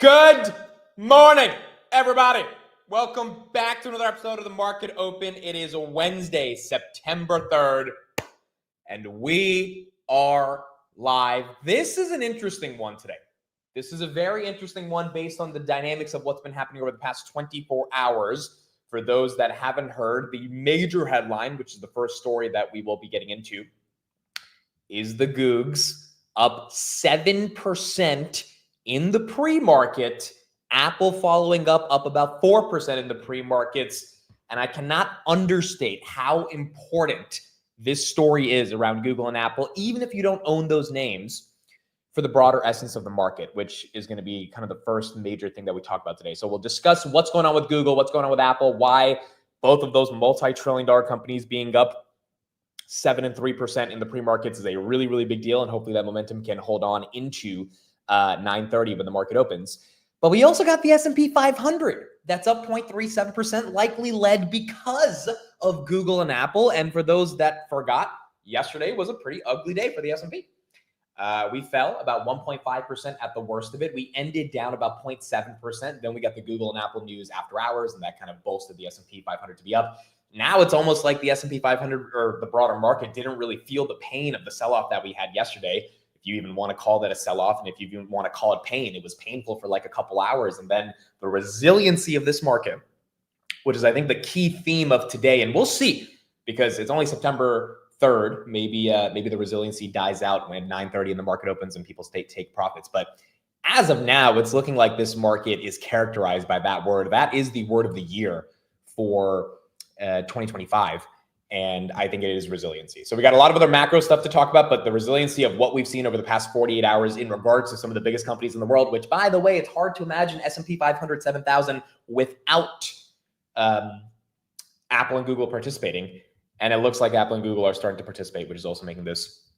Good morning, everybody. Welcome back to another episode of The Market Open. It is Wednesday, September 3rd, and we are live. This is an interesting one today. This is a very interesting one based on the dynamics of what's been happening over the past 24 hours. For those that haven't heard, the major headline, which is the first story that we will be getting into, is the Googs up 7% in the pre-market, Apple following up about 4% in the pre-markets. And I cannot understate how important this story is around Google and Apple, even if you don't own those names, for the broader essence of the market, which is going to be kind of the first major thing that we talk about today. So we'll discuss what's going on with Google, what's going on with Apple, why both of those multi-trillion-dollar companies being up 7% and 3% in the pre-markets is a really, really big deal. And hopefully that momentum can hold on into 9:30 when the market opens. But we also got the S&P 500 that's up 0.37%, likely led because of Google and Apple. And for those that forgot, yesterday was a pretty ugly day for the S&P. We fell about 1.5% at the worst of it. We ended down about 0.7%. Then we got the Google and Apple news after hours, and that kind of bolstered the S&P 500 to be up. Now it's almost like the S&P 500 or the broader market didn't really feel the pain of the sell-off that we had yesterday. If you even want to call that a sell-off, and if you even want to call it pain, it was painful for like a couple hours. And then the resiliency of this market, which is I think the key theme of today, and we'll see, because it's only September 3rd. Maybe the resiliency dies out when 9:30 and the market opens and people take profits. But as of now, it's looking like this market is characterized by that word. That is the word of the year for 2025. And I think it is resiliency. So we got a lot of other macro stuff to talk about, but the resiliency of what we've seen over the past 48 hours in regards to some of the biggest companies in the world, which, by the way, it's hard to imagine S&P 500, 7,000 without Apple and Google participating. And it looks like Apple and Google are starting to participate, which is also making this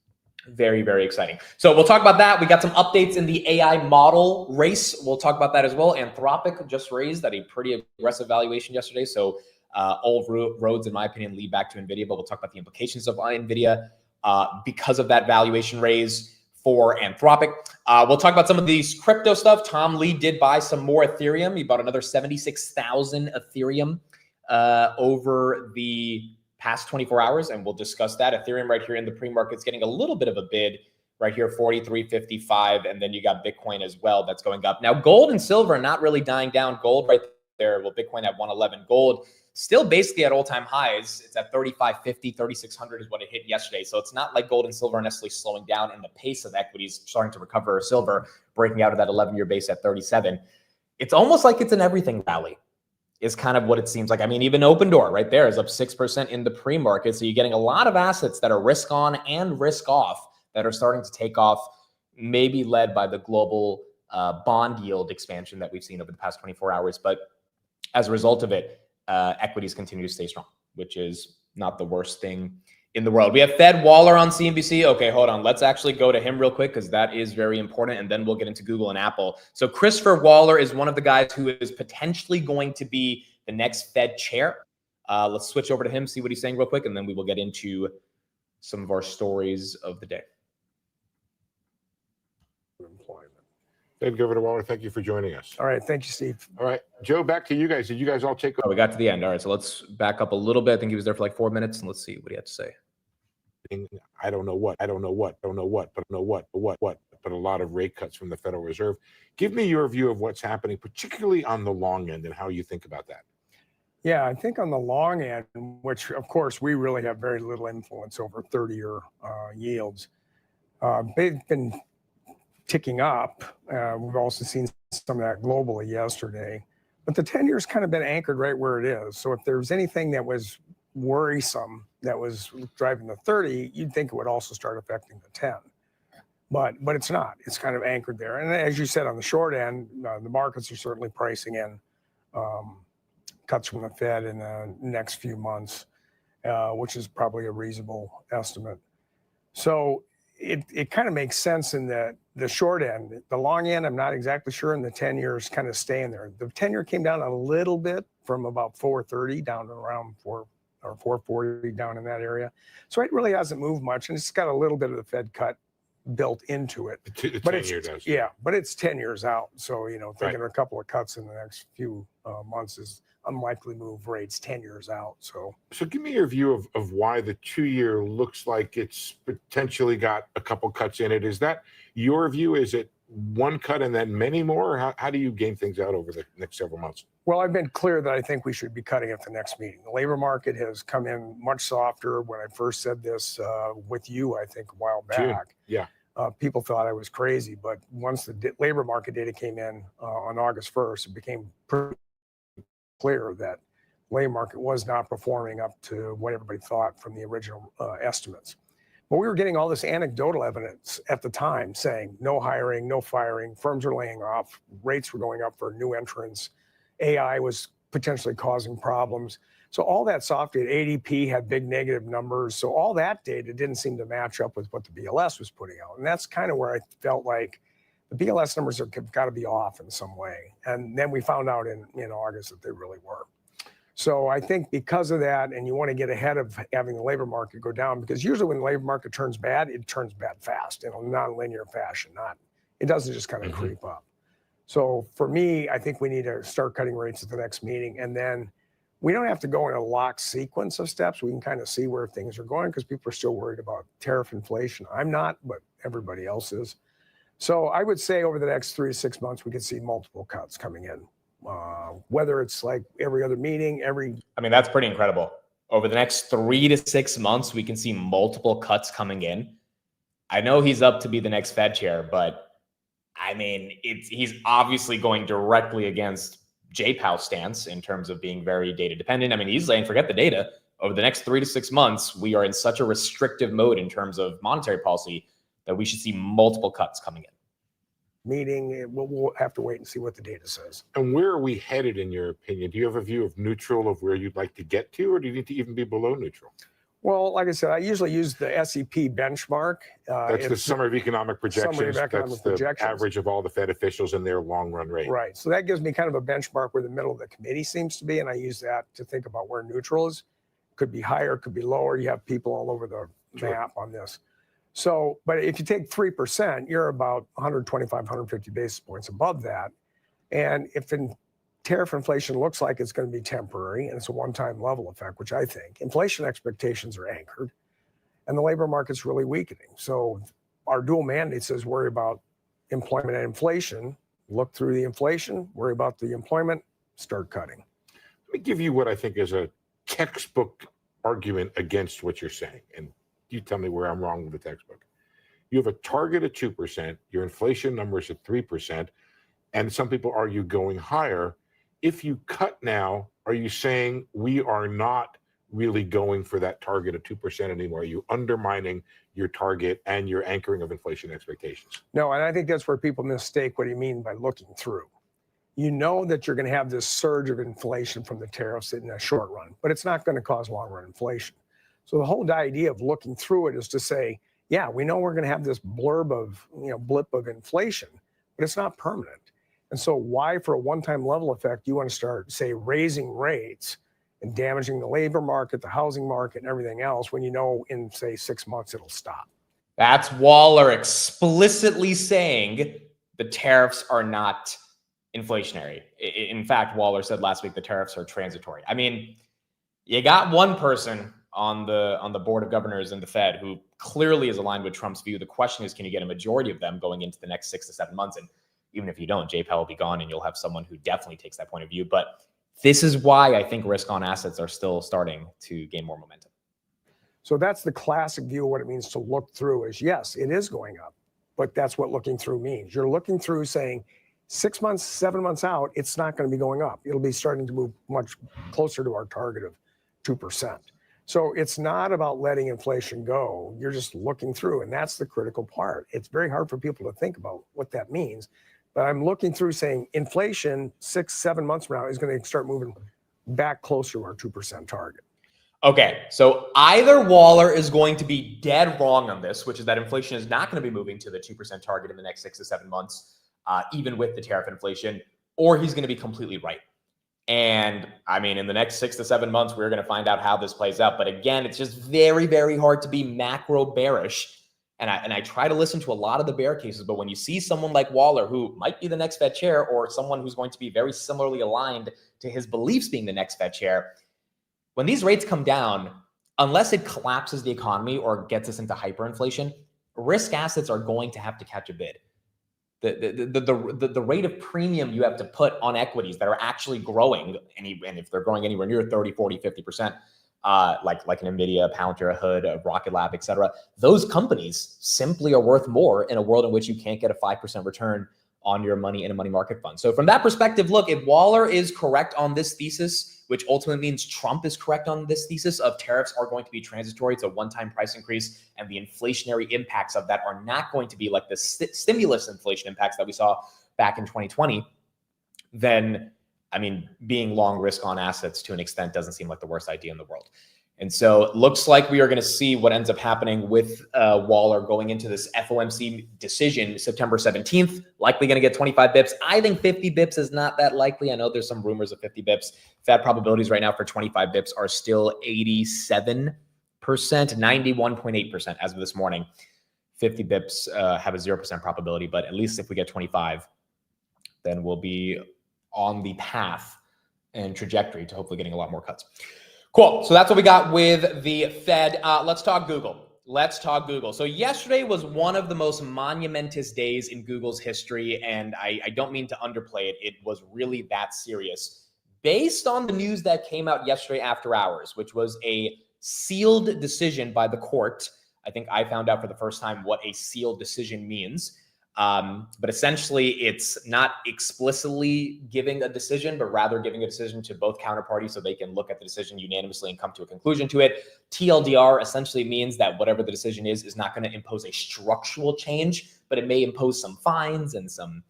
very, very exciting. So we'll talk about that. We got some updates in the AI model race. We'll talk about that as well. Anthropic just raised at a pretty aggressive valuation yesterday. So all roads, in my opinion, lead back to NVIDIA, but we'll talk about the implications of NVIDIA because of that valuation raise for Anthropic. We'll talk about some of these crypto stuff. Tom Lee did buy some more Ethereum. He bought another 76,000 Ethereum over the past 24 hours, and we'll discuss that. Ethereum right here in the pre-market's getting a little bit of a bid right here, 43.55, and then you got Bitcoin as well that's going up. Now, gold and silver are not really dying down. Gold right there, well, Bitcoin at 111. Gold still basically at all-time highs. It's at 3550, 3600 is what it hit yesterday. So it's not like gold and silver are necessarily slowing down, and the pace of equities starting to recover. Silver breaking out of that 11-year base at 37. It's almost like it's an everything rally is kind of what it seems like. I mean, even Open Door right there is up 6% in the pre-market. So you're getting a lot of assets that are risk on and risk off that are starting to take off, maybe led by the global bond yield expansion that we've seen over the past 24 hours. But as a result of it, equities continue to stay strong, which is not the worst thing in the world. We have Fed Waller on CNBC. Okay, hold on. Let's actually go to him real quick because that is very important, and then we'll get into Google and Apple. So Christopher Waller is one of the guys who is potentially going to be the next Fed chair. Let's switch over to him, see what he's saying real quick, and then we will get into some of our stories of the day. Employment. David Governor Waller, thank you for joining us. All right. Thank you, Steve. All right. Joe, back to you guys. Did you guys all take over? Oh, we got to the end. All right. So let's back up a little bit. I think he was there for like 4 minutes, and let's see what he had to say. I don't know what, but a lot of rate cuts from the Federal Reserve. Give me your view of what's happening, particularly on the long end, and how you think about that. Yeah, I think on the long end, which of course we really have very little influence over 30-year yields, they've been ticking up. We've also seen some of that globally yesterday, but the 10-year's kind of been anchored right where it is. So if there's anything that was worrisome that was driving the 30, you'd think it would also start affecting the 10. But it's not. It's kind of anchored there. And as you said, on the short end, the markets are certainly pricing in cuts from the Fed in the next few months, which is probably a reasonable estimate. So it kind of makes sense in the short end. The long end, I'm not exactly sure, and the 10 years kind of staying there. The 10-year came down a little bit from about 430 down to around 4 or 440 down in that area. So it really hasn't moved much, and it's got a little bit of the Fed cut built into it. The But 10-year does. yeah, but it's 10 years out. So, thinking Right. a couple of cuts in the next few months is unlikely move rates 10 years out. So give me your view of why the 2-year looks like it's potentially got a couple cuts in it. Is that your view? Is it one cut and then many more? Or how do you game things out over the next several months? Well, I've been clear that I think we should be cutting at the next meeting. The labor market has come in much softer. When I first said this with you, I think a while June. back, Yeah. people thought I was crazy. But once the labor market data came in on August 1st, it became pretty clear that labor market was not performing up to what everybody thought from the original estimates. But we were getting all this anecdotal evidence at the time saying no hiring, no firing, firms are laying off, rates were going up for new entrants, AI was potentially causing problems. So all that software, ADP had big negative numbers. So all that data didn't seem to match up with what the BLS was putting out. And that's kind of where I felt like the BLS numbers have got to be off in some way. And then we found out in August that they really were. So I think because of that, and you want to get ahead of having the labor market go down, because usually when the labor market turns bad, it turns bad fast in a non-linear fashion. It doesn't just kind of creep up. So for me, I think we need to start cutting rates at the next meeting. And then we don't have to go in a locked sequence of steps. We can kind of see where things are going because people are still worried about tariff inflation. I'm not, but everybody else is. So I would say over the next 3 to 6 months, we could see multiple cuts coming in. Whether it's like every other meeting, I mean, that's pretty incredible. Over the next 3 to 6 months, we can see multiple cuts coming in. I know he's up to be the next Fed chair, but I mean, he's obviously going directly against Jay Powell's stance in terms of being very data dependent. I mean, he's saying, forget the data. Over the next 3 to 6 months, we are in such a restrictive mode in terms of monetary policy that we should see multiple cuts coming in. Meeting, we'll have to wait and see what the data says. And where are we headed, in your opinion? Do you have a view of neutral, of where you'd like to get to, or do you need to even be below neutral? Well, like I said, I usually use the SEP benchmark. That's the Summary of Economic Projections. That's the average of all the Fed officials in their long-run rate. Right. So that gives me kind of a benchmark where the middle of the committee seems to be, and I use that to think about where neutral is. Could be higher, could be lower. You have people all over the map on this. So, but if you take 3%, you're about 125, 150 basis points above that. And if tariff inflation looks like it's going to be temporary and it's a one-time level effect, which I think, inflation expectations are anchored and the labor market's really weakening. So our dual mandate says worry about employment and inflation, look through the inflation, worry about the employment, start cutting. Let me give you what I think is a textbook argument against what you're saying. And you tell me where I'm wrong with the textbook. You have a target of 2%, your inflation number is at 3%, and some people argue going higher. If you cut now, are you saying we are not really going for that target of 2% anymore? Are you undermining your target and your anchoring of inflation expectations? No, and I think that's where people mistake what you mean by looking through. You know that you're going to have this surge of inflation from the tariffs in the short run, but it's not going to cause long run inflation. So the whole idea of looking through it is to say, yeah, we know we're going to have this blip of inflation, but it's not permanent. And so why, for a one-time level effect, you want to start, say, raising rates and damaging the labor market, the housing market, and everything else when you know in, say, 6 months it'll stop? That's Waller explicitly saying the tariffs are not inflationary. In fact, Waller said last week the tariffs are transitory. I mean, you got one person on the board of governors in the Fed who clearly is aligned with Trump's view. The question is, can you get a majority of them going into the next 6 to 7 months? And even if you don't, Jay Powell will be gone and you'll have someone who definitely takes that point of view. But this is why I think risk on assets are still starting to gain more momentum. So that's the classic view of what it means to look through is, yes, it is going up, but that's what looking through means. You're looking through saying 6 months, 7 months out, it's not going to be going up. It'll be starting to move much closer to our target of 2%. So it's not about letting inflation go. You're just looking through, and that's the critical part. It's very hard for people to think about what that means, but I'm looking through saying inflation 6, 7 months from now is going to start moving back closer to our 2% target. Okay, so either Waller is going to be dead wrong on this, which is that inflation is not going to be moving to the 2% target in the next 6 to 7 months, even with the tariff inflation, or he's going to be completely right. And I mean, in the next 6 to 7 months, we're going to find out how this plays out. But again, it's just very, very hard to be macro bearish And I try to listen to a lot of the bear cases, but when you see someone like Waller, who might be the next Fed chair, or someone who's going to be very similarly aligned to his beliefs being the next Fed chair, when these rates come down, unless it collapses the economy or gets us into hyperinflation, risk assets are going to have to catch a bid. The rate of premium you have to put on equities that are actually growing, and if they're growing anywhere near 30, 40, 50%, like an NVIDIA, Palantir, a Hood, a Rocket Lab, et cetera, those companies simply are worth more in a world in which you can't get a 5% return on your money in a money market fund. So from that perspective, look, if Waller is correct on this thesis, which ultimately means Trump is correct on this thesis of tariffs are going to be transitory, it's a one-time price increase, and the inflationary impacts of that are not going to be like the stimulus inflation impacts that we saw back in 2020, then, I mean, being long risk on assets to an extent doesn't seem like the worst idea in the world. And so it looks like we are going to see what ends up happening with Waller going into this FOMC decision September 17th, likely going to get 25 bips. I think 50 bips is not that likely. I know there's some rumors of 50 bips. Fed probabilities right now for 25 bips are still 87%, 91.8% as of this morning. 50 bips have a 0% probability, but at least if we get 25, then we'll be on the path and trajectory to hopefully getting a lot more cuts. Cool. So that's what we got with the Fed. Let's talk Google. So yesterday was one of the most monumentous days in Google's history, and I don't mean to underplay it. It was really that serious. Based on the news that came out yesterday after hours, which was a sealed decision by the court. I think I found out for the first time what a sealed decision means. But essentially, it's not explicitly giving a decision, but rather giving a decision to both counterparties so they can look at the decision unanimously and come to a conclusion to it. TLDR essentially means that whatever the decision is not going to impose a structural change, but it may impose some fines and some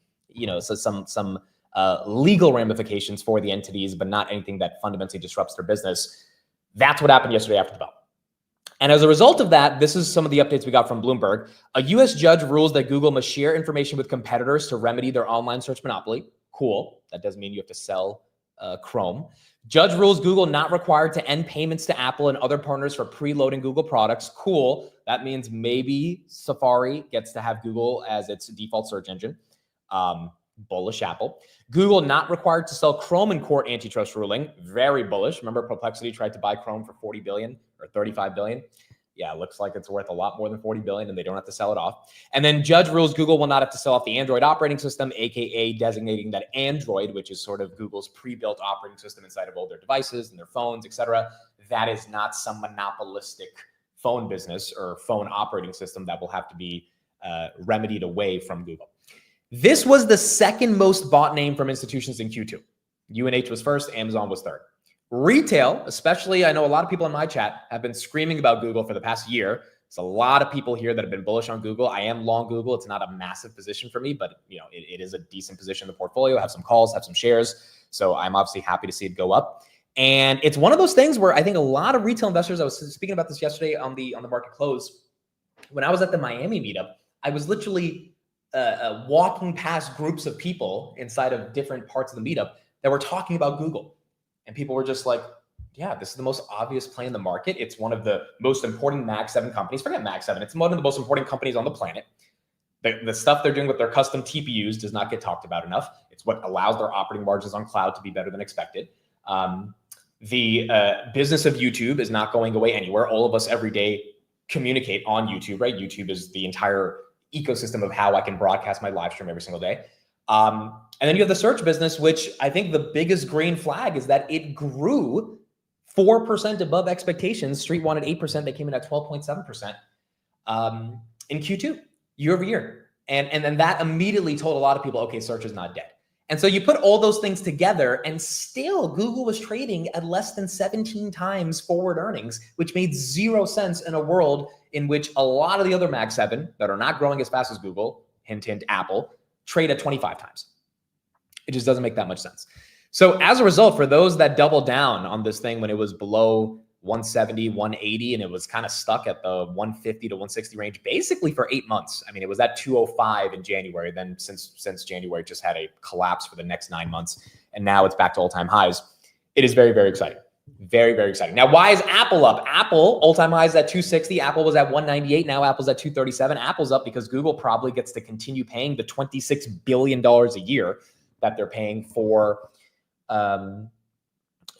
legal ramifications for the entities, but not anything that fundamentally disrupts their business. That's what happened yesterday after the bell. And as a result of that, this is some of the updates we got from Bloomberg. A U.S. judge rules that Google must share information with competitors to remedy their online search monopoly. Cool. That doesn't mean you have to sell Chrome. Judge rules Google not required to end payments to Apple and other partners for preloading Google products. Cool. That means maybe Safari gets to have Google as its default search engine. Bullish Apple. Google not required to sell Chrome in court antitrust ruling. Very bullish. Remember, Perplexity tried to buy Chrome for 40 billion or 35 billion. Yeah, it looks like it's worth a lot more than 40 billion and they don't have to sell it off. And then judge rules Google will not have to sell off the Android operating system, aka designating that Android, which is sort of Google's pre-built operating system inside of all their devices and their phones, etc. That is not some monopolistic phone business or phone operating system that will have to be remedied away from Google. This was the second most bought name from institutions in Q2. UNH was first, Amazon was third. Retail, especially, I know a lot of people in my chat have been screaming about Google for the past year. There's a lot of people here that have been bullish on Google. I am long Google. It's not a massive position for me, but it is a decent position in the portfolio. I have some calls, have some shares. So I'm obviously happy to see it go up. And it's one of those things where I think a lot of retail investors, I was speaking about this yesterday on the market close. When I was at the Miami meetup, I was literally walking past groups of people inside of different parts of the meetup that were talking about Google. And people were just like, yeah, this is the most obvious play in the market. It's one of the most important Mag 7 companies. Forget Mag 7. It's one of the most important companies on the planet. The stuff they're doing with their custom TPUs does not get talked about enough. It's what allows their operating margins on cloud to be better than expected. The business of YouTube is not going away anywhere. All of us every day communicate on YouTube, right? YouTube is the entire ecosystem of how I can broadcast my live stream every single day. And then you have the search business, which I think the biggest green flag is that it grew 4% above expectations. Street wanted 8%. They came in at 12.7% in Q2 year over year. And then that immediately told a lot of people, okay, search is not dead. And so you put all those things together and still Google was trading at less than 17 times forward earnings, which made zero sense in a world in which a lot of the other Mag 7 that are not growing as fast as Google, hint, hint, Apple, trade at 25 times. It just doesn't make that much sense. So as a result, for those that doubled down on this thing when it was below 170, 180, and it was kind of stuck at the 150 to 160 range, basically for 8 months. I mean, it was at 205 in January. Then since January, it just had a collapse for the next 9 months. And now it's back to all-time highs. It is very, very exciting. Very, very exciting. Now, why is Apple up? Apple, all-time highs at 260. Apple was at 198. Now Apple's at 237. Apple's up because Google probably gets to continue paying the $26 billion a year that they're paying for being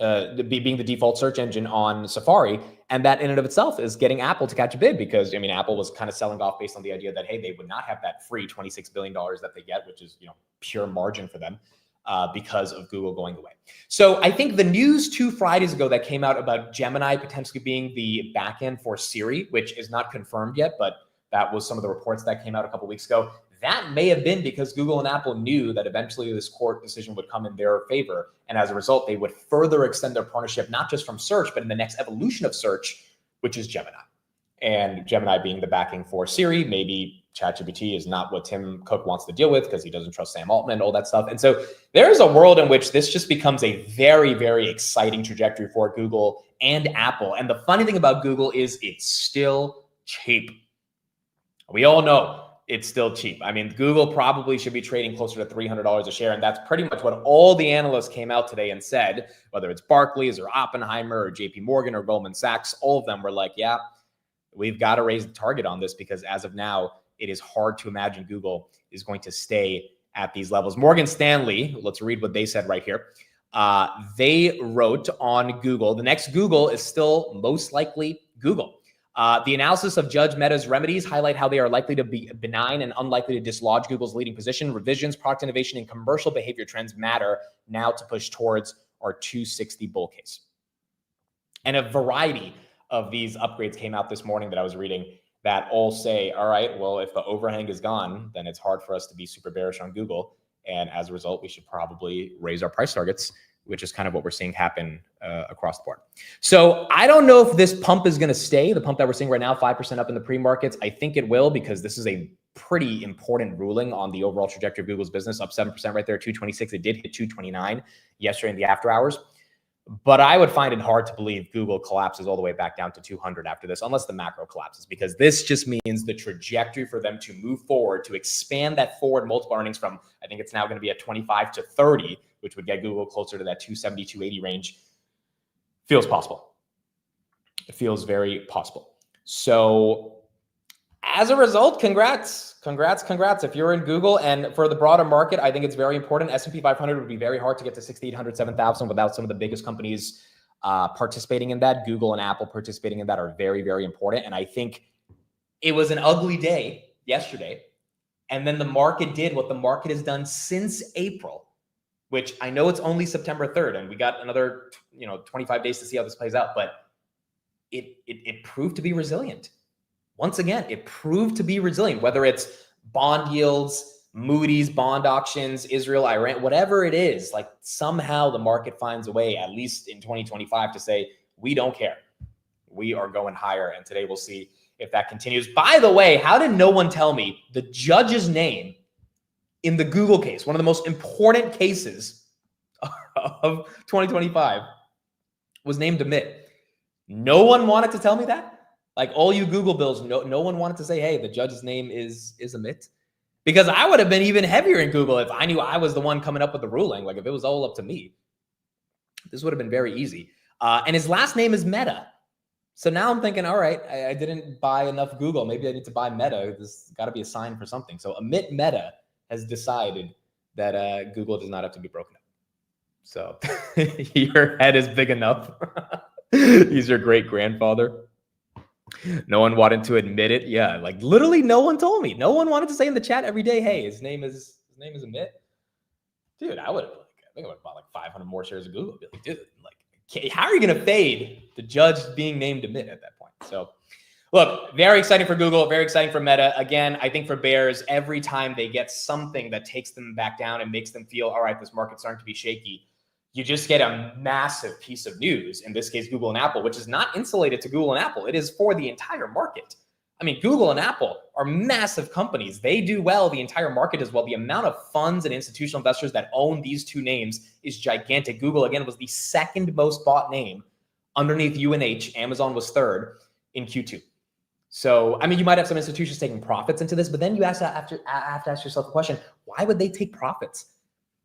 the default search engine on Safari. And that in and of itself is getting Apple to catch a bid because, I mean, Apple was kind of selling off based on the idea that, hey, they would not have that free $26 billion that they get, which is, pure margin for them. Because of Google going away. So I think the news 2 Fridays ago that came out about Gemini potentially being the backend for Siri, which is not confirmed yet, but that was some of the reports that came out a couple weeks ago. That may have been because Google and Apple knew that eventually this court decision would come in their favor. And as a result, they would further extend their partnership, not just from search, but in the next evolution of search, which is Gemini. And Gemini being the backing for Siri, maybe ChatGPT is not what Tim Cook wants to deal with because he doesn't trust Sam Altman, all that stuff. And so there is a world in which this just becomes a very, very exciting trajectory for Google and Apple. And the funny thing about Google is it's still cheap. We all know it's still cheap. I mean, Google probably should be trading closer to $300 a share. And that's pretty much what all the analysts came out today and said, whether it's Barclays or Oppenheimer or JP Morgan or Goldman Sachs, all of them were like, yeah, we've got to raise the target on this because as of now, it is hard to imagine Google is going to stay at these levels. Morgan Stanley, let's read what they said right here. They wrote on Google, the next Google is still most likely Google. The analysis of Judge Meta's remedies highlight how they are likely to be benign and unlikely to dislodge Google's leading position. Revisions, product innovation, and commercial behavior trends matter now to push towards our 260 bull case. And a variety of these upgrades came out this morning that I was reading that all say, all right, well, if the overhang is gone, then it's hard for us to be super bearish on Google. And as a result, we should probably raise our price targets, which is kind of what we're seeing happen across the board. So I don't know if this pump is going to stay, the pump that we're seeing right now, 5% up in the pre-markets. I think it will because this is a pretty important ruling on the overall trajectory of Google's business, up 7% right there, 226. It did hit 229 yesterday in the after hours. But I would find it hard to believe Google collapses all the way back down to 200 after this, unless the macro collapses, because this just means the trajectory for them to move forward, to expand that forward multiple earnings from, I think it's now going to be at 25 to 30, which would get Google closer to that 270, 280 range, feels possible. It feels very possible. So as a result, congrats. If you're in Google, and for the broader market, I think it's very important. S&P 500 would be very hard to get to 6,800, 7,000 without some of the biggest companies participating in that. Google and Apple participating in that are very, very important. And I think it was an ugly day yesterday. And then the market did what the market has done since April, which I know it's only September 3rd, and we got another 25 days to see how this plays out, but it proved to be resilient. Once again, it proved to be resilient, whether it's bond yields, Moody's bond auctions, Israel, Iran, whatever it is, like somehow the market finds a way, at least in 2025, to say, we don't care. We are going higher. And today we'll see if that continues. By the way, how did no one tell me the judge's name in the Google case, one of the most important cases of 2025, was named Amit? No one wanted to tell me that. Like all you Google bills, no one wanted to say, hey, the judge's name is Amit. Because I would have been even heavier in Google if I knew I was the one coming up with the ruling. Like if it was all up to me, this would have been very easy. And his last name is Meta. So now I'm thinking, all right, I didn't buy enough Google. Maybe I need to buy Meta. There's got to be a sign for something. So Amit Meta has decided that Google does not have to be broken up. So your head is big enough. He's your great grandfather. No one wanted to admit it. Yeah, like literally no one told me. No one wanted to say in the chat every day, hey, his name is Amit. Dude, I would have bought like 500 more shares of Google. Be like, dude, like, how are you going to fade the judge being named Amit at that point? So look, very exciting for Google, very exciting for Meta. Again, I think for bears, every time they get something that takes them back down and makes them feel, all right, this market's starting to be shaky, you just get a massive piece of news, in this case, Google and Apple, which is not insulated to Google and Apple. It is for the entire market. I mean, Google and Apple are massive companies. They do well. The entire market does well. The amount of funds and institutional investors that own these two names is gigantic. Google, again, was the second most bought name underneath UNH. Amazon was third in Q2. So, I mean, you might have some institutions taking profits into this, but then you have to ask yourself the question, why would they take profits?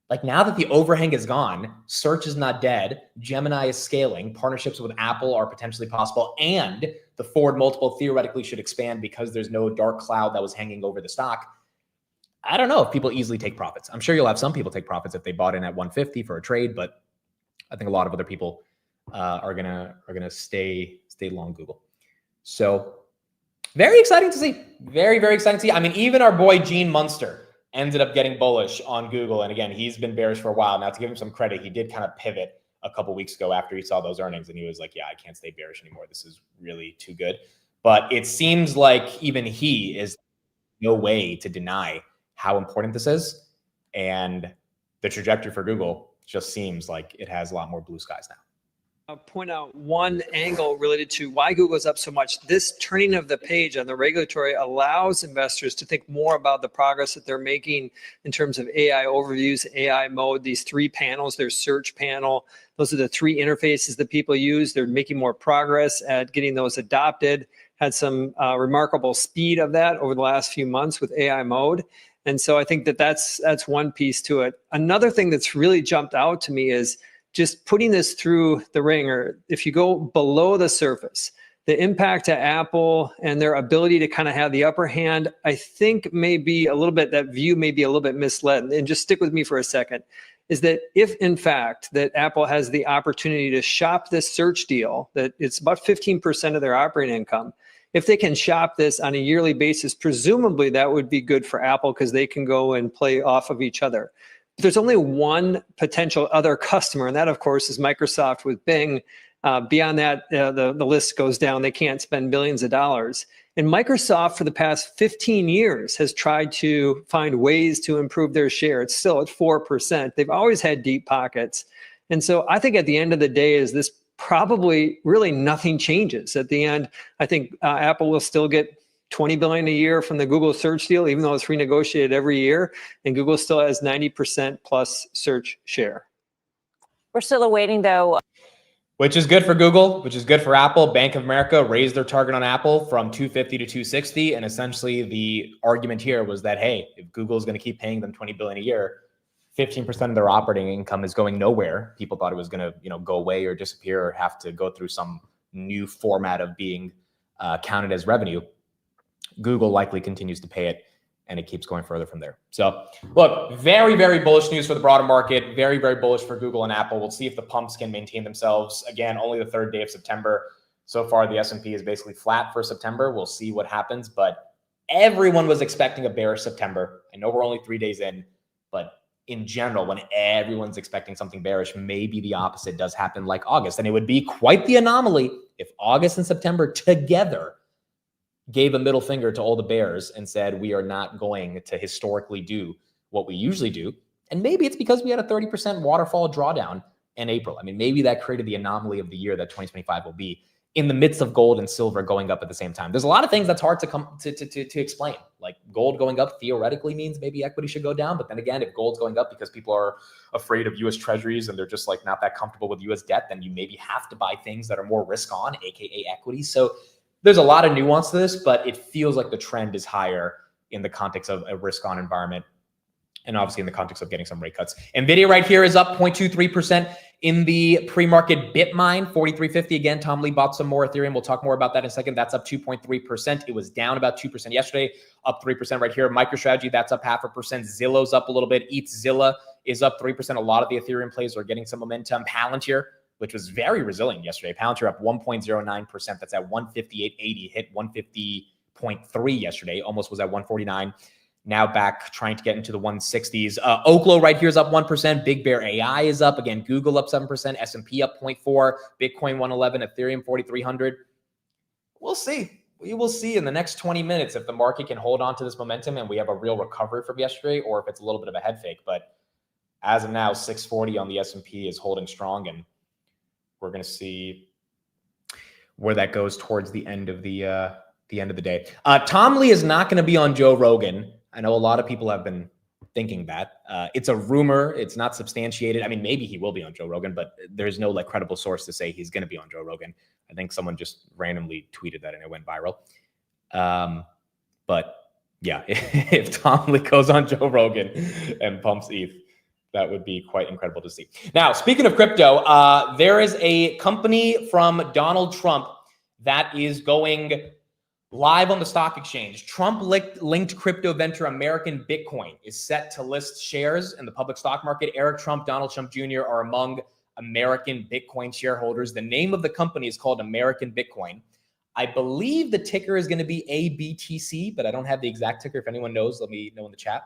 Like now that the overhang is gone, search is not dead, Gemini is scaling, partnerships with Apple are potentially possible, and the forward multiple theoretically should expand because there's no dark cloud that was hanging over the stock. I don't know if people easily take profits. I'm sure you'll have some people take profits if they bought in at 150 for a trade, but I think a lot of other people are gonna stay long Google. So very exciting to see. Very, very exciting to see. I mean, even our boy Gene Munster ended up getting bullish on Google. And again, he's been bearish for a while. Now, to give him some credit, he did kind of pivot a couple weeks ago after he saw those earnings. And he was like, yeah, I can't stay bearish anymore. This is really too good. But it seems like even he is no way to deny how important this is. And the trajectory for Google just seems like it has a lot more blue skies now. I'll point out one angle related to why Google's up so much. This turning of the page on the regulatory allows investors to think more about the progress that they're making in terms of AI overviews, AI mode, these three panels, their search panel. Those are the three interfaces that people use. They're making more progress at getting those adopted. Had some remarkable speed of that over the last few months with AI mode. And so I think that that's one piece to it. Another thing that's really jumped out to me is just putting this through the ringer. If you go below the surface, the impact to Apple and their ability to kind of have the upper hand, I think maybe a little bit, that view may be a little bit misled. And just stick with me for a second, is that if in fact that Apple has the opportunity to shop this search deal, that it's about 15% of their operating income, if they can shop this on a yearly basis, presumably that would be good for Apple because they can go and play off of each other. There's only one potential other customer, and that, of course, is Microsoft with Bing. Beyond that, the list goes down. They can't spend billions of dollars. And Microsoft, for the past 15 years, has tried to find ways to improve their share. It's still at 4%. They've always had deep pockets. And so I think at the end of the day is this probably really nothing changes. At the end, I think Apple will still get $20 billion a year from the Google search deal, even though it's renegotiated every year, and Google still has 90% plus search share. We're still awaiting, though. Which is good for Google, which is good for Apple. Bank of America raised their target on Apple from 250 to 260. And essentially the argument here was that, hey, if Google is going to keep paying them $20 billion a year, 15% of their operating income is going nowhere. People thought it was going to, go away or disappear or have to go through some new format of being counted as revenue. Google likely continues to pay it, and it keeps going further from there. So look, very, very bullish news for the broader market. Very, very bullish for Google and Apple. We'll see if the pumps can maintain themselves. Again, only the third day of September. So far, the S&P is basically flat for September. We'll see what happens, but everyone was expecting a bearish September. I know we're only 3 days in, but in general, when everyone's expecting something bearish, maybe the opposite does happen like August. And it would be quite the anomaly if August and September together gave a middle finger to all the bears and said, we are not going to historically do what we usually do. And maybe it's because we had a 30% waterfall drawdown in April. I mean, maybe that created the anomaly of the year that 2025 will be in the midst of gold and silver going up at the same time. There's a lot of things that's hard to come to explain. Like gold going up theoretically means maybe equity should go down. But then again, if gold's going up because people are afraid of US treasuries and they're just like not that comfortable with US debt, then you maybe have to buy things that are more risk on, AKA equity. So there's a lot of nuance to this, but it feels like the trend is higher in the context of a risk-on environment and obviously in the context of getting some rate cuts. NVIDIA right here is up 0.23% in the pre-market Bitmine, 43.50. Again, Tom Lee bought some more Ethereum. We'll talk more about that in a second. That's up 2.3%. It was down about 2% yesterday, up 3% right here. MicroStrategy, that's up 0.5%. Zillow's up a little bit. ETHZilla is up 3%. A lot of the Ethereum plays are getting some momentum. Palantir, which was very resilient yesterday. Palantir up 1.09%. That's at 158.80. Hit 150.3 yesterday. Almost was at 149. Now back trying to get into the 160s. Oklo right here is up 1%. Big Bear AI is up. Again, Google up 7%. S&P up 0.4. Bitcoin 111. Ethereum 4,300. We'll see. We will see in the next 20 minutes if the market can hold on to this momentum and we have a real recovery from yesterday or if it's a little bit of a head fake. But as of now, 640 on the S&P is holding strong, and we're going to see where that goes towards the end of the end of the day. Tom Lee is not going to be on Joe Rogan. I know a lot of people have been thinking that. It's a rumor. It's not substantiated. I mean, maybe he will be on Joe Rogan, but there's no credible source to say he's going to be on Joe Rogan. I think someone just randomly tweeted that and it went viral. But yeah, if Tom Lee goes on Joe Rogan and pumps ETH, That would be quite incredible to see. Now, speaking of crypto, there is a company from Donald Trump that is going live on the stock exchange. Trump-linked crypto venture American Bitcoin is set to list shares in the public stock market. Eric Trump, Donald Trump Jr. are among American Bitcoin shareholders. The name of the company is called American Bitcoin. I believe the ticker is going to be ABTC, but I don't have the exact ticker. If anyone knows, let me know in the chat.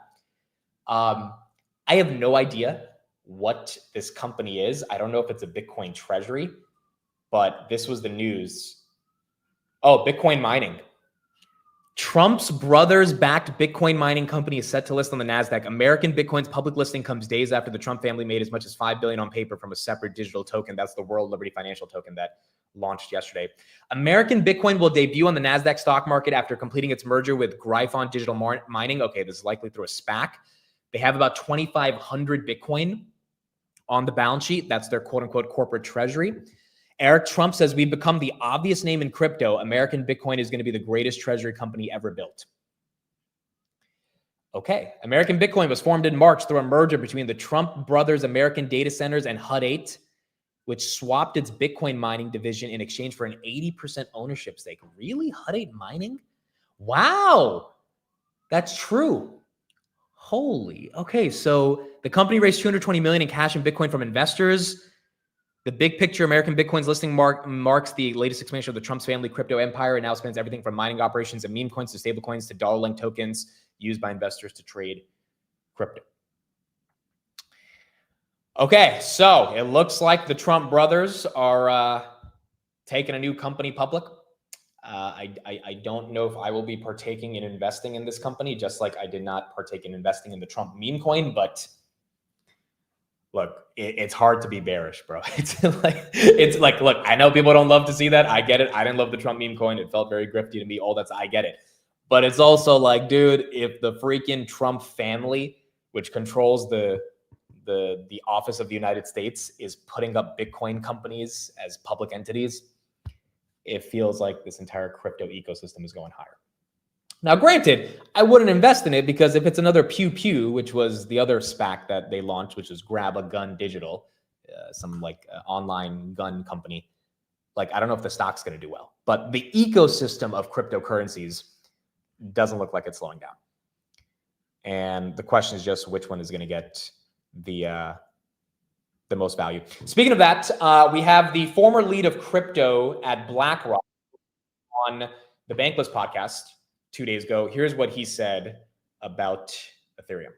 I have no idea what this company is. I don't know if it's a Bitcoin treasury, but this was the news. Oh, Bitcoin mining. Trump's brothers-backed Bitcoin mining company is set to list on the NASDAQ. American Bitcoin's public listing comes days after the Trump family made as much as $5 billion on paper from a separate digital token. That's the World Liberty Financial token that launched yesterday. American Bitcoin will debut on the NASDAQ stock market after completing its merger with Gryphon Digital Mining. Okay, this is likely through a SPAC. They have about 2,500 Bitcoin on the balance sheet. That's their quote-unquote corporate treasury. Eric Trump says, we've become the obvious name in crypto. American Bitcoin is going to be the greatest treasury company ever built. Okay. American Bitcoin was formed in March through a merger between the Trump brothers' American data centers and Hut 8, which swapped its Bitcoin mining division in exchange for an 80% ownership stake. Really? Hut 8 mining? Wow. That's true. Holy. Okay. So the company raised $220 million in cash and Bitcoin from investors. The big picture, American Bitcoin's listing marks the latest expansion of the Trump's family crypto empire. It now spans everything from mining operations and meme coins to stable coins to dollar-linked tokens used by investors to trade crypto. Okay, so it looks like the Trump brothers are taking a new company public. I don't know if I will be partaking in investing in this company, just like I did not partake in investing in the Trump meme coin, but look, it's hard to be bearish, bro. It's like, look, I know people don't love to see that. I get it. I didn't love the Trump meme coin. It felt very grifty to me. I get it. But it's also like, dude, if the freaking Trump family, which controls the office of the United States, is putting up Bitcoin companies as public entities, it feels like this entire crypto ecosystem is going higher. Now, granted, I wouldn't invest in it because if it's another Pew Pew, which was the other SPAC that they launched, which was Grab a Gun Digital, some online gun company, I don't know if the stock's going to do well. But the ecosystem of cryptocurrencies doesn't look like it's slowing down. And the question is just which one is going to get the most value. Speaking of that, we have the former lead of crypto at BlackRock on the Bankless podcast 2 days ago. Here's what he said about Ethereum.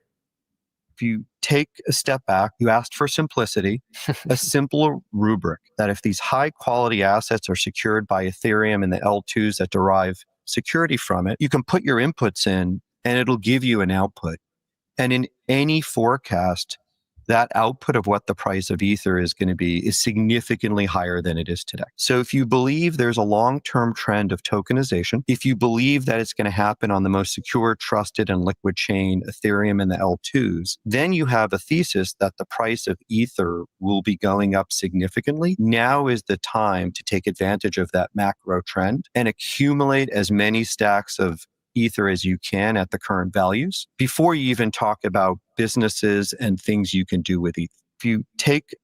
If you take a step back, you asked for simplicity, a simpler rubric that if these high quality assets are secured by Ethereum and the L2s that derive security from it, you can put your inputs in and it'll give you an output. And in any forecast, that output of what the price of Ether is going to be is significantly higher than it is today. So if you believe there's a long-term trend of tokenization, if you believe that it's going to happen on the most secure, trusted, and liquid chain, Ethereum and the L2s, then you have a thesis that the price of Ether will be going up significantly. Now is the time to take advantage of that macro trend and accumulate as many stacks of Ether as you can at the current values before you even talk about businesses and things you can do with Ether. If you take...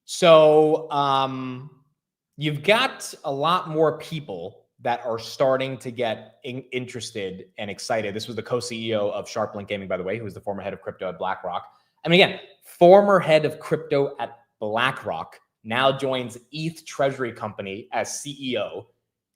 So you've got a lot more people that are starting to get interested and excited. This was the co-CEO of SharpLink Gaming, by the way, who was the former head of crypto at BlackRock. I mean, again, former head of crypto at BlackRock now joins ETH Treasury Company as CEO.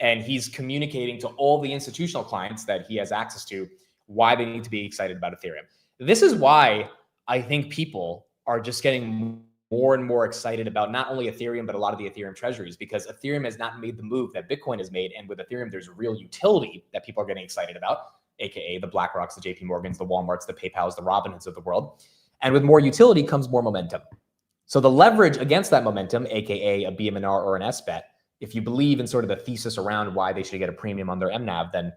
And he's communicating to all the institutional clients that he has access to why they need to be excited about Ethereum. This is why I think people are just getting more and more excited about not only Ethereum, but a lot of the Ethereum treasuries, because Ethereum has not made the move that Bitcoin has made. And with Ethereum, there's real utility that people are getting excited about, aka the BlackRocks, the JP Morgans, the Walmarts, the PayPals, the Robinhoods of the world. And with more utility comes more momentum. So the leverage against that momentum, aka a BMNR or an SBET, if you believe in sort of the thesis around why they should get a premium on their MNAV, then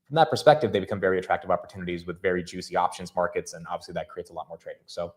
from that perspective, they become very attractive opportunities with very juicy options markets. And obviously that creates a lot more trading. So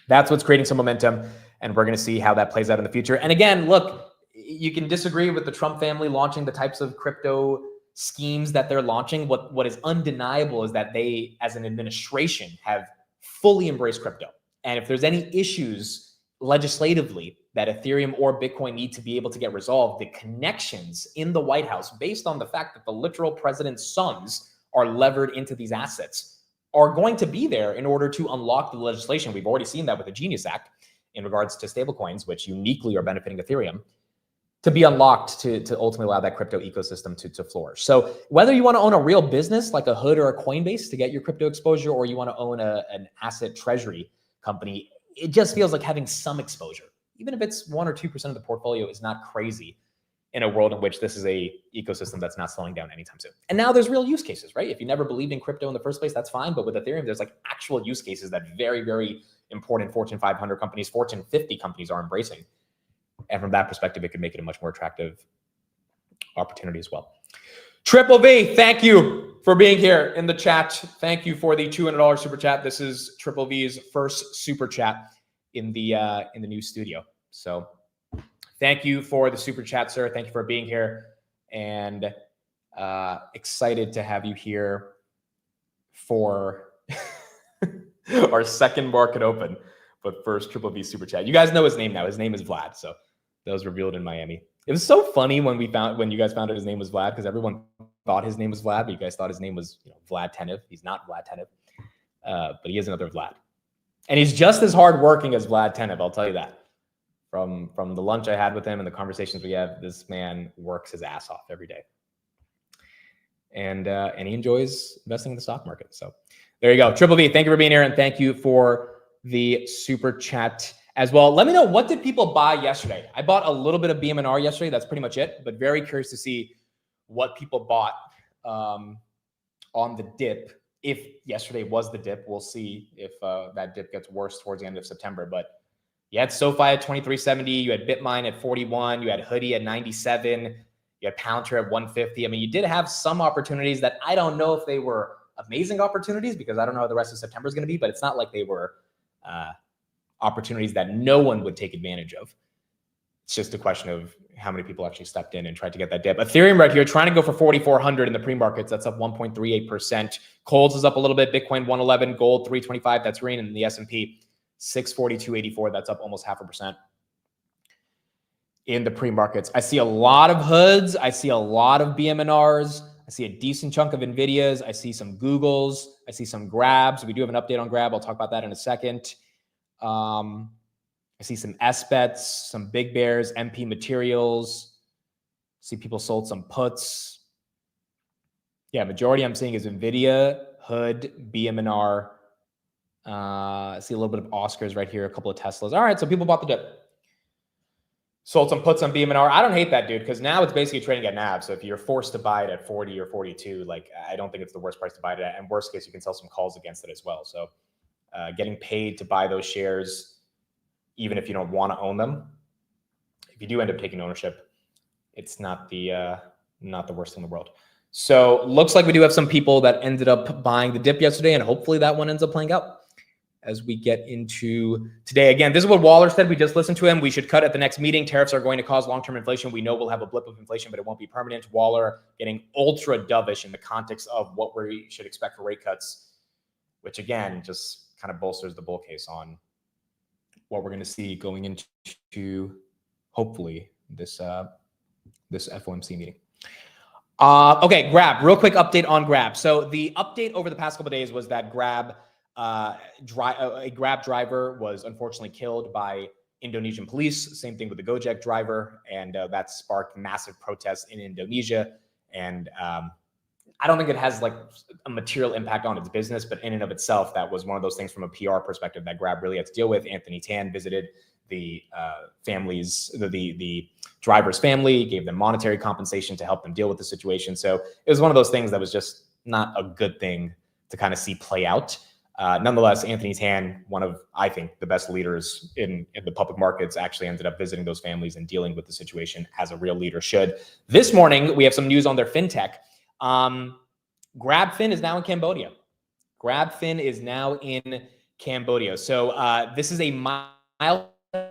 that's what's creating some momentum. And we're going to see how that plays out in the future. And again, look, you can disagree with the Trump family launching the types of crypto schemes that they're launching. What is undeniable is that they, as an administration, have fully embraced crypto. And if there's any issues legislatively that Ethereum or Bitcoin need to be able to get resolved, the connections in the White House, based on the fact that the literal president's sons are levered into these assets, are going to be there in order to unlock the legislation. We've already seen that with the Genius Act in regards to stablecoins, which uniquely are benefiting Ethereum, to be unlocked to ultimately allow that crypto ecosystem to flourish. So whether you want to own a real business like a Hood or a Coinbase to get your crypto exposure, or you want to own an asset treasury company, it just feels like having some exposure, even if it's 1 or 2% of the portfolio, is not crazy in a world in which this is a ecosystem that's not slowing down anytime soon. And now there's real use cases, right? If you never believed in crypto in the first place, that's fine. But with Ethereum, there's like actual use cases that very, very important Fortune 500 companies, Fortune 50 companies are embracing. And from that perspective, it could make it a much more attractive opportunity as well. Triple V, thank you for being here in the chat. Thank you for the $200 super chat. This is Triple V's first super chat in the new studio. So thank you for the super chat, sir. Thank you for being here, and excited to have you here for our second market open. But first, Triple V super chat. You guys know his name now. His name is Vlad. So that was revealed in Miami. It was so funny when you guys found out his name was Vlad, because everyone thought his name was Vlad, but you guys thought his name was Vlad Tenev. He's not Vlad Tenev, but he is another Vlad, and he's just as hardworking as Vlad Tenev. I'll tell you that. From the lunch I had with him and the conversations we have, this man works his ass off every day, and he enjoys investing in the stock market. So there you go, Triple V. Thank you for being here, and thank you for the super chat as well. Let me know, what did people buy yesterday? I bought a little bit of BMNR yesterday. That's pretty much it, but very curious to see what people bought on the dip. If yesterday was the dip, we'll see if that dip gets worse towards the end of September. But you had SoFi at 2370, you had Bitmine at 41, you had Hoodie at 97, you had Palantir at 150. I mean, you did have some opportunities that I don't know if they were amazing opportunities, because I don't know how the rest of September is going to be, but it's not like they were opportunities that no one would take advantage of. It's just a question of how many people actually stepped in and tried to get that dip. Ethereum right here trying to go for 4,400 in the pre-markets. That's up 1.38%. Coles is up a little bit. Bitcoin 111, gold 325. That's green. And the S&P 642.84. That's up almost 0.5% in the pre-markets. I see a lot of Hoods. I see a lot of BMNRs. I see a decent chunk of NVIDIAs. I see some Googles. I see some Grabs. We do have an update on Grab. I'll talk about that in a second. I see some S-Bets, some Big Bears, MP Materials. See people sold some puts. Yeah, majority I'm seeing is NVIDIA, Hood, BMNR. I see a little bit of Oscars right here, a couple of Teslas. All right, so people bought the dip. Sold some puts on BMNR. I don't hate that, dude, because now it's basically trading at NAV. So if you're forced to buy it at 40 or 42, like, I don't think it's the worst price to buy it at. And worst case, you can sell some calls against it as well. So getting paid to buy those shares, even if you don't want to own them, if you do end up taking ownership, it's not the worst thing in the world. So looks like we do have some people that ended up buying the dip yesterday, and hopefully that one ends up playing out as we get into today. Again, this is what Waller said. We just listened to him. We should cut at the next meeting. Tariffs are going to cause long-term inflation. We know we'll have a blip of inflation, but it won't be permanent. Waller getting ultra dovish in the context of what we should expect for rate cuts, which again, just kind of bolsters the bull case on what we're going to see going into hopefully this FOMC meeting. Okay, Grab. Real quick update on Grab. So the update over the past couple of days was that a Grab driver was unfortunately killed by Indonesian police. Same thing with the Gojek driver, and that sparked massive protests in Indonesia. And I don't think it has like a material impact on its business, but in and of itself, that was one of those things from a PR perspective that Grab really had to deal with. Anthony Tan visited the the driver's family, gave them monetary compensation to help them deal with the situation. So it was one of those things that was just not a good thing to kind of see play out. Nonetheless, Anthony Tan, one of, I think, the best leaders in the public markets, actually ended up visiting those families and dealing with the situation as a real leader should. This morning, we have some news on their fintech. GrabFin is now in Cambodia. GrabFin is now in Cambodia. So this is a milestone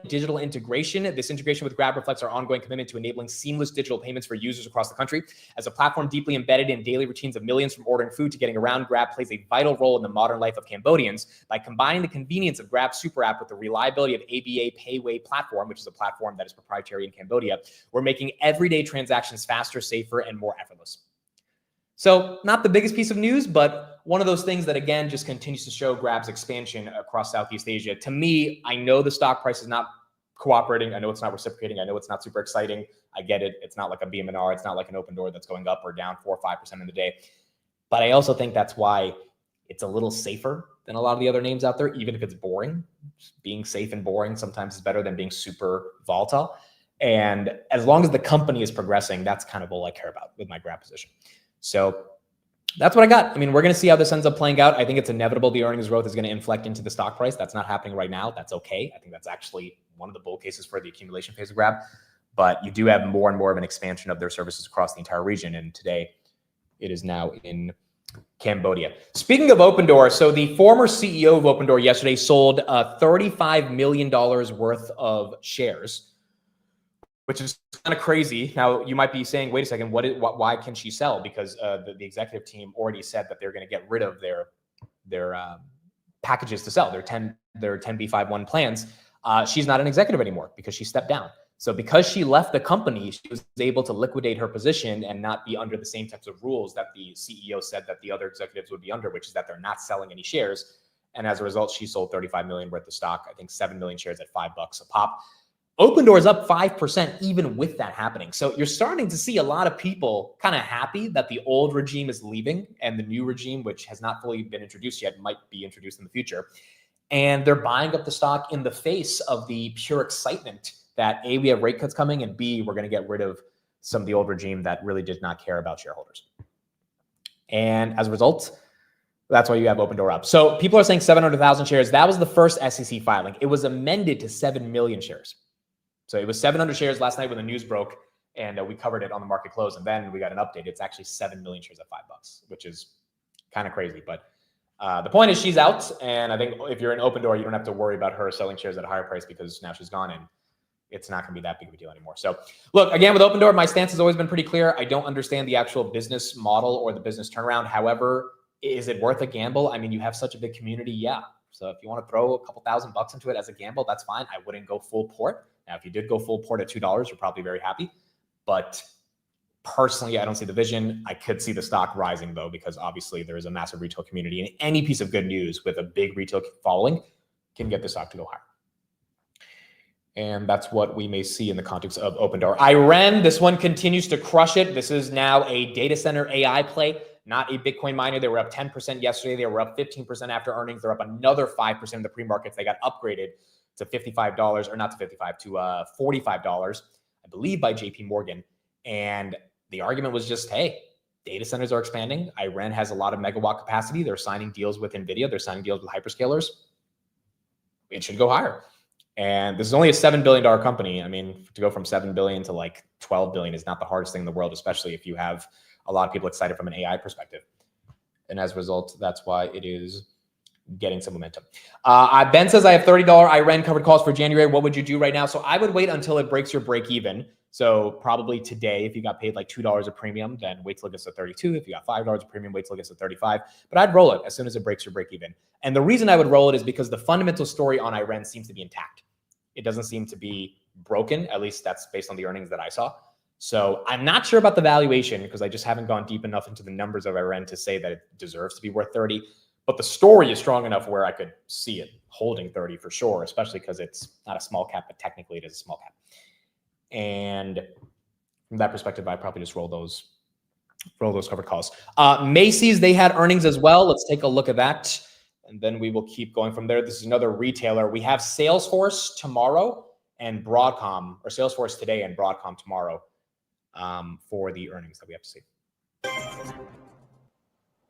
digital integration. This integration with Grab reflects our ongoing commitment to enabling seamless digital payments for users across the country. As a platform deeply embedded in daily routines of millions from ordering food to getting around, Grab plays a vital role in the modern life of Cambodians. By combining the convenience of Grab's super app with the reliability of ABA Payway platform, which is a platform that is proprietary in Cambodia, we're making everyday transactions faster, safer, and more effortless. So not the biggest piece of news, but one of those things that, again, just continues to show Grab's expansion across Southeast Asia. To me, I know the stock price is not cooperating. I know it's not reciprocating. I know it's not super exciting. I get it. It's not like a BMNR. It's not like an Open Door that's going up or down 4 or 5% in the day. But I also think that's why it's a little safer than a lot of the other names out there, even if it's boring. Being safe and boring sometimes is better than being super volatile. And as long as the company is progressing, that's kind of all I care about with my Grab position. So that's what I got. I mean, we're going to see how this ends up playing out. I think it's inevitable the earnings growth is going to inflect into the stock price. That's not happening right now. That's okay. I think that's actually one of the bull cases for the accumulation phase of Grab. But you do have more and more of an expansion of their services across the entire region. And today it is now in Cambodia. Speaking of Open Door, so the former CEO of Open Door yesterday sold $35 million worth of shares, which is kind of crazy. Now, you might be saying, wait a second, why can she sell? Because the executive team already said that they're going to get rid of their packages to sell, their 10b5-1 plans. She's not an executive anymore because she stepped down. So because she left the company, she was able to liquidate her position and not be under the same types of rules that the CEO said that the other executives would be under, which is that they're not selling any shares. And as a result, she sold 35 million worth of stock, I think 7 million shares at $5 a pop. Open Door is up 5% even with that happening. So you're starting to see a lot of people kind of happy that the old regime is leaving and the new regime, which has not fully been introduced yet, might be introduced in the future. And they're buying up the stock in the face of the pure excitement that A, we have rate cuts coming, and B, we're going to get rid of some of the old regime that really did not care about shareholders. And as a result, that's why you have Open Door up. So people are saying 700,000 shares. That was the first SEC filing. It was amended to 7 million shares. So it was 700 shares last night when the news broke, and we covered it on the market close. And then we got an update. It's actually 7 million shares at $5, which is kind of crazy. But the point is she's out. And I think if you're in Open Door, you don't have to worry about her selling shares at a higher price because now she's gone and it's not going to be that big of a deal anymore. So look, again, with Open Door, my stance has always been pretty clear. I don't understand the actual business model or the business turnaround. However, is it worth a gamble? I mean, you have such a big community. Yeah. So if you want to throw a couple $1,000 into it as a gamble, that's fine. I wouldn't go full port. Now, if you did go full port at $2, you're probably very happy. But personally, I don't see the vision. I could see the stock rising, though, because obviously there is a massive retail community. And any piece of good news with a big retail following can get the stock to go higher. And that's what we may see in the context of Open Door. IREN, this one continues to crush it. This is now a data center AI play, not a Bitcoin miner. They were up 10% yesterday. They were up 15% after earnings. They're up another 5% in the pre-markets. They got upgraded to $55, or not to 55, to $45, I believe, by JP Morgan. And the argument was just, hey, data centers are expanding. IREN has a lot of megawatt capacity. They're signing deals with NVIDIA. They're signing deals with hyperscalers. It should go higher. And this is only a $7 billion company. I mean, to go from 7 billion to like 12 billion is not the hardest thing in the world, especially if you have a lot of people excited from an AI perspective. And as a result, that's why it is getting some momentum. Ben says, I have $30 IREN covered calls for January. What would you do right now? So I would wait until it breaks your break even. So probably today, if you got paid like $2 a premium, then wait till it gets to 32. If you got $5 a premium, wait till it gets to 35. But I'd roll it as soon as it breaks your break even. And the reason I would roll it is because the fundamental story on IREN seems to be intact. It doesn't seem to be broken. At least that's based on the earnings that I saw. So I'm not sure about the valuation because I just haven't gone deep enough into the numbers of IREN to say that it deserves to be worth 30. But the story is strong enough where I could see it holding 30 for sure, especially because it's not a small cap, but technically it is a small cap. And from that perspective, I'd probably just roll those covered calls. Macy's, they had earnings as well. Let's take a look at that. And then we will keep going from there. This is another retailer. We have Salesforce tomorrow and Broadcom, or Salesforce today and Broadcom tomorrow for the earnings that we have to see.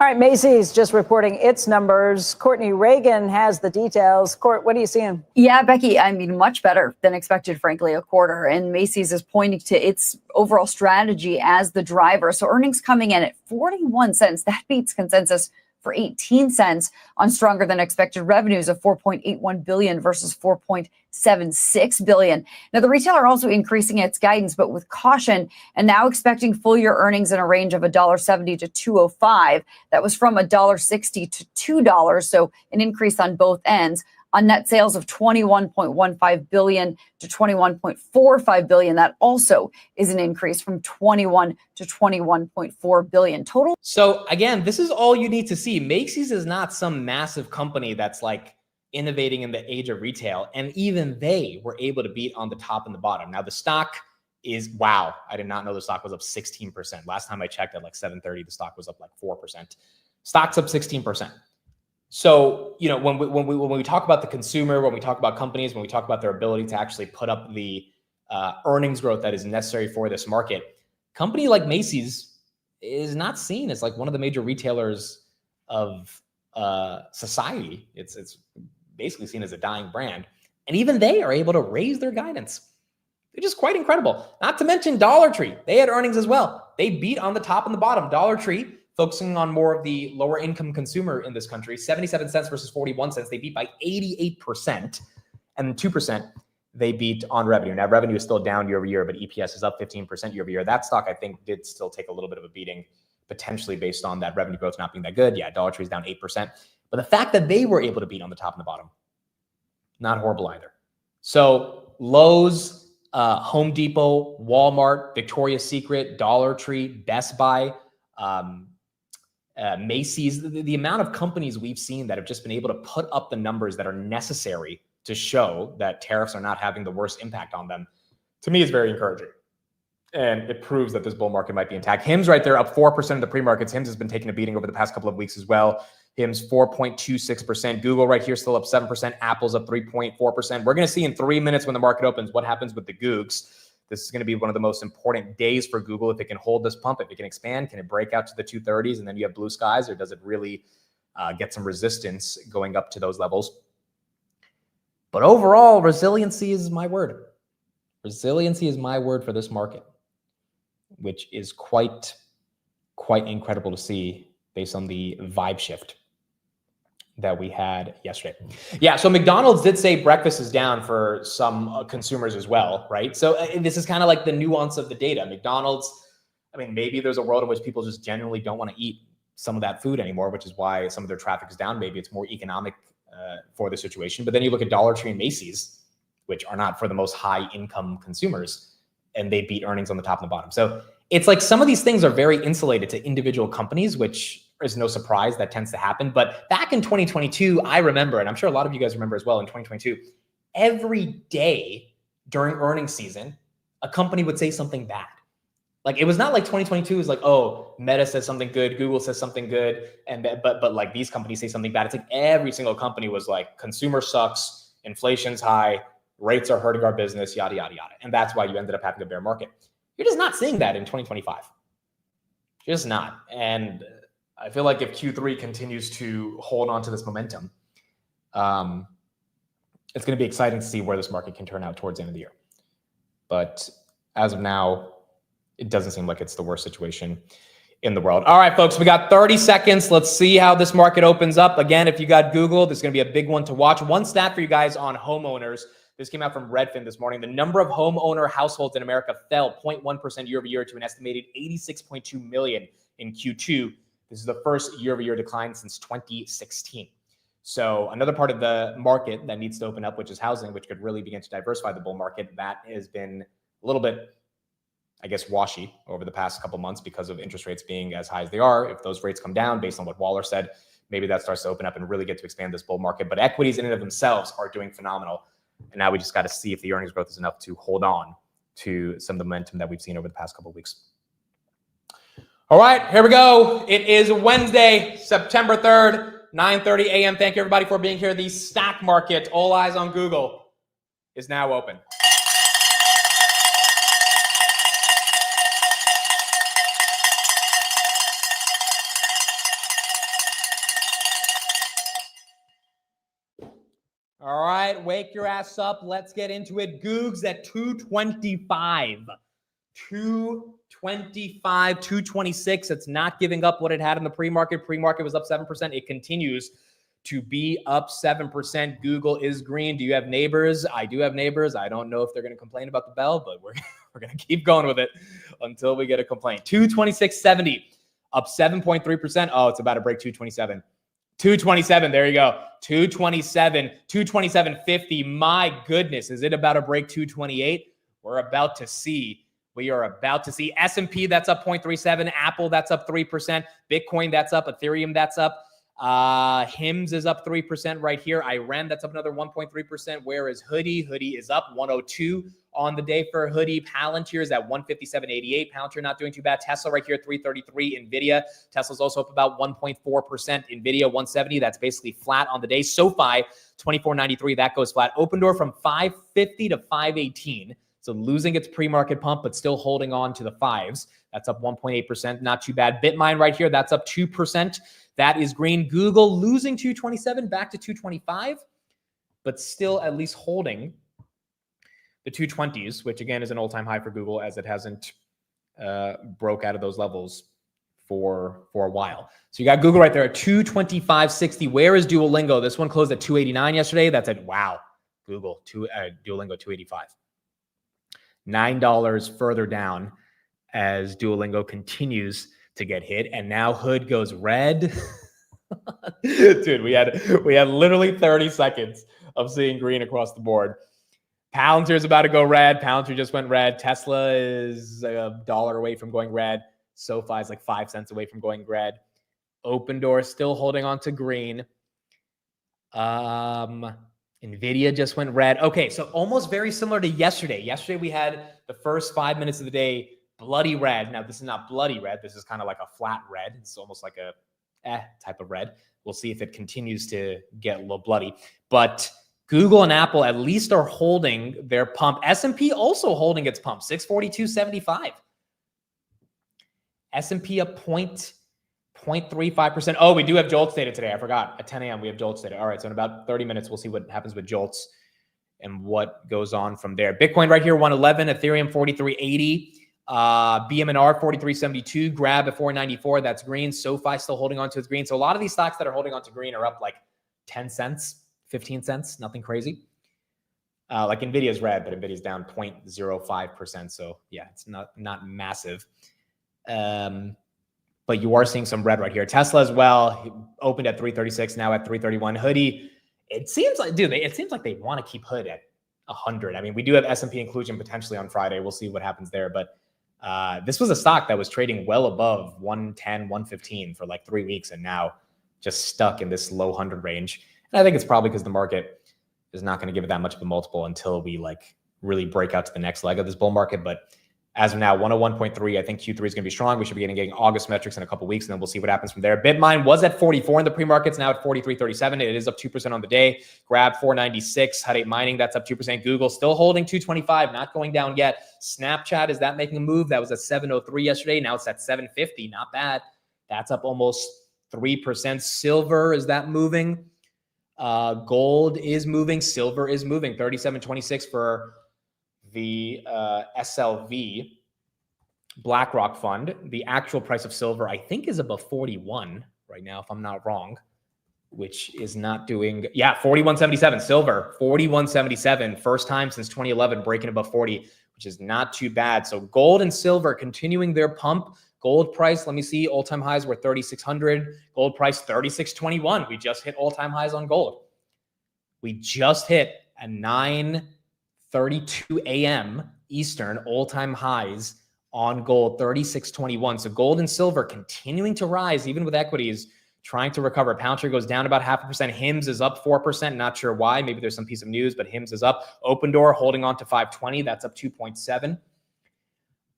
All right, Macy's just reporting its numbers. Courtney Reagan has the details. Court, what are you seeing? Yeah, Becky, I mean, much better than expected, frankly, a quarter. And Macy's is pointing to its overall strategy as the driver. So earnings coming in at 41 cents. That beats consensus for 18 cents on stronger than expected revenues of 4.81 billion versus 4.76 billion. Now, the retailer also increasing its guidance, but with caution, and now expecting full year earnings in a range of $1.70 to $2.05. That was from $1.60 to $2, so an increase on both ends. On net sales of 21.15 billion to 21.45 billion. That also is an increase from 21 to 21.4 billion total. So again, this is all you need to see. Macy's is not some massive company that's like innovating in the age of retail. And even they were able to beat on the top and the bottom. Now the stock is, wow, I did not know the stock was up 16%. Last time I checked at like 7:30, the stock was up like 4%. Stock's up 16%. So, you know, when we talk about the consumer, when we talk about companies, when we talk about their ability to actually put up the earnings growth that is necessary for this market, company like Macy's is not seen as like one of the major retailers of society. It's basically seen as a dying brand. And even they are able to raise their guidance, which is quite incredible. Not to mention Dollar Tree. They had earnings as well. They beat on the top and the bottom. Dollar Tree, focusing on more of the lower income consumer in this country, 77 cents versus 41 cents. They beat by 88%, and 2% they beat on revenue. Now, revenue is still down year over year, but EPS is up 15% year over year. That stock, I think, did still take a little bit of a beating, potentially based on that revenue growth not being that good. Yeah, Dollar Tree is down 8%. But the fact that they were able to beat on the top and the bottom, not horrible either. So Lowe's, Home Depot, Walmart, Victoria's Secret, Dollar Tree, Best Buy, Macy's, the amount of companies we've seen that have just been able to put up the numbers that are necessary to show that tariffs are not having the worst impact on them, to me is very encouraging. And it proves that this bull market might be intact. Hims right there, up 4% of the pre-markets. Hims has been taking a beating over the past couple of weeks as well. Hims 4.26%. Google right here still up 7%. Apple's up 3.4%. We're going to see in 3 minutes when the market opens what happens with the Googs. This is going to be one of the most important days for Google. If it can hold this pump, if it can expand, can it break out to the 230s and then you have blue skies, or does it really get some resistance going up to those levels? But overall, resiliency is my word. Resiliency is my word for this market, which is quite incredible to see based on the vibe shift that we had yesterday. Yeah, so McDonald's did say breakfast is down for some consumers as well, right? So this is kind of like the nuance of the data. McDonald's, I mean, maybe there's a world in which people just generally don't want to eat some of that food anymore, which is why some of their traffic is down. Maybe it's more economic for the situation. But then you look at Dollar Tree and Macy's, which are not for the most high income consumers, and they beat earnings on the top and the bottom. So it's like some of these things are very insulated to individual companies, which is no surprise that tends to happen. But back in 2022, I remember, and I'm sure a lot of you guys remember as well, in 2022, every day during earnings season, a company would say something bad. Like, it was not like 2022 is like, oh, Meta says something good, Google says something good, and but like these companies say something bad. It's like every single company was like, consumer sucks, inflation's high, rates are hurting our business, yada, yada, yada. And that's why you ended up having a bear market. You're just not seeing that in 2025. Just not. And I feel like if Q3 continues to hold on to this momentum, it's going to be exciting to see where this market can turn out towards the end of the year. But as of now, it doesn't seem like it's the worst situation in the world. All right, folks, we got 30 seconds. Let's see how this market opens up. Again, if you got Google, this is going to be a big one to watch. One stat for you guys on homeowners. This came out from Redfin this morning. The number of homeowner households in America fell 0.1% year over year to an estimated 86.2 million in Q2. This is the first year-over-year decline since 2016. So another part of the market that needs to open up, which is housing, which could really begin to diversify the bull market, that has been a little bit, I guess, washy over the past couple months because of interest rates being as high as they are. If those rates come down, based on what Waller said, maybe that starts to open up and really get to expand this bull market. But equities in and of themselves are doing phenomenal. And now we just got to see if the earnings growth is enough to hold on to some of the momentum that we've seen over the past couple of weeks. All right, here we go. It is Wednesday, September 3rd, 9:30 a.m. Thank you, everybody, for being here. The stock market, all eyes on Google, is now open. All right, wake your ass up. Let's get into it. Googs at 225. 225, 226. It's not giving up what it had in the pre-market. Pre-market was up 7%. It continues to be up 7%. Google is green. Do you have neighbors? I do have neighbors. I don't know if they're going to complain about the bell, but we're going to keep going with it until we get a complaint. 226.70, up 7.3%. Oh, it's about to break 227. 227, there you go. 227, 227.50. My goodness, is it about to break 228? We're about to see. We are about to see. S&P, that's up 0.37. Apple, that's up 3%. Bitcoin, that's up. Ethereum, that's up. HIMS is up 3% right here. Iran, that's up another 1.3%. Whereas Hoodie is up 102 on the day for Hoodie. Palantir is at 157.88. Palantir not doing too bad. Tesla right here, 333. Nvidia, Tesla's also up about 1.4%. Nvidia 170, that's basically flat on the day. SoFi 24.93, that goes flat. Open Door from 550 to 518. So losing its pre-market pump, but still holding on to the fives. That's up 1.8%. Not too bad. Bitmine right here, that's up 2%. That is green. Google losing 227 back to 225, but still at least holding the 220s, which again is an all-time high for Google as it hasn't broke out of those levels for a while. So you got Google right there at 225.60. Where is Duolingo? This one closed at 289 yesterday. That's at, wow, Google, Duolingo 285. $9 further down as Duolingo continues to get hit, and now Hood goes red. Dude, we had literally 30 seconds of seeing green across the board. Palantir is about to go red. Palantir just went red. Tesla is $1 away from going red. SoFi is like 5 cents away from going red. Open Door still holding on to green. Nvidia just went red. Okay, so almost very similar to yesterday. Yesterday we had the first 5 minutes of the day bloody red. Now, this is not bloody red. This is kind of like a flat red. It's almost like a type of red. We'll see if it continues to get a little bloody. But Google and Apple at least are holding their pump. S&P also holding its pump, 642.75. S&P up 0.35%. Oh, we do have JOLTS data today. I forgot. At 10 a.m. we have JOLTS data. All right, so in about 30 minutes, we'll see what happens with JOLTS and what goes on from there. Bitcoin right here, 111. Ethereum, 43.80. BMNR 43.72, grab at 494. That's green. SoFi still holding on to its green. So a lot of these stocks that are holding on to green are up like 10 cents, 15 cents, nothing crazy. Like Nvidia's red, but Nvidia's down 0.05%. So yeah, it's not massive. But you are seeing some red right here. Tesla as well, opened at 336, now at 331. Hoodie, it seems like they want to keep Hood at 100. I mean, we do have S&P inclusion potentially on Friday. We'll see what happens there. But this was a stock that was trading well above 110, 115 for like 3 weeks and now just stuck in this low 100 range. And I think it's probably because the market is not going to give it that much of a multiple until we like really break out to the next leg of this bull market. But as of now, 101.3, I think Q3 is going to be strong. We should be getting August metrics in a couple weeks, and then we'll see what happens from there. Bitmine was at 44 in the pre-markets, now at 43.37. It is up 2% on the day. Grab 496. Hut 8 Mining, that's up 2%. Google still holding 225, not going down yet. Snapchat, is that making a move? That was at 703 yesterday. Now it's at 750. Not bad. That's up almost 3%. Silver, is that moving? Gold is moving. Silver is moving. 37.26 for the SLV BlackRock fund. The actual price of silver, I think, is above 41 right now, if I'm not wrong, which is not doing, 41.77. Silver, 41.77. First time since 2011 breaking above 40, which is not too bad. So gold and silver continuing their pump. Gold price, let me see, all-time highs were 3,600. Gold price, 36.21. We just hit all-time highs on gold. We just hit a 9:32 a.m. Eastern all-time highs on gold, 36.21. So gold and silver continuing to rise, even with equities trying to recover. Palantir goes down about 0.5%. HIMS is up 4%. Not sure why. Maybe there's some piece of news, but HIMS is up. Open Door holding on to 520. That's up 2.7.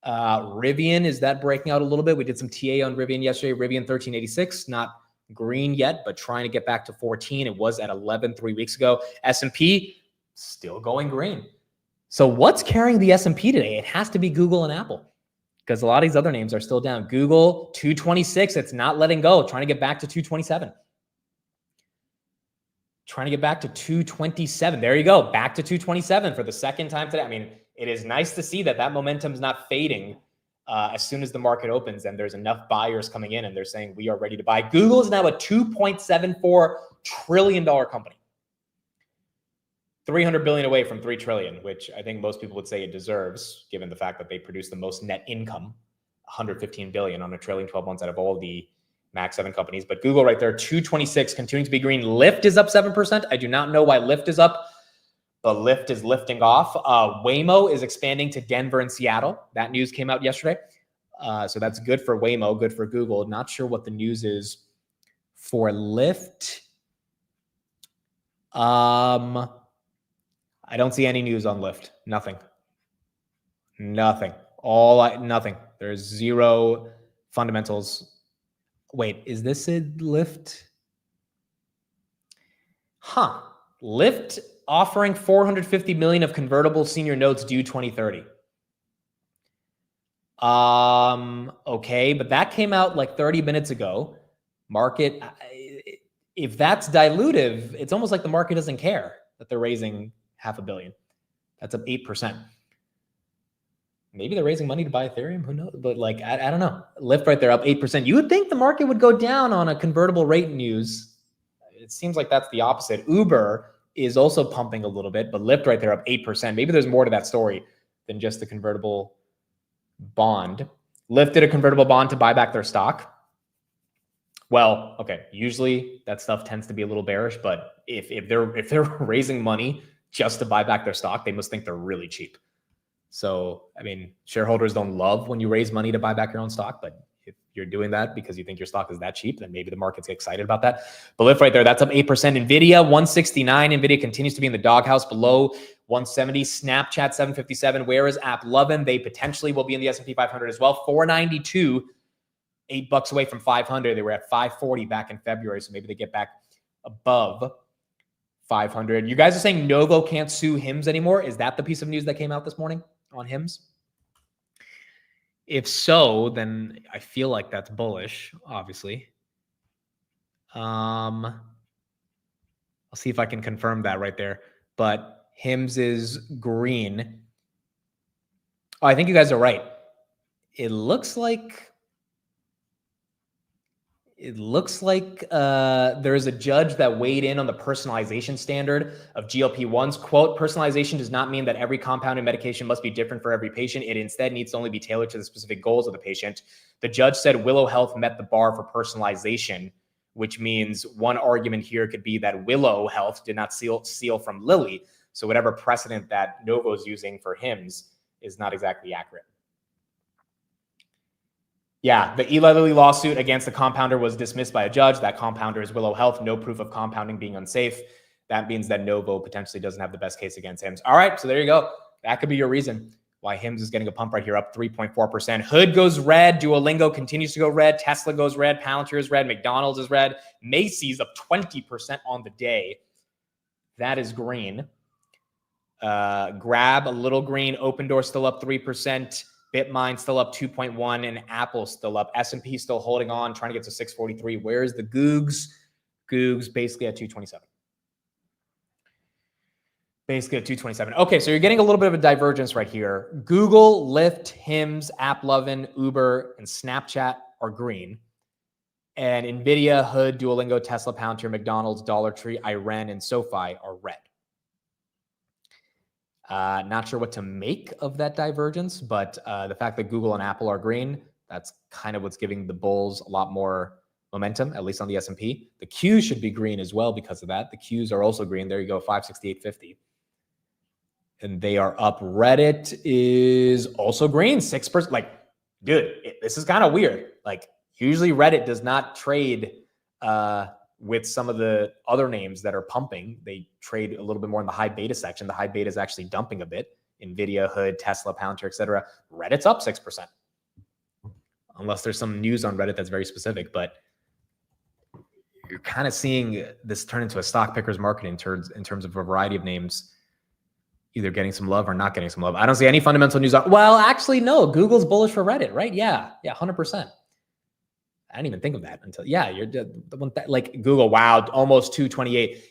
Rivian, is that breaking out a little bit? We did some TA on Rivian yesterday. Rivian 1386, not green yet, but trying to get back to 14. It was at 11 3 weeks ago. S&P still going green. So what's carrying the S&P today? It has to be Google and Apple, because a lot of these other names are still down. Google, 226. It's not letting go. Trying to get back to 227. Trying to get back to 227. There you go. Back to 227 for the second time today. I mean, it is nice to see that momentum is not fading as soon as the market opens and there's enough buyers coming in and they're saying we are ready to buy. Google is now a $2.74 trillion company. 300 billion away from 3 trillion, which I think most people would say it deserves, given the fact that they produce the most net income, 115 billion on a trailing 12 months out of all the Max 7 companies. But Google right there, 226, continuing to be green. Lyft is up 7%. I do not know why Lyft is up, but Lyft is lifting off. Waymo is expanding to Denver and Seattle. That news came out yesterday. So that's good for Waymo, good for Google. Not sure what the news is for Lyft. I don't see any news on Lyft. Nothing. Nothing. Nothing. There's zero fundamentals. Wait, is this a Lyft? Huh. Lyft offering 450 million of convertible senior notes due 2030. Okay, but that came out like 30 minutes ago. Market, if that's dilutive, it's almost like the market doesn't care that they're raising $500 million. That's up 8%. Maybe they're raising money to buy Ethereum. Who knows? But like, I don't know. Lyft right there up 8%. You would think the market would go down on a convertible rate news. It seems like that's the opposite. Uber is also pumping a little bit, but Lyft right there up 8%. Maybe there's more to that story than just the convertible bond. Lyft did a convertible bond to buy back their stock. Well, okay. Usually that stuff tends to be a little bearish, but if they're raising money just to buy back their stock, they must think they're really cheap. So, I mean, shareholders don't love when you raise money to buy back your own stock, but if you're doing that because you think your stock is that cheap, then maybe the market's excited about that. But Lyft right there, that's up 8%. NVIDIA, 169. NVIDIA continues to be in the doghouse below 170. Snapchat, 757. Where is AppLovin? They potentially will be in the S&P 500 as well. 492, $8 away from 500. They were at 540 back in February, so maybe they get back above 500. You guys are saying Novo can't sue Hims anymore. Is that the piece of news that came out this morning on Hims? If so, then I feel like that's bullish, obviously. I'll see if I can confirm that right there. But Hims is green. Oh, I think you guys are right. It looks like there is a judge that weighed in on the personalization standard of GLP-1s. Quote, personalization does not mean that every compounded medication must be different for every patient. It instead needs to only be tailored to the specific goals of the patient. The judge said Willow Health met the bar for personalization, which means one argument here could be that Willow Health did not steal from Lilly. So whatever precedent that Novo's using for Hims is not exactly accurate. Yeah, the Eli Lilly lawsuit against the compounder was dismissed by a judge. That compounder is Willow Health. No proof of compounding being unsafe. That means that Novo potentially doesn't have the best case against Hims. All right, so there you go. That could be your reason why Hims is getting a pump right here, up 3.4%. Hood goes red. Duolingo continues to go red. Tesla goes red. Palantir is red. McDonald's is red. Macy's up 20% on the day. That is green. Grab a little green. Open Door still up 3%. Bitmine still up 2.1, and Apple still up. S&P still holding on, trying to get to 643. Where's the Googs? Googs basically at 227. Basically at 227. Okay, so you're getting a little bit of a divergence right here. Google, Lyft, Hims, AppLovin, Uber, and Snapchat are green. And NVIDIA, Hood, Duolingo, Tesla, Palantir, McDonald's, Dollar Tree, Iran, and SoFi are red. Not sure what to make of that divergence, but the fact that Google and Apple are green, that's kind of what's giving the bulls a lot more momentum, at least on the S&P. The Qs should be green as well because of that. The Qs are also green. There you go, 568.50. And they are up. Reddit is also green, 6%. Like, dude, this is kind of weird. Like, usually Reddit does not trade with some of the other names that are pumping. They trade a little bit more in the high beta section. The high beta is actually dumping a bit. NVIDIA, Hood, Tesla, Palantir, etc. Reddit's up 6%. Unless there's some news on Reddit that's very specific, but you're kind of seeing this turn into a stock picker's market in terms of a variety of names either getting some love or not getting some love. I don't see any fundamental news on, well, actually, no, Google's bullish for Reddit, right? Yeah, 100%. I didn't even think of that until, yeah, you're the one that, like Google, wow, almost 228.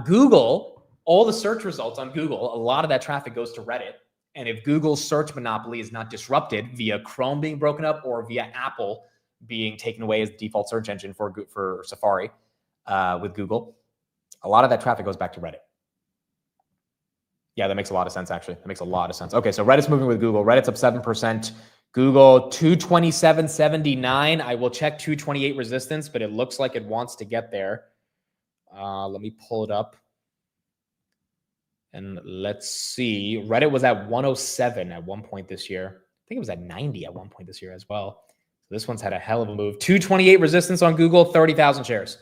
Google, all the search results on Google, a lot of that traffic goes to Reddit. And if Google's search monopoly is not disrupted via Chrome being broken up or via Apple being taken away as the default search engine for Safari with Google, a lot of that traffic goes back to Reddit. Yeah, that makes a lot of sense, actually. That makes a lot of sense. Okay, so Reddit's moving with Google. Reddit's up 7%. Google 227.79. I will check 228 resistance, but it looks like it wants to get there. Let me pull it up. And let's see. Reddit was at 107 at one point this year. I think it was at 90 at one point this year as well. So this one's had a hell of a move. 228 resistance on Google, 30,000 shares.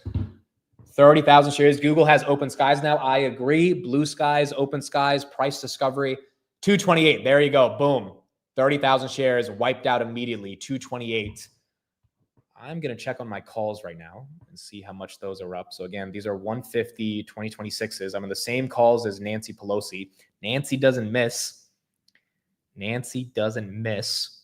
30,000 shares. Google has open skies now. I agree. Blue skies, open skies, price discovery. 228. There you go. Boom. 30,000 shares wiped out immediately. 228. I'm going to check on my calls right now and see how much those are up. So again, these are 150 2026s. I'm in the same calls as Nancy Pelosi. Nancy doesn't miss. Nancy doesn't miss.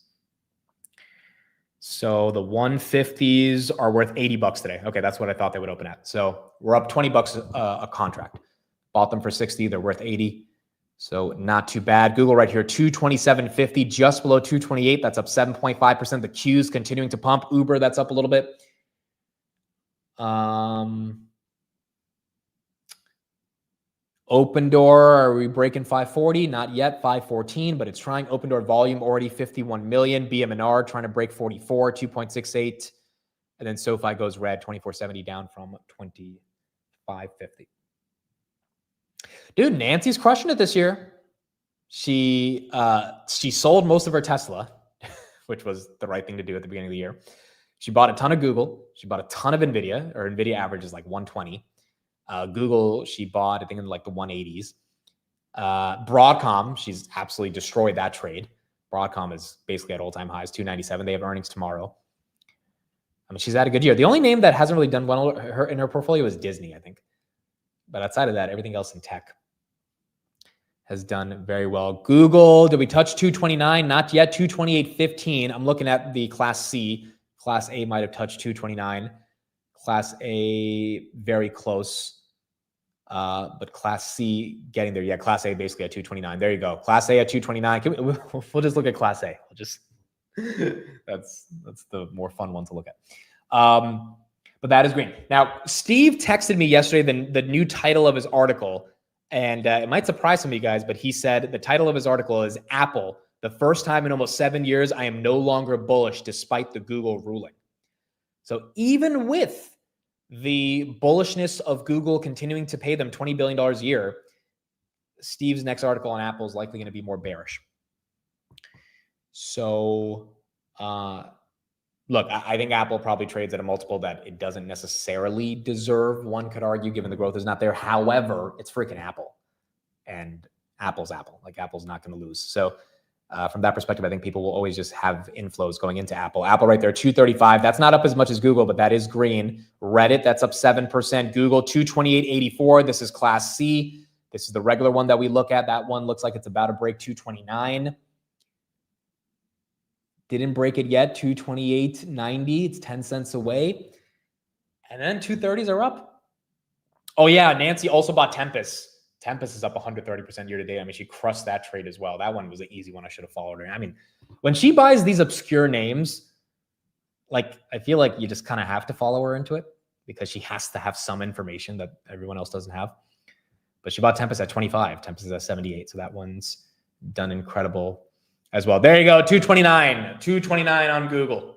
So the 150s are worth $80 today. Okay, that's what I thought they would open at. So we're up $20 a contract. Bought them for 60. They're worth 80. So not too bad. Google right here, 227.50, just below 228. That's up 7.5%. The Q's continuing to pump. Uber, that's up a little bit. Open Door, are we breaking 540? Not yet, 514, but it's trying. Open Door volume already 51 million. BM&R trying to break 44, 2.68. And then SoFi goes red, 2470 down from 2550. Dude, Nancy's crushing it this year. She sold most of her Tesla, which was the right thing to do at the beginning of the year. She bought a ton of Google. She bought a ton of NVIDIA, or NVIDIA average is like 120. Google, she bought, I think, in like the 180s. Broadcom, she's absolutely destroyed that trade. Broadcom is basically at all-time highs, 297. They have earnings tomorrow. I mean, she's had a good year. The only name that hasn't really done well in her portfolio is Disney, I think. But outside of that, everything else in tech has done very well. Google, did we touch 229? Not yet, 228.15. I'm looking at the Class C. Class A might have touched 229. Class A, very close. But Class C getting there. Yeah, Class A basically at 229. There you go. Class A at 229. We'll just look at Class A. We'll just that's the more fun one to look at. But that is green. Now, Steve texted me yesterday the new title of his article, and it might surprise some of you guys, but he said the title of his article is Apple, the first time in almost 7 years I am no longer bullish despite the Google ruling. So even with the bullishness of Google continuing to pay them $20 billion a year, Steve's next article on Apple is likely going to be more bearish. So, look, I think Apple probably trades at a multiple that it doesn't necessarily deserve, one could argue, given the growth is not there. However, it's freaking Apple. And Apple's Apple. Like, Apple's not going to lose. So, from that perspective, I think people will always just have inflows going into Apple. Apple right there, 235. That's not up as much as Google, but that is green. Reddit, that's up 7%. Google, 228.84. This is Class C. This is the regular one that we look at. That one looks like it's about to break 229. Didn't break it yet, 228.90. It's 10 cents away. And then 230s are up. Oh, yeah, Nancy also bought Tempest. Tempest is up 130% year to date. I mean, she crushed that trade as well. That one was an easy one. I should have followed her. I mean, when she buys these obscure names, like, I feel like you just kind of have to follow her into it because she has to have some information that everyone else doesn't have. But she bought Tempest at 25. Tempest is at 78. So that one's done incredible as well. There you go. 229. 229 on Google.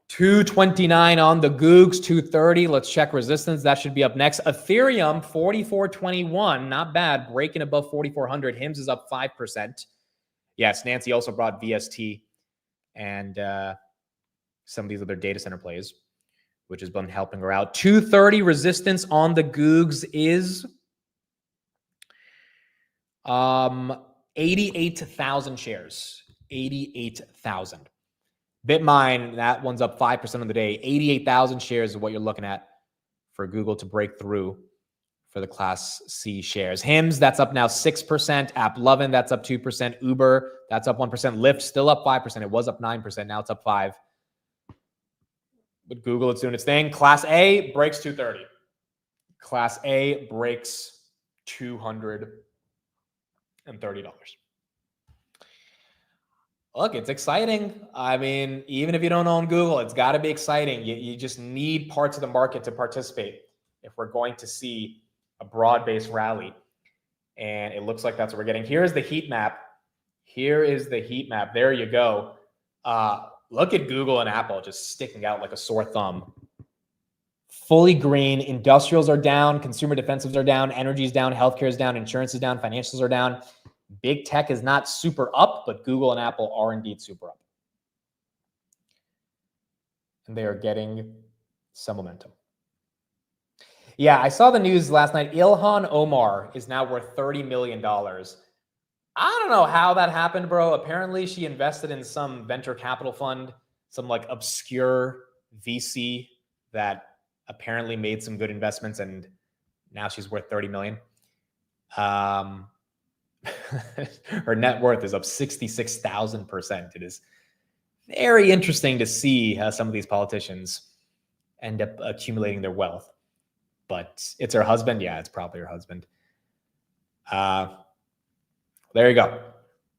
229 on the Googs. 230. Let's check resistance. That should be up next. Ethereum, 44.21. Not bad. Breaking above 4,400. HIMS is up 5%. Yes, Nancy also brought VST and some of these other data center plays, which has been helping her out. 230 resistance on the Googs is 88,000 shares. 88,000. Bitmine, that one's up 5% on the day. 88,000 shares is what you're looking at for Google to break through for the Class C shares. HIMS, that's up now 6%. AppLovin, that's up 2%. Uber, that's up 1%. Lyft, still up 5%. It was up 9%. Now it's up 5%. But Google, it's doing its thing. Class A breaks 230. Class A breaks $230. Look, it's exciting. I mean, even if you don't own Google, it's got to be exciting. You just need parts of the market to participate if we're going to see a broad-based rally. And it looks like that's what we're getting. Here's the heat map. Here is the heat map. There you go. Look at Google and Apple just sticking out like a sore thumb. Fully green. Industrials are down. Consumer defensives are down. Energy is down. Healthcare is down. Insurance is down. Financials are down. Big tech is not super up, but Google and Apple are indeed super up. And they are getting some momentum. Yeah, I saw the news last night. Ilhan Omar is now worth $30 million. I don't know how that happened, bro. Apparently she invested in some venture capital fund, some like obscure VC that apparently made some good investments, and now she's worth 30 million. Her net worth is up 66,000%. It is very interesting to see how some of these politicians end up accumulating their wealth. But it's her husband. Yeah, it's probably her husband. There you go.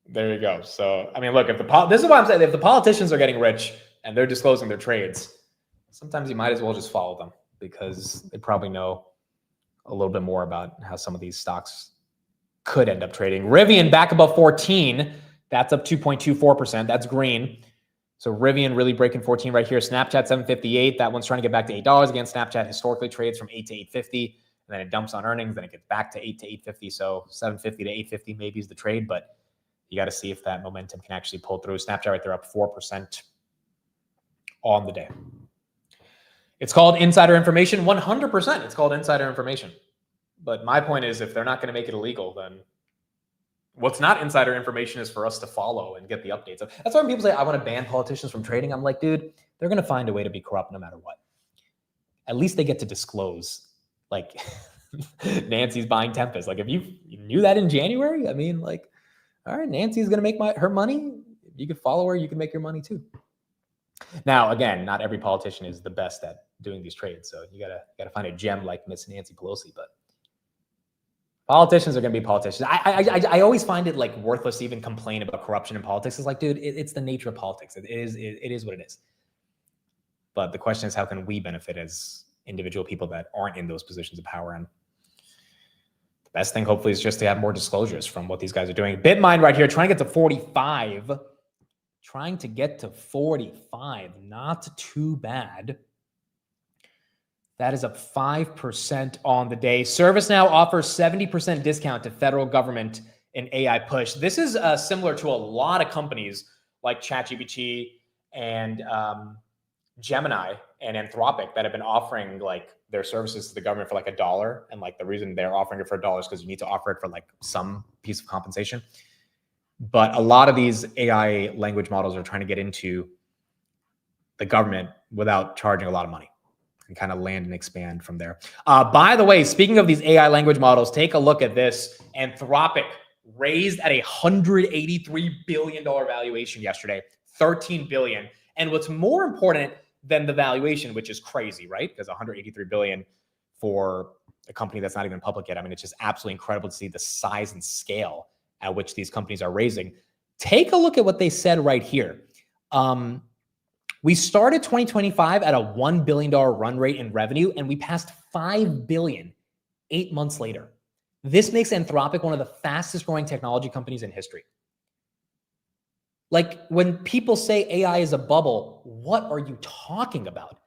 There you go. So, I mean, look, this is why I'm saying, if the politicians are getting rich and they're disclosing their trades, sometimes you might as well just follow them, because they probably know a little bit more about how some of these stocks could end up trading. Rivian back above 14. That's up 2.24%. That's green. So Rivian really breaking 14 right here. Snapchat 758. That one's trying to get back to $8 again. Snapchat historically trades from 8 to 850, and then it dumps on earnings. Then it gets back to 8 to 850. So 750 to 850 maybe is the trade, but you got to see if that momentum can actually pull through. Snapchat right there up 4% on the day. It's called insider information. 100%. It's called insider information. But my point is, if they're not going to make it illegal, then what's not insider information is for us to follow and get the updates. That's why when people say, I want to ban politicians from trading, I'm like, dude, they're going to find a way to be corrupt no matter what. At least they get to disclose. Like, Nancy's buying Tempest. Like, if you knew that in January, I mean, like, all right, Nancy's going to make her money. If you could follow her, you can make your money too. Now, again, not every politician is the best at doing these trades. So you gotta find a gem like Miss Nancy Pelosi, but politicians are going to be politicians. I always find it like worthless to even complain about corruption in politics. It's like, dude, it's the nature of politics. It is what it is. But the question is, how can we benefit as individual people that aren't in those positions of power? And the best thing, hopefully, is just to have more disclosures from what these guys are doing. Bitmine right here, trying to get to 45. Trying to get to 45. Not too bad. That is up 5% on the day. ServiceNow offers 70% discount to federal government in AI push. This is similar to a lot of companies like ChatGPT and Gemini and Anthropic that have been offering like their services to the government for like $1. And like the reason they're offering it for $1 is because you need to offer it for like some piece of compensation. But a lot of these AI language models are trying to get into the government without charging a lot of money, and kind of land and expand from there. By the way, speaking of these AI language models, take a look at this. Anthropic raised at $183 billion valuation yesterday, $13 billion. And what's more important than the valuation, which is crazy, right? Because $183 billion for a company that's not even public yet. I mean, it's just absolutely incredible to see the size and scale at which these companies are raising. Take a look at what they said right here. We started 2025 at a $1 billion run rate in revenue, and we passed $5 billion 8 months later. This makes Anthropic one of the fastest growing technology companies in history. Like, when people say AI is a bubble, what are you talking about?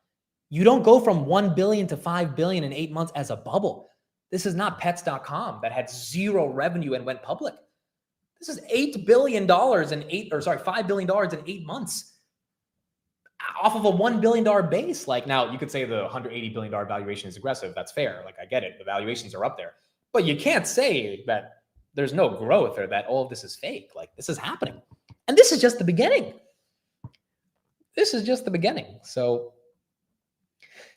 You don't go from 1 billion to 5 billion in 8 months as a bubble. This is not pets.com that had zero revenue and went public. This is $8 billion $5 billion in 8 months off of a $1 billion base. Like, now you could say the $180 billion valuation is aggressive. That's fair. Like, I get it. The valuations are up there, but you can't say that there's no growth or that all of this is fake. Like, this is happening. And this is just the beginning. This is just the beginning. So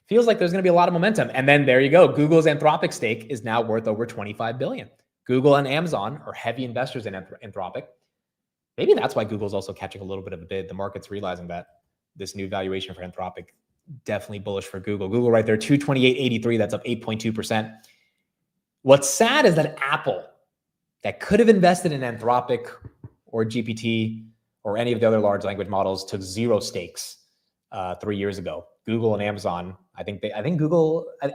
feels like there's going to be a lot of momentum. And then there you go. Google's Anthropic stake is now worth over 25 billion. Google and Amazon are heavy investors in Anthropic. Maybe that's why Google's also catching a little bit of a bid. The market's realizing that this new valuation for Anthropic, definitely bullish for Google. Google right there, 228.83. That's up 8.2%. What's sad is that Apple, that could have invested in Anthropic or GPT or any of the other large language models took zero stakes 3 years ago. Google and Amazon,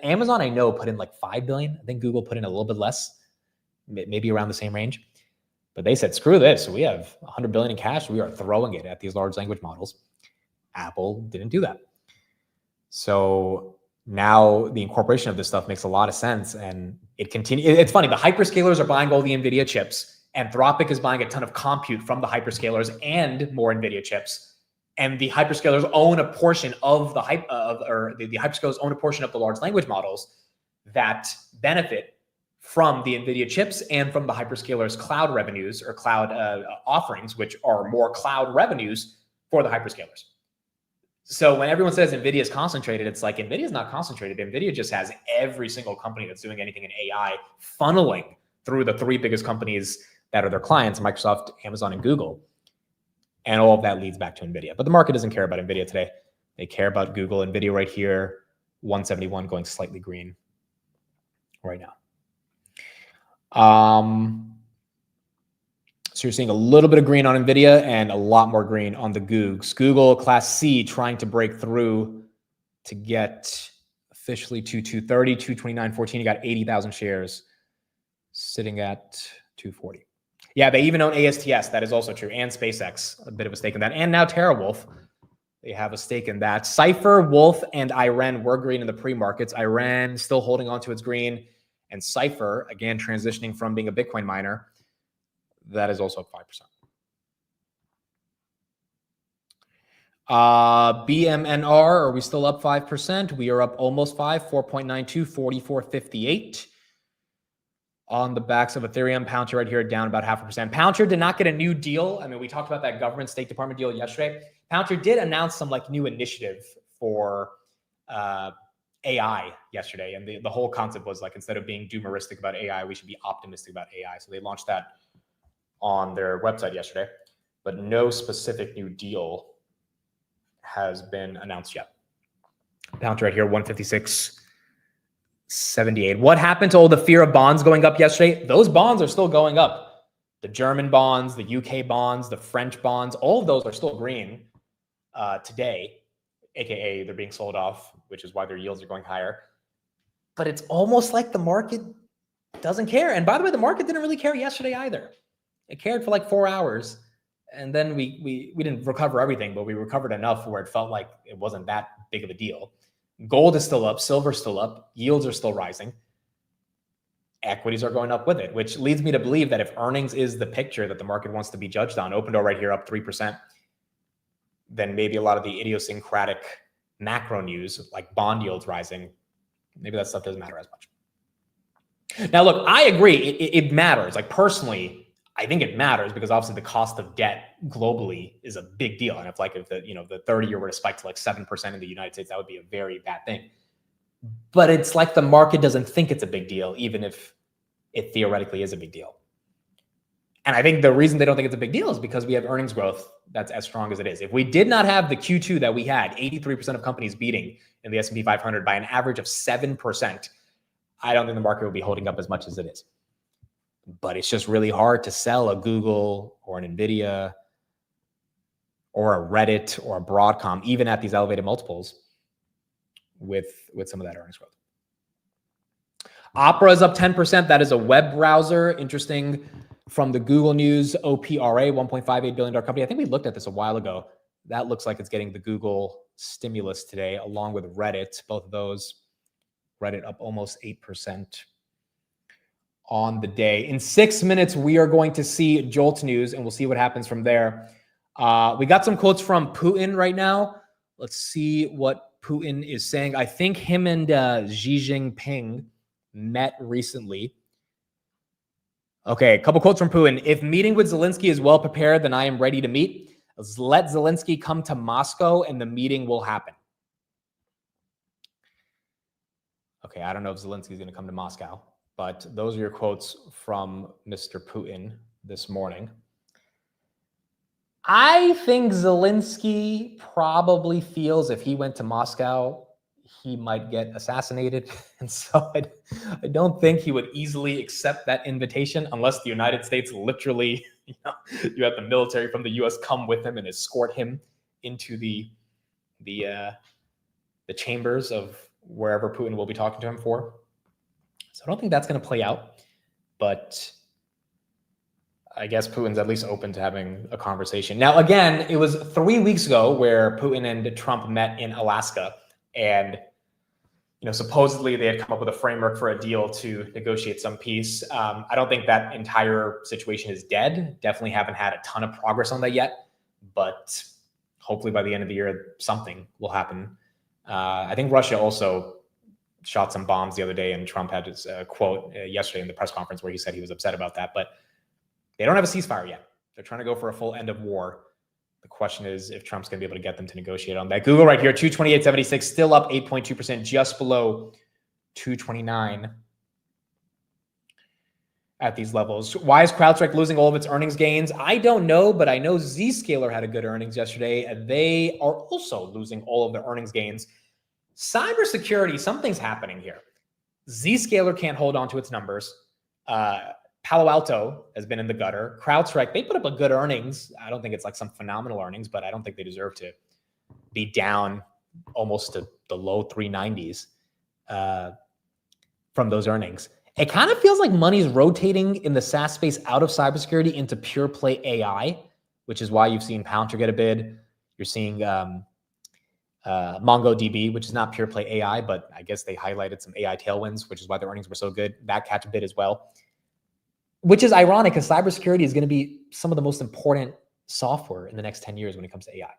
Amazon I know put in like 5 billion. I think Google put in a little bit less, maybe around the same range. But they said, screw this. We have 100 billion in cash. We are throwing it at these large language models. Apple didn't do that. So now the incorporation of this stuff makes a lot of sense. And it continues. It's funny. The hyperscalers are buying all the NVIDIA chips. Anthropic is buying a ton of compute from the hyperscalers and more NVIDIA chips. And the hyperscalers own a portion of the hyperscalers own a portion of the large language models that benefit from the NVIDIA chips and from the hyperscalers' cloud revenues or cloud offerings, which are more cloud revenues for the hyperscalers. So when everyone says NVIDIA is concentrated, it's like NVIDIA is not concentrated. NVIDIA just has every single company that's doing anything in AI funneling through the 3 biggest companies that are their clients, Microsoft, Amazon, and Google. And all of that leads back to NVIDIA. But the market doesn't care about NVIDIA today. They care about Google. NVIDIA right here, 171 going slightly green right now. So you're seeing a little bit of green on NVIDIA and a lot more green on the Googs. Google Class C trying to break through to get officially to 230, 229.14. You got 80,000 shares sitting at 240. Yeah, they even own ASTS. That is also true. And SpaceX, a bit of a stake in that. And now TeraWulf, they have a stake in that. Cypher, Wolf, and Iren were green in the pre-markets. Iren still holding on to its green. And Cypher, again, transitioning from being a Bitcoin miner, that is also up 5%. BMNR, are we still up 5%? We are up almost 4.92, 44.58. On the backs of Ethereum. Palantir right here down about 0.5%. Palantir did not get a new deal. I mean, we talked about that government State Department deal yesterday. Palantir did announce some like new initiative for AI yesterday. And the whole concept was like, instead of being doomeristic about AI, we should be optimistic about AI. So they launched that on their website yesterday, but no specific new deal has been announced yet. Palantir right here, 156.78. What happened to all the fear of bonds going up yesterday? Those bonds are still going up. The German bonds, the UK bonds, the French bonds, all of those are still green today, AKA they're being sold off, which is why their yields are going higher. But it's almost like the market doesn't care. And by the way, the market didn't really care yesterday either. It cared for like 4 hours. And then we didn't recover everything, but we recovered enough where it felt like it wasn't that big of a deal. Gold is still up, silver's still up, yields are still rising. Equities are going up with it, which leads me to believe that if earnings is the picture that the market wants to be judged on, Opendoor right here up 3%, then maybe a lot of the idiosyncratic macro news, like bond yields rising, maybe that stuff doesn't matter as much. Now, look, I agree. It matters. Like personally, I think it matters because obviously the cost of debt globally is a big deal. And if the 30-year were to spike to like 7% in the United States, that would be a very bad thing. But it's like the market doesn't think it's a big deal, even if it theoretically is a big deal. And I think the reason they don't think it's a big deal is because we have earnings growth that's as strong as it is. If we did not have the Q2 that we had, 83% of companies beating in the S&P 500 by an average of 7%, I don't think the market would be holding up as much as it is. But it's just really hard to sell a Google or an NVIDIA or a Reddit or a Broadcom, even at these elevated multiples, with some of that earnings growth. Opera is up 10%. That is a web browser. Interesting from the Google News, OPRA, $1.58 billion company. I think we looked at this a while ago. That looks like it's getting the Google stimulus today, along with Reddit. Both of those, Reddit up almost 8%. On the day. In 6 minutes, we are going to see Jolt News, and we'll see what happens from there. We got some quotes from Putin right now. Let's see what Putin is saying. I think him and Xi Jinping met recently. Okay, a couple quotes from Putin. If meeting with Zelensky is well prepared, then I am ready to meet. Let Zelensky come to Moscow, and the meeting will happen. Okay, I don't know if Zelensky is going to come to Moscow. But those are your quotes from Mr. Putin this morning. I think Zelensky probably feels if he went to Moscow, he might get assassinated. And so I don't think he would easily accept that invitation unless the United States literally You have the military from the U.S. come with him and escort him into the chambers of wherever Putin will be talking to him for. So I don't think that's going to play out, but I guess Putin's at least open to having a conversation. Now, again, it was 3 weeks ago where Putin and Trump met in Alaska, and supposedly they had come up with a framework for a deal to negotiate some peace. I don't think that entire situation is dead. Definitely haven't had a ton of progress on that yet, but hopefully by the end of the year, something will happen. I think Russia also shot some bombs the other day, and Trump had his quote yesterday in the press conference where he said he was upset about that, but they don't have a ceasefire yet. They're trying to go for a full end of war. The question is if Trump's going to be able to get them to negotiate on that. Google right here, 228.76, still up 8.2%, just below 229 at these levels. Why is CrowdStrike losing all of its earnings gains? I don't know, but I know Zscaler had a good earnings yesterday, and they are also losing all of their earnings gains. Cybersecurity, something's happening here. Zscaler can't hold on to its numbers. Palo Alto has been in the gutter. CrowdStrike, they put up a good earnings. I don't think it's like some phenomenal earnings, but I don't think they deserve to be down almost to the low 390s from those earnings. It kind of feels like money's rotating in the SaaS space out of cybersecurity into pure play AI, which is why you've seen Palantir get a bid. You're seeing MongoDB, which is not pure play AI, but I guess they highlighted some AI tailwinds, which is why their earnings were so good. That catch a bid as well. Which is ironic because cybersecurity is going to be some of the most important software in the next 10 years when it comes to AI.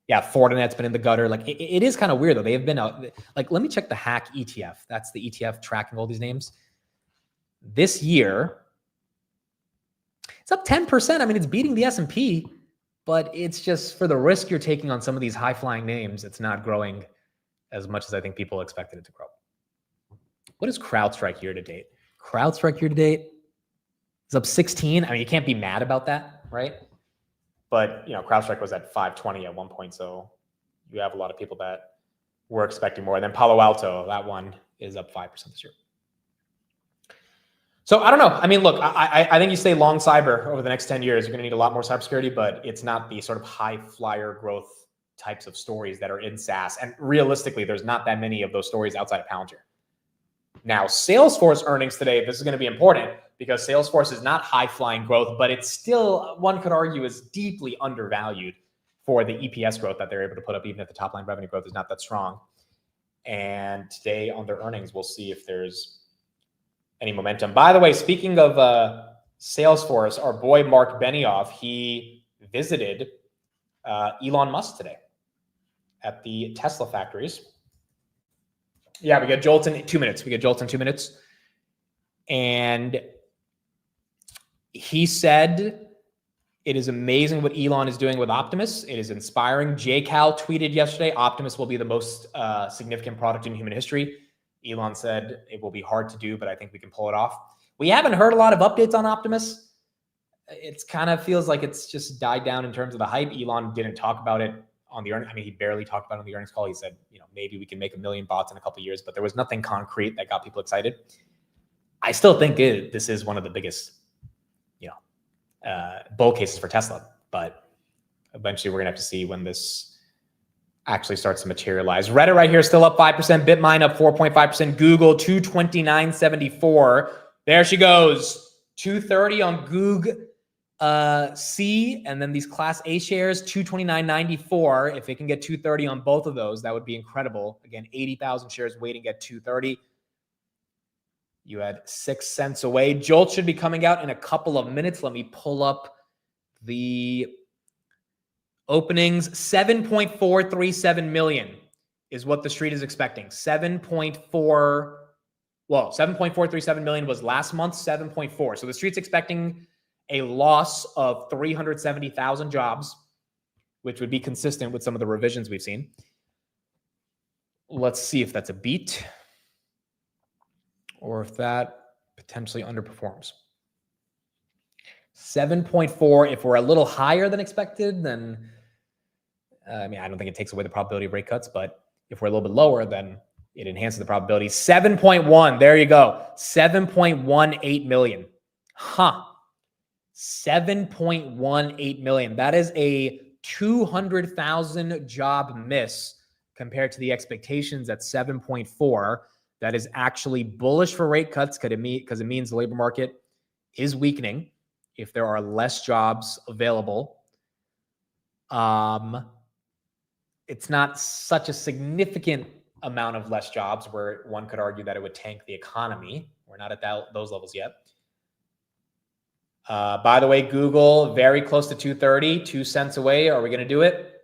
Yeah, Fortinet's been in the gutter. Like it is kind of weird though. They have been out. Like, let me check the Hack ETF. That's the ETF tracking all these names. This year, it's up 10%. I mean, it's beating the S&P, but it's just for the risk you're taking on some of these high-flying names, it's not growing as much as I think people expected it to grow. What is CrowdStrike year to date? CrowdStrike year to date is up 16. I mean, you can't be mad about that, right? But, CrowdStrike was at 520 at one point, so you have a lot of people that were expecting more. And then Palo Alto, that one is up 5% this year. So I don't know. I mean, look, I think you stay long cyber over the next 10 years. You're going to need a lot more cybersecurity, but it's not the sort of high flyer growth types of stories that are in SaaS. And realistically, there's not that many of those stories outside of Palantir. Now, Salesforce earnings today, this is going to be important because Salesforce is not high flying growth, but it's still, one could argue, is deeply undervalued for the EPS growth that they're able to put up, even if the top line revenue growth is not that strong. And today on their earnings, we'll see if there's any momentum. By the way, speaking of Salesforce, our boy Mark Benioff, he visited Elon Musk today at the Tesla factories. Yeah, we get Jolt in 2 minutes. And he said it is amazing what Elon is doing with Optimus. It is inspiring. JCal tweeted yesterday, Optimus will be the most significant product in human history. Elon said it will be hard to do, but I think we can pull it off. We haven't heard a lot of updates on Optimus. It kind of feels like it's just died down in terms of the hype. Elon didn't talk about it on the earnings. I mean, he barely talked about it on the earnings call. He said, maybe we can make 1 million bots in a couple of years, but there was nothing concrete that got people excited. I still think this is one of the biggest, bull cases for Tesla, but eventually we're gonna have to see when this actually starts to materialize. Reddit right here still up 5%, Bitmine up 4.5%, Google 229.74. There she goes, 230 on Goog C, and then these Class A shares 229.94. If it can get 230 on both of those, that would be incredible. Again, 80,000 shares waiting at 230. You had 6 cents away. Jolt should be coming out in a couple of minutes. Let me pull up the openings. 7.437 million is what the street is expecting. 7.437 million was last month, 7.4. So the street's expecting a loss of 370,000 jobs, which would be consistent with some of the revisions we've seen. Let's see if that's a beat or if that potentially underperforms. 7.4, if we're a little higher than expected, then, I don't think it takes away the probability of rate cuts, but if we're a little bit lower, then it enhances the probability. 7.1, there you go. 7.18 million. 7.18 million. That is a 200,000 job miss compared to the expectations at 7.4. That is actually bullish for rate cuts because it means the labor market is weakening if there are less jobs available. It's not such a significant amount of less jobs where one could argue that it would tank the economy. We're not at those levels yet. By the way, Google, very close to 230, 2 cents away. Are we going to do it?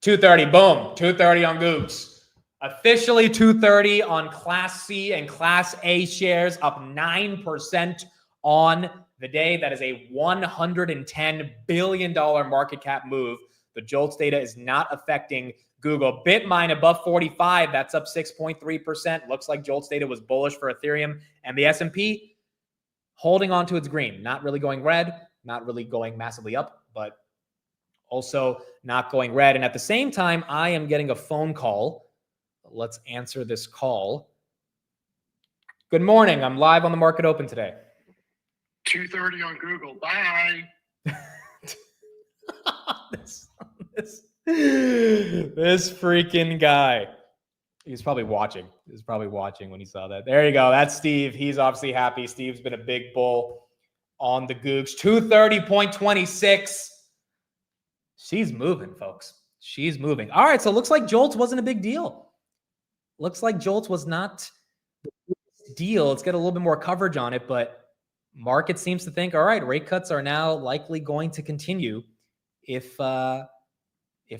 230, boom, 230 on Googs. Officially 230 on Class C and Class A shares, up 9% on the day. That is a $110 billion market cap move. The JOLTS data is not affecting Google. Bitmine above 45, that's up 6.3%. Looks like JOLTS data was bullish for Ethereum. And the S&P holding on to its green, not really going red, not really going massively up, but also not going red. And at the same time, I am getting a phone call. Let's answer this call. Good morning. I'm live on the Market Open today. 230 on Google. Bye. This freaking guy. He's probably watching. He's probably watching when he saw that. There you go. That's Steve. He's obviously happy. Steve's been a big bull on the Googs. 230.26. She's moving, folks. She's moving. All right. So it looks like JOLTS wasn't a big deal. Looks like JOLTS was not the biggest deal. Let's get a little bit more coverage on it, but market seems to think, all right, rate cuts are now likely going to continue if the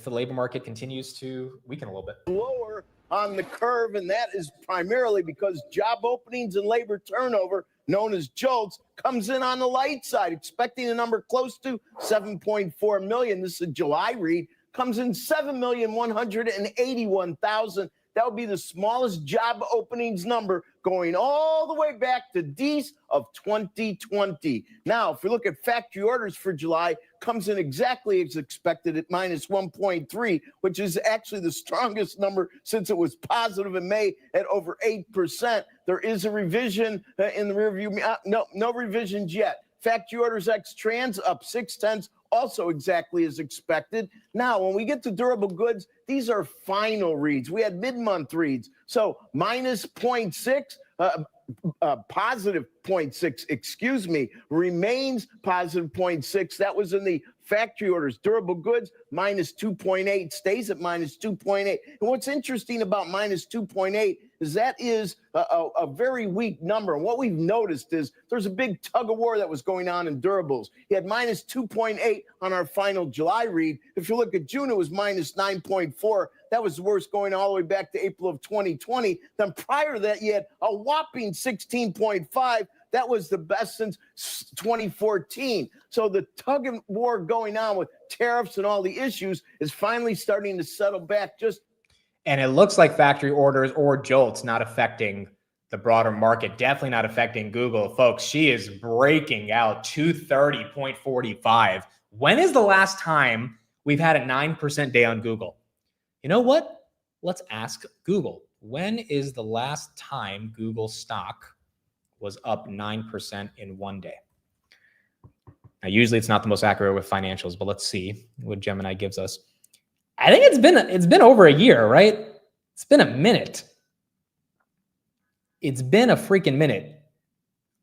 labor market continues to weaken a little bit. Lower on the curve, and that is primarily because job openings and labor turnover, known as JOLTS, comes in on the light side, expecting a number close to 7.4 million. This is a July read, comes in 7,181,000. That would be the smallest job openings number going all the way back to Dece of 2020. Now, if we look at factory orders for July, comes in exactly as expected at minus 1.3, which is actually the strongest number since it was positive in May at over 8%. There is a revision in the rearview. No revisions yet. Factory orders ex trans up 0.6, also exactly as expected. Now, when we get to durable goods, these are final reads. We had mid-month reads. So minus 0.6, positive 0.6, excuse me, remains positive 0.6. That was in the factory orders. Durable goods, minus 2.8, stays at minus 2.8. And what's interesting about minus 2.8 is that is a very weak number. And what we've noticed is there's a big tug of war that was going on in durables. You had minus 2.8 on our final July read. If you look at June, it was minus 9.4. That was the worst going all the way back to April of 2020. Then prior to that, you had a whopping 16.5. That was the best since 2014. So the tug of war going on with tariffs and all the issues is finally starting to settle back. And it looks like factory orders or JOLTS not affecting the broader market, definitely not affecting Google. Folks, she is breaking out 230.45. When is the last time we've had a 9% day on Google? You know what? Let's ask Google. When is the last time Google stock was up 9% in one day? Now, usually it's not the most accurate with financials, but let's see what Gemini gives us. I think it's been over a year, right? It's been a minute. It's been a freaking minute.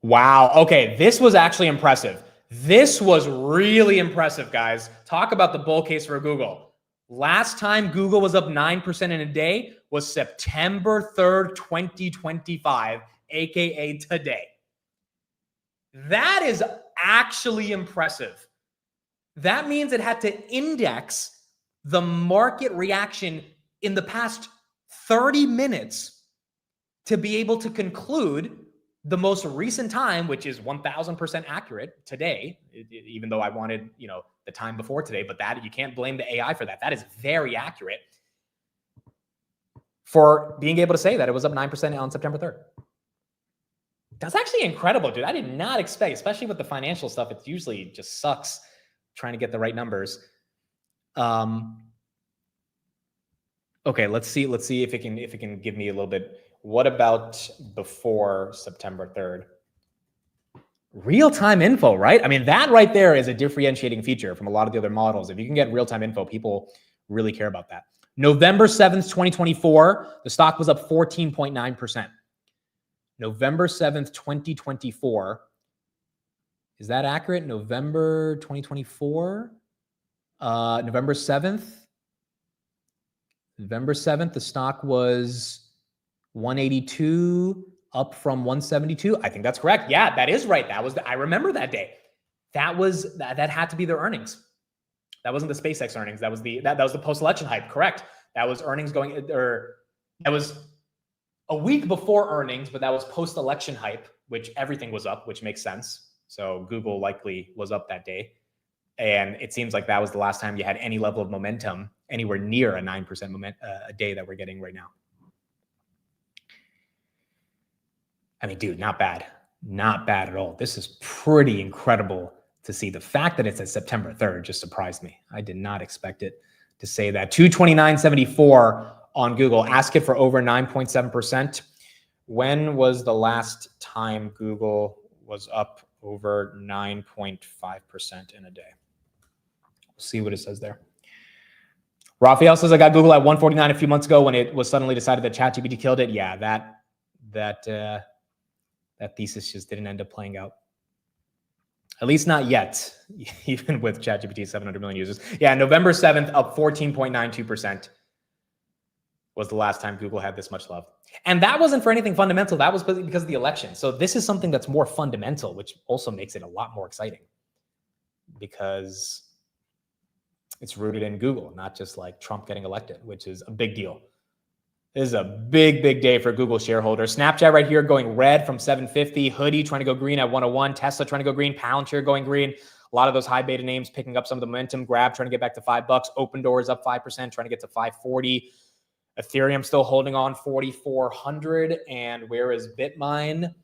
Wow. Okay, this was actually impressive. This was really impressive, guys. Talk about the bull case for Google. Last time Google was up 9% in a day was September 3rd, 2025, aka today. That is actually impressive. That means it had to index the market reaction in the past 30 minutes to be able to conclude the most recent time, which is 1000% accurate today, even though I wanted, the time before today, but that you can't blame the AI for that. That is very accurate for being able to say that it was up 9% on September 3rd. That's actually incredible, dude. I did not expect, especially with the financial stuff, it usually just sucks trying to get the right numbers. Okay, let's see if it can give me a little bit. What about before September 3rd? Real-time info, right? I mean, that right there is a differentiating feature from a lot of the other models. If you can get real-time info, people really care about that. November 7th, 2024, the stock was up 14.9%. November 7th, 2024. Is that accurate? November 2024? November 7th? November 7th, the stock was 182, up from 172. I think that's correct. Yeah, that is right. I remember that day. That had to be their earnings. That wasn't the SpaceX earnings. That was the post-election hype. Correct. That was earnings that was a week before earnings, but that was post-election hype, which everything was up, which makes sense. So Google likely was up that day. And it seems like that was the last time you had any level of momentum anywhere near a 9% a day that we're getting right now. I mean, dude, not bad. Not bad at all. This is pretty incredible to see. The fact that it's at September 3rd just surprised me. I did not expect it to say that. 229.74 on Google. Ask it for over 9.7%. When was the last time Google was up over 9.5% in a day? We'll see what it says there. Raphael says, I got Google at 149 a few months ago when it was suddenly decided that ChatGPT killed it. Yeah, that thesis just didn't end up playing out. At least not yet, even with ChatGPT 700 million users. Yeah, November 7th, up 14.92% was the last time Google had this much love. And that wasn't for anything fundamental. That was because of the election. So this is something that's more fundamental, which also makes it a lot more exciting because it's rooted in Google, not just like Trump getting elected, which is a big deal. This is a big, big day for Google shareholders. Snapchat right here going red from 750. Hoodie trying to go green at 101. Tesla trying to go green. Palantir going green. A lot of those high beta names picking up some of the momentum. Grab trying to get back to $5. Open Doors up 5%, trying to get to 540. Ethereum still holding on 4,400. And where is Bitmine?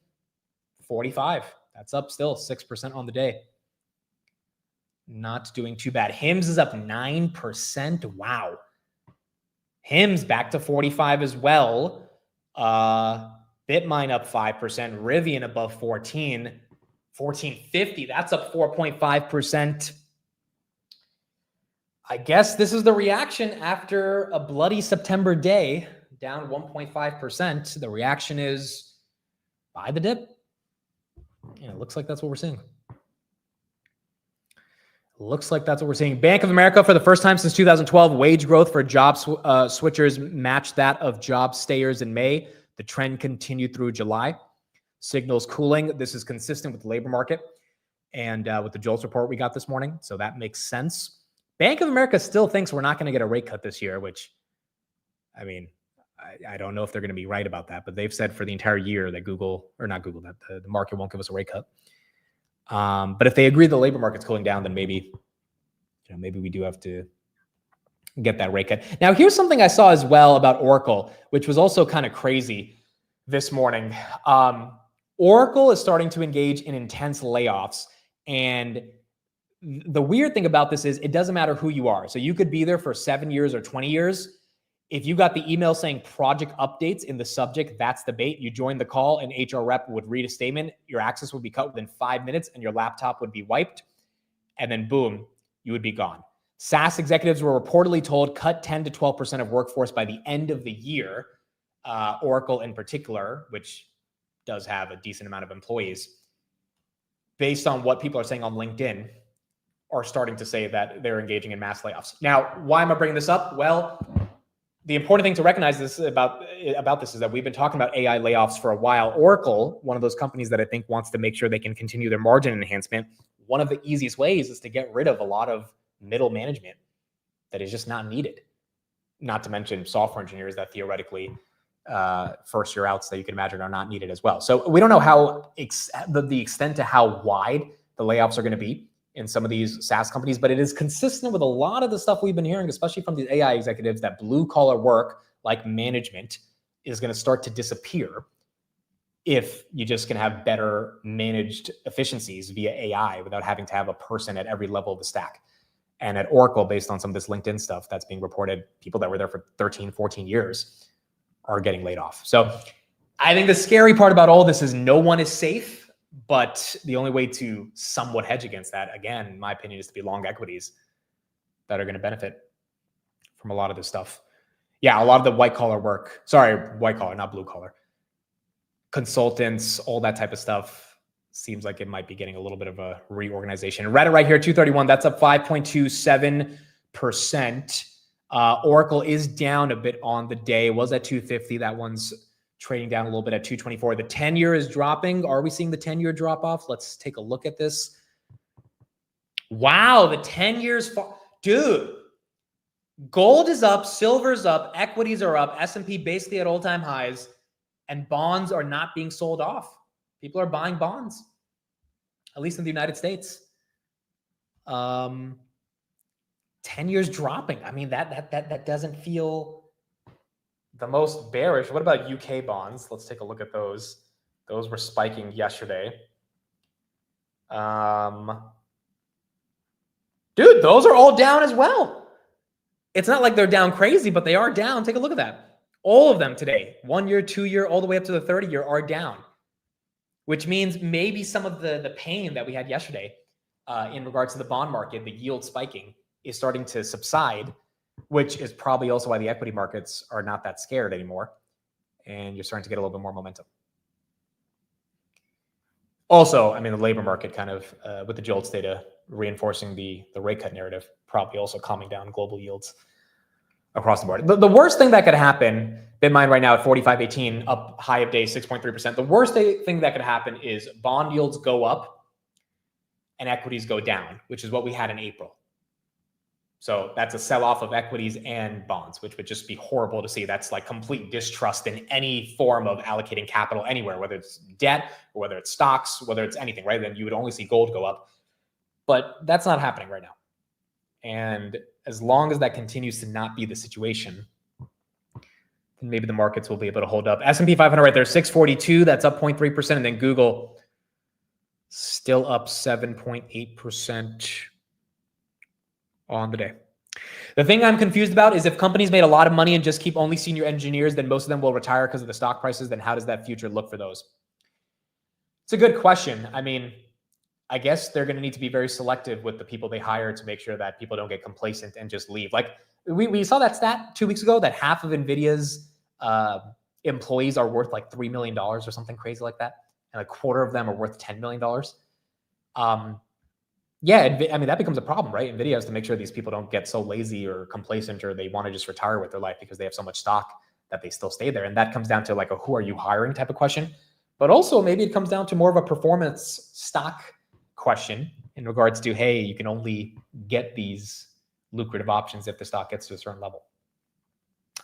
45. That's up still 6% on the day. Not doing too bad. HIMS is up 9%. Wow. HIMS back to 45 as well. Bitmine up 5%. Rivian above 14. 1450. That's up 4.5%. I guess this is the reaction after a bloody September day, down 1.5%. The reaction is buy the dip. Yeah, it looks like that's what we're seeing. Looks like that's what we're seeing. Bank of America, for the first time since 2012, wage growth for job switchers matched that of job stayers in May. The trend continued through July. Signals cooling. This is consistent with the labor market and with the JOLTS report we got this morning. So that makes sense. Bank of America still thinks we're not going to get a rate cut this year, which, I mean, I don't know if they're going to be right about that, but they've said for the entire year that that the market won't give us a rate cut. But if they agree the labor market's cooling down, then maybe we do have to get that rate cut. Now, here's something I saw as well about Oracle, which was also kind of crazy this morning. Oracle is starting to engage in intense layoffs. And the weird thing about this is it doesn't matter who you are. So you could be there for 7 years or 20 years. If you got the email saying project updates in the subject, that's the bait. You join the call, an HR rep would read a statement. Your access would be cut within 5 minutes and your laptop would be wiped. And then boom, you would be gone. SaaS executives were reportedly told cut 10 to 12% of workforce by the end of the year. Oracle in particular, which does have a decent amount of employees, based on what people are saying on LinkedIn, are starting to say that they're engaging in mass layoffs. Now, why am I bringing this up? Well, the important thing to recognize about this is that we've been talking about AI layoffs for a while. Oracle, one of those companies that I think wants to make sure they can continue their margin enhancement, one of the easiest ways is to get rid of a lot of middle management that is just not needed. Not to mention software engineers that theoretically first year outs that you can imagine are not needed as well. So we don't know how the extent to how wide the layoffs are going to be in some of these SaaS companies, but it is consistent with a lot of the stuff we've been hearing, especially from these AI executives, that blue collar work like management is going to start to disappear if you just can have better managed efficiencies via AI without having to have a person at every level of the stack. And at Oracle, based on some of this LinkedIn stuff that's being reported, people that were there for 13, 14 years are getting laid off. So I think the scary part about all this is no one is safe, But the only way to somewhat hedge against that, again, in my opinion, is to be long equities that are going to benefit from a lot of this stuff. Yeah, a lot of the white collar work. Sorry, white collar, not blue collar. Consultants, all that type of stuff seems like it might be getting a little bit of a reorganization. Reddit right here, 231. That's up 5.27%. Oracle is down a bit on the day. It was at 250. That one's trading down a little bit at 224. The 10-year is dropping. Are we seeing the 10-year drop off? Let's take a look at this. Wow, the 10 years, dude. Gold is up, silver's up, equities are up, S&P basically at all-time highs, and bonds are not being sold off. People are buying bonds, at least in the United States. 10 years dropping. I mean, that doesn't feel the most bearish. What about UK bonds? Let's take a look at those. Those were spiking yesterday. Dude, those are all down as well. It's not like they're down crazy, but they are down. Take a look at that. All of them today, 1 year, 2 year, all the way up to the 30 year are down, which means maybe some of the pain that we had yesterday in regards to the bond market, the yield spiking, is starting to subside, which is probably also why the equity markets are not that scared anymore. And you're starting to get a little bit more momentum. Also, I mean, the labor market kind of, with the JOLTS data, reinforcing the rate cut narrative, probably also calming down global yields across the board. The worst thing that could happen, Bitmine right now at 45.18, up high of day 6.3%. The worst thing that could happen is bond yields go up and equities go down, which is what we had in April. So that's a sell-off of equities and bonds, which would just be horrible to see. That's like complete distrust in any form of allocating capital anywhere, whether it's debt or whether it's stocks, whether it's anything, right? Then you would only see gold go up. But that's not happening right now. And as long as that continues to not be the situation, then maybe the markets will be able to hold up. S&P 500 right there, 642. That's up 0.3%. And then Google still up 7.8% on the day. The thing I'm confused about is if companies made a lot of money and just keep only senior engineers, then most of them will retire because of the stock prices. Then how does that future look for those? It's a good question. I mean, I guess they're going to need to be very selective with the people they hire to make sure that people don't get complacent and just leave. Like we saw that stat 2 weeks ago that half of NVIDIA's employees are worth like $3 million or something crazy like that. And a quarter of them are worth $10 million. Yeah, I mean, that becomes a problem, right? NVIDIA has to make sure these people don't get so lazy or complacent or they want to just retire with their life because they have so much stock that they still stay there. And that comes down to like a who are you hiring type of question. But also maybe it comes down to more of a performance stock question in regards to, hey, you can only get these lucrative options if the stock gets to a certain level.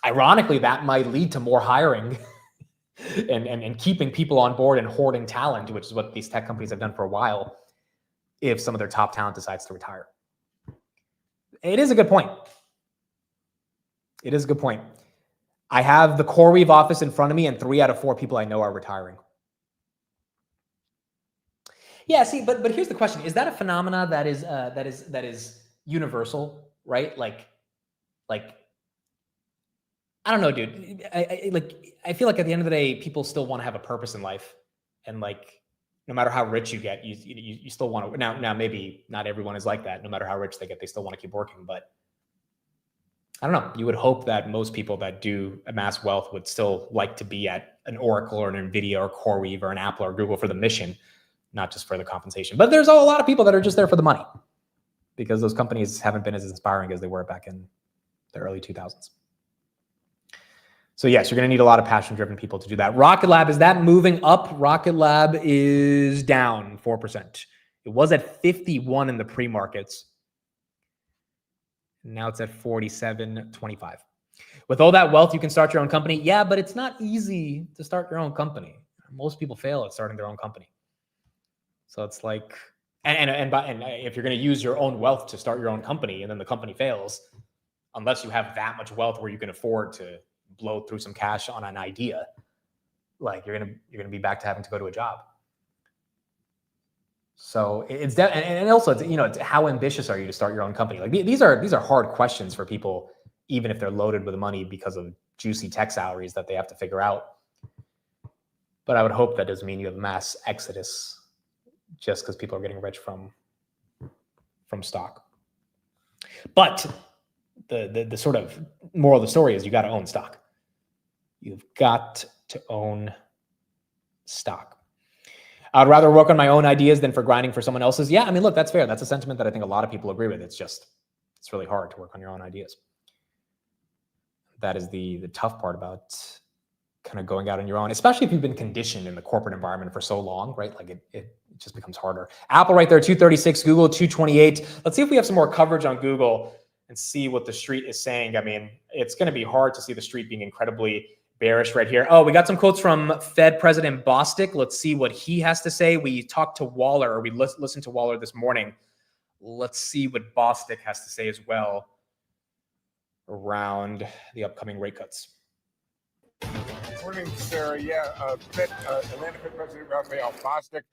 Ironically, that might lead to more hiring and keeping people on board and hoarding talent, which is what these tech companies have done for a while, if some of their top talent decides to retire. It is a good point. It is a good point. I have the CoreWeave office in front of me, and 3 out of 4 people I know are retiring. Yeah, see, but here's the question: is that a phenomena that is universal, right? Like, I don't know, dude. I feel like at the end of the day, people still want to have a purpose in life, and like, no matter how rich you get, you still want to. Now maybe not everyone is like that. No matter how rich they get, they still want to keep working. But I don't know. You would hope that most people that do amass wealth would still like to be at an Oracle or an NVIDIA or CoreWeave or an Apple or Google for the mission, not just for the compensation. But there's a lot of people that are just there for the money because those companies haven't been as inspiring as they were back in the early 2000s. So yes, you're going to need a lot of passion-driven people to do that. Rocket Lab, is that moving up? Rocket Lab is down 4%. It was at 51 in the pre-markets. Now it's at 47.25. With all that wealth, you can start your own company. Yeah, but it's not easy to start your own company. Most people fail at starting their own company. So it's like, and if you're going to use your own wealth to start your own company and then the company fails, unless you have that much wealth where you can afford to blow through some cash on an idea, like you're gonna be back to having to go to a job. So it's and also it's, it's how ambitious are you to start your own company? Like these are hard questions for people, even if they're loaded with money because of juicy tech salaries that they have to figure out. But I would hope that doesn't mean you have mass exodus just because people are getting rich from stock. But the sort of moral of the story is you got to own stock. You've got to own stock. I'd rather work on my own ideas than for grinding for someone else's. Yeah, I mean, look, that's fair. That's a sentiment that I think a lot of people agree with. It's really hard to work on your own ideas. That is the tough part about kind of going out on your own, especially if you've been conditioned in the corporate environment for so long, right? Like it just becomes harder. Apple right there, 236, Google 228. Let's see if we have some more coverage on Google and see what the street is saying. I mean, it's going to be hard to see the street being incredibly bearish right here. Oh, we got some quotes from Fed President Bostic. Let's see what he has to say. We talked to Waller, or we listened to Waller this morning. Let's see what Bostic has to say as well around the upcoming rate cuts. Morning, Sarah. Yeah, Atlanta Fed President Raphael Bostic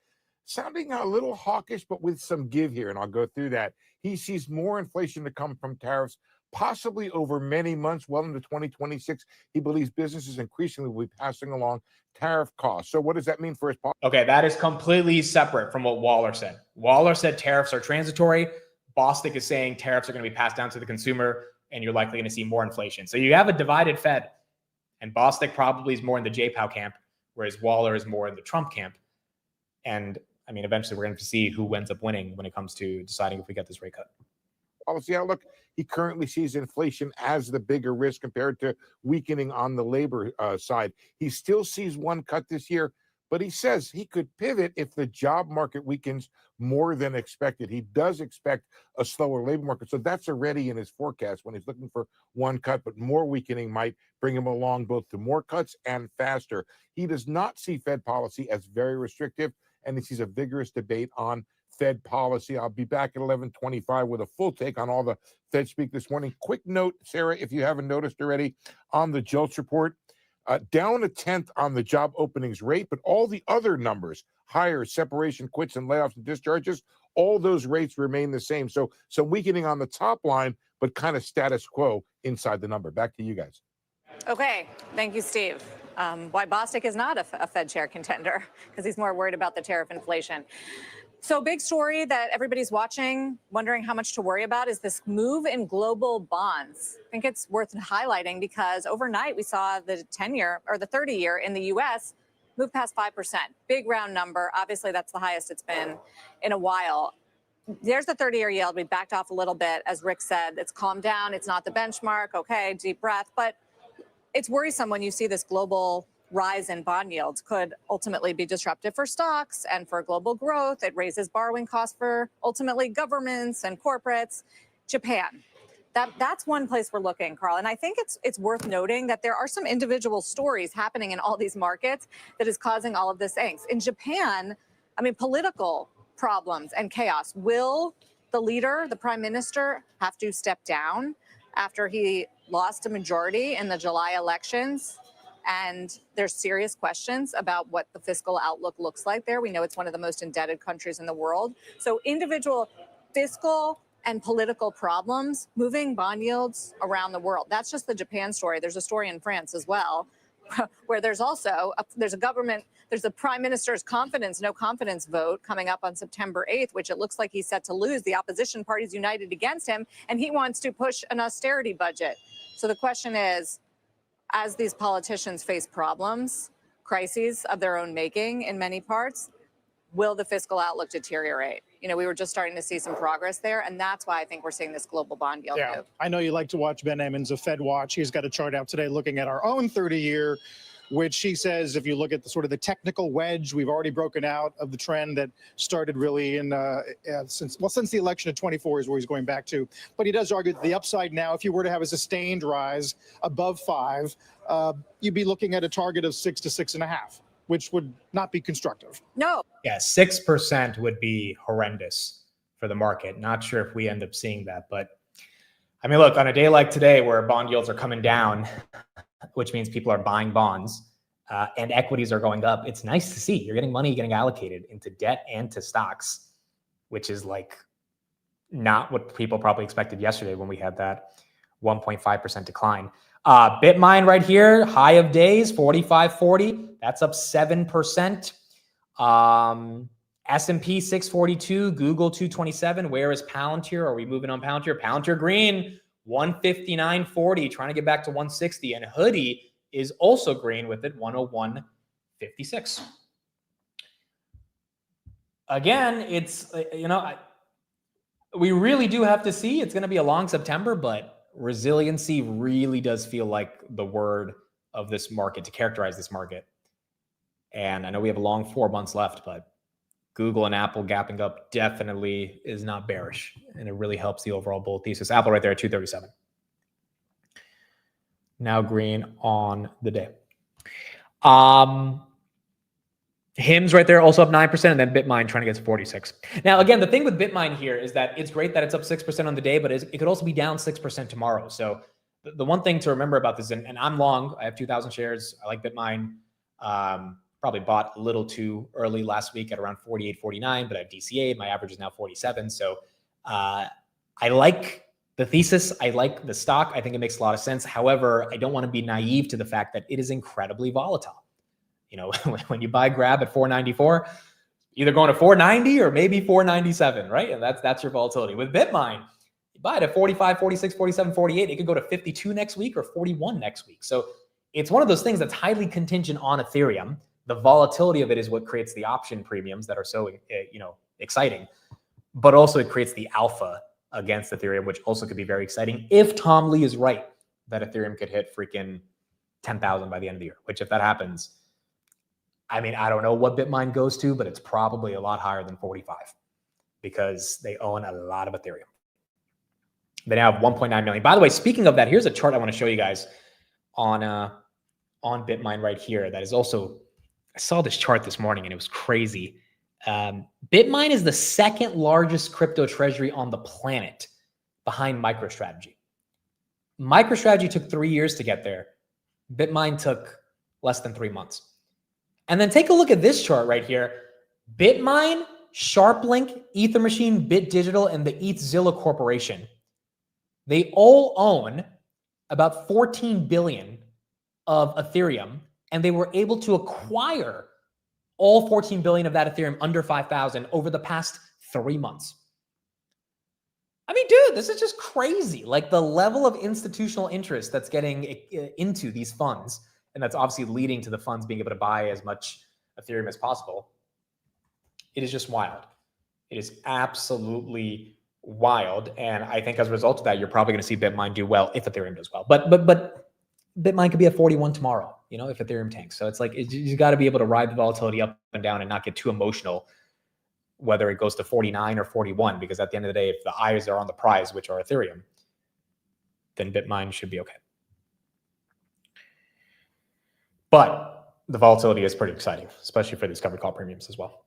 sounding a little hawkish, but with some give here, and I'll go through that. He sees more inflation to come from tariffs, possibly over many months, well into 2026. He believes businesses increasingly will be passing along tariff costs. So what does that mean for his policy? Okay, that is completely separate from what Waller said. Waller said tariffs are transitory. Bostic is saying tariffs are going to be passed down to the consumer, and you're likely going to see more inflation. So you have a divided Fed, and Bostic probably is more in the J-Pow camp, whereas Waller is more in the Trump camp. And I mean, eventually we're going to see who ends up winning when it comes to deciding if we get this rate cut. Policy outlook, he currently sees inflation as the bigger risk compared to weakening on the labor side. He still sees one cut this year, but he says he could pivot if the job market weakens more than expected. He does expect a slower labor market, so that's already in his forecast when he's looking for one cut, but more weakening might bring him along both to more cuts and faster. He does not see Fed policy as very restrictive, and he sees a vigorous debate on Fed policy. I'll be back at 11:25 with a full take on all the Fed speak this morning. Quick note, Sarah, if you haven't noticed already, on the JOLTS report, down 1/10 on the job openings rate, but all the other numbers, hires, separation, quits, and layoffs and discharges, all those rates remain the same. So weakening on the top line, but kind of status quo inside the number. Back to you guys. Okay, thank you, Steve. Why Bostic is not a Fed chair contender, because he's more worried about the tariff inflation. So big story that everybody's watching, wondering how much to worry about, is this move in global bonds. I think it's worth highlighting because overnight we saw the 10-year or the 30-year in the U.S. move past 5%. Big round number. Obviously, that's the highest it's been in a while. There's the 30-year yield. We backed off a little bit. As Rick said, it's calmed down. It's not the benchmark. Okay, deep breath. But it's worrisome when you see this global rise in bond yields could ultimately be disruptive for stocks and for global growth. It raises borrowing costs for ultimately governments and corporates. Japan. That's one place we're looking, Carl. And I think it's worth noting that there are some individual stories happening in all these markets that is causing all of this angst. In Japan, I mean, political problems and chaos. Will the leader, the prime minister, have to step down after he lost a majority in the July elections? And there's serious questions about what the fiscal outlook looks like there. We know it's one of the most indebted countries in the world. So individual fiscal and political problems moving bond yields around the world. That's just the Japan story. There's a story in France as well, where there's also there's a prime minister's no confidence vote coming up on September 8th, which it looks like he's set to lose. The opposition party's united against him, and he wants to push an austerity budget. So the question is, as these politicians face problems, crises of their own making in many parts, will the fiscal outlook deteriorate? You know, we were just starting to see some progress there, and that's why I think we're seeing this global bond yield move. I know you like to watch Ben Emmons of Fed Watch. He's got a chart out today looking at our own 30-year, which he says, if you look at the sort of the technical wedge, we've already broken out of the trend that started really in since the election of 24 is where he's going back to. But he does argue that the upside now, if you were to have a sustained rise above 5, you'd be looking at a target of 6 to 6.5, which would not be constructive. No. Yeah, 6% would be horrendous for the market. Not sure if we end up seeing that, but I mean, look, on a day like today where bond yields are coming down, which means people are buying bonds and equities are going up, it's nice to see. You're getting money getting allocated into debt and to stocks, which is like not what people probably expected yesterday when we had that 1.5% decline. Bitmine right here, high of days, 45.40. That's up 7%. S&P 642, Google 227. Where is Palantir? Are we moving on Palantir? Palantir green, 159.40, trying to get back to 160. And Hoodie is also green with it, 101.56. Again, it's, we really do have to see. It's going to be a long September, but resiliency really does feel like the word of this market to characterize this market. And I know we have a long 4 months left, but Google and Apple gapping up definitely is not bearish, and it really helps the overall bull thesis. Apple right there at 237. Now green on the day. HIMS right there also up 9%, and then Bitmine trying to get to 46. Now, again, the thing with Bitmine here is that it's great that it's up 6% on the day, but it could also be down 6% tomorrow. So the one thing to remember about this, and I'm long, I have 2,000 shares. I like Bitmine. Probably bought a little too early last week at around 48, 49, but I've DCA'd. My average is now 47. So I like the thesis. I like the stock. I think it makes a lot of sense. However, I don't want to be naive to the fact that it is incredibly volatile. When you buy Grab at 494, either going to 490 or maybe 497, right? And that's your volatility. With Bitmine, you buy it at 45, 46, 47, 48. It could go to 52 next week or 41 next week. So it's one of those things that's highly contingent on Ethereum. The volatility of it is what creates the option premiums that are so, exciting. But also it creates the alpha against Ethereum, which also could be very exciting if Tom Lee is right that Ethereum could hit freaking 10,000 by the end of the year, which if that happens, I mean, I don't know what Bitmine goes to, but it's probably a lot higher than 45 because they own a lot of Ethereum. They now have 1.9 million. By the way, speaking of that, here's a chart I want to show you guys on Bitmine right here. That is also, I saw this chart this morning and it was crazy. Bitmine is the second largest crypto treasury on the planet behind MicroStrategy. MicroStrategy took 3 years to get there. Bitmine took less than 3 months. And then take a look at this chart right here. Bitmine, SharpLink, Ether Machine, Bit Digital, and the ETHZilla Corporation. They all own about 14 billion of Ethereum, and they were able to acquire all 14 billion of that Ethereum under 5,000 over the past 3 months. I mean, dude, this is just crazy. Like the level of institutional interest that's getting into these funds, and that's obviously leading to the funds being able to buy as much Ethereum as possible. It is just wild. It is absolutely wild. And I think as a result of that, you're probably going to see Bitmine do well if Ethereum does well. But Bitmine could be at 41 tomorrow, if Ethereum tanks. So it's like, you got to be able to ride the volatility up and down and not get too emotional, whether it goes to 49 or 41, because at the end of the day, if the eyes are on the prize, which are Ethereum, then Bitmine should be okay. But the volatility is pretty exciting, especially for these covered call premiums as well.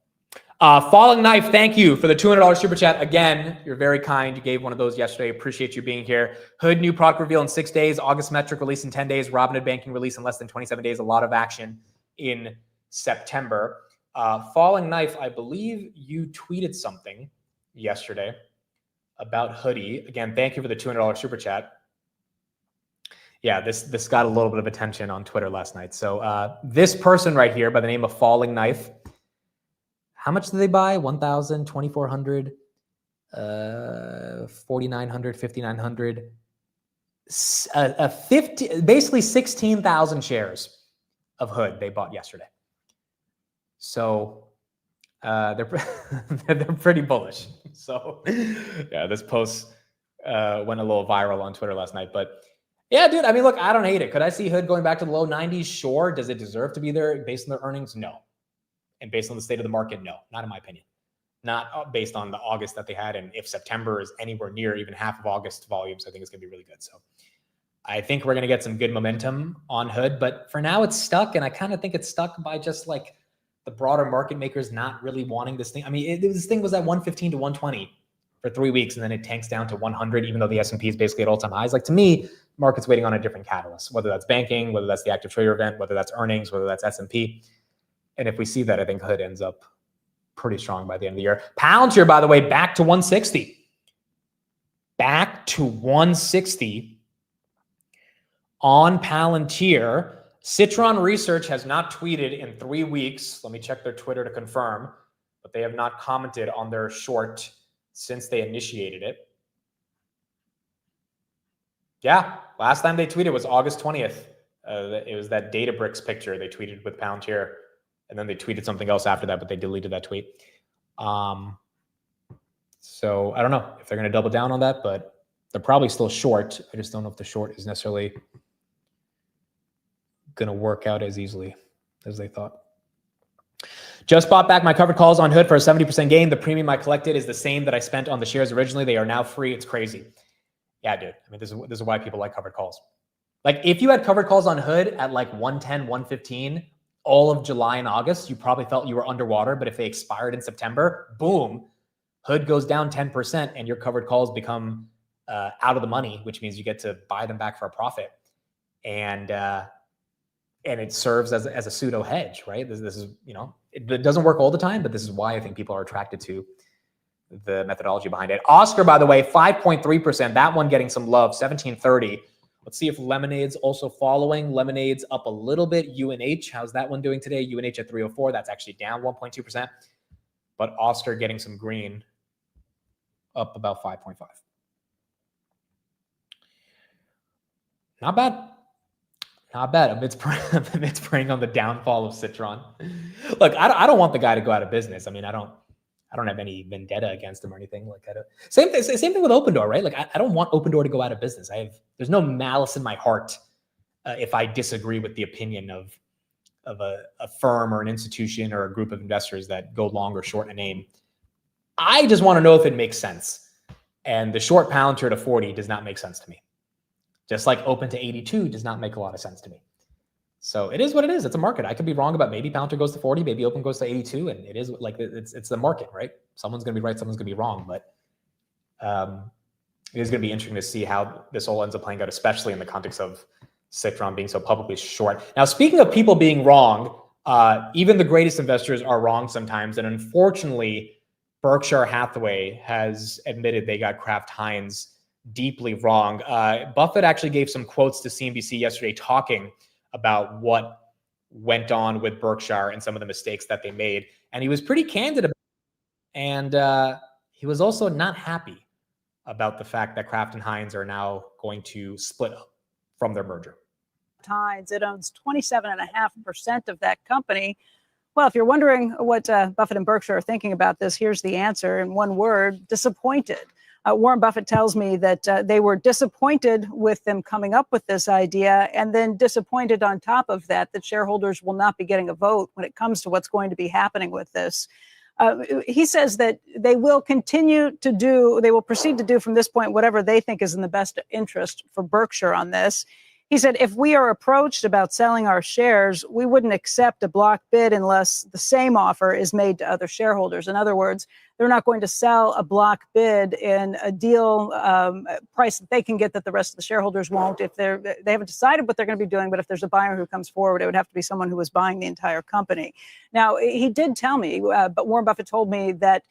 Falling Knife, thank you for the $200 super chat. Again, you're very kind. You gave one of those yesterday. Appreciate you being here. Hood new product reveal in 6 days. August metric release in 10 days. Robinhood banking release in less than 27 days. A lot of action in September. Falling Knife, I believe you tweeted something yesterday about Hoodie. Again, thank you for the $200 super chat. Yeah, this got a little bit of attention on Twitter last night. So this person right here by the name of Falling Knife, how much did they buy? 1,000, 2,400, 4,900, 5,900, basically 16,000 shares of Hood they bought yesterday. So they're pretty bullish. So yeah, this post went a little viral on Twitter last night, but yeah, dude, I mean, look, I don't hate it. Could I see Hood going back to the low 90s? Sure. Does it deserve to be there based on their earnings? No. And based on the state of the market? No, not in my opinion. Not based on the August that they had. And if September is anywhere near even half of August volumes, I think it's going to be really good. So I think we're going to get some good momentum on Hood. But for now, it's stuck. And I kind of think it's stuck by just like the broader market makers not really wanting this thing. I mean, this thing was at 115 to 120 for 3 weeks, and then it tanks down to 100, even though the S&P is basically at all-time highs. Like, to me, market's waiting on a different catalyst, whether that's banking, whether that's the active trader event, whether that's earnings, whether that's S&P. And if we see that, I think Hood ends up pretty strong by the end of the year. Palantir, by the way, back to 160. Back to 160 on Palantir. Citron Research has not tweeted in 3 weeks. Let me check their Twitter to confirm. but they have not commented on their short since they initiated it. Yeah, last time they tweeted was August 20th. It was that Databricks picture they tweeted with Palantir, and then they tweeted something else after that, but they deleted that tweet. So I don't know if they're going to double down on that, but they're probably still short. I just don't know if the short is necessarily going to work out as easily as they thought. Just bought back my covered calls on Hood for a 70% gain. The premium I collected is the same that I spent on the shares originally. They are now free. It's crazy. Yeah, dude. I mean, this is why people like covered calls. Like, if you had covered calls on Hood at like 110, 115, all of July and August, you probably felt you were underwater. But if they expired in September, boom, Hood goes down 10% and your covered calls become out of the money, which means you get to buy them back for a profit. And it serves as a pseudo hedge, right? This is, you know, it doesn't work all the time, but this is why I think people are attracted to the methodology behind it. Oscar, by the way, 5.3%. That one getting some love, 1730. Let's see if Lemonade's also following. Lemonade's up a little bit. UNH, how's that one doing today? UNH at 304. That's actually down 1.2%. But Oscar getting some green, up about 5.5. Not bad. Not bad. Amidst preying on the downfall of Citron. Look, I don't want the guy to go out of business. I mean, I don't have any vendetta against him or anything. Like, same thing with Open Door, right? Like, I don't want Open Door to go out of business. There's no malice in my heart if I disagree with the opinion of a firm or an institution or a group of investors that go long or short a name. I just want to know if it makes sense. And the short Palantir to 40 does not make sense to me. Just like open to 82 does not make a lot of sense to me. So it is what it is. It's a market. I could be wrong about maybe Palantir goes to 40, maybe open goes to 82, and it is like it's the market, right? Someone's going to be right, someone's going to be wrong, but it is going to be interesting to see how this all ends up playing out, especially in the context of Citron being so publicly short. Now, speaking of people being wrong, even the greatest investors are wrong sometimes, and unfortunately, Berkshire Hathaway has admitted they got Kraft Heinz deeply wrong. Buffett actually gave some quotes to CNBC yesterday talking about what went on with Berkshire and some of the mistakes that they made. And he was pretty candid about it. And he was also not happy about the fact that Kraft and Heinz are now going to split up from their merger. Heinz, it owns 27.5% of that company. Well, if you're wondering what Buffett and Berkshire are thinking about this, here's the answer in one word: disappointed. Warren Buffett tells me that they were disappointed with them coming up with this idea, and then disappointed on top of that shareholders will not be getting a vote when it comes to what's going to be happening with this. He says that they will proceed to do from this point whatever they think is in the best interest for Berkshire on this. He said, if we are approached about selling our shares, we wouldn't accept a block bid unless the same offer is made to other shareholders. In other words, they're not going to sell a block bid in a deal price that they can get that the rest of the shareholders won't. If they haven't decided what they're going to be doing, but if there's a buyer who comes forward, it would have to be someone who was buying the entire company. Now, he did tell me, but Warren Buffett told me that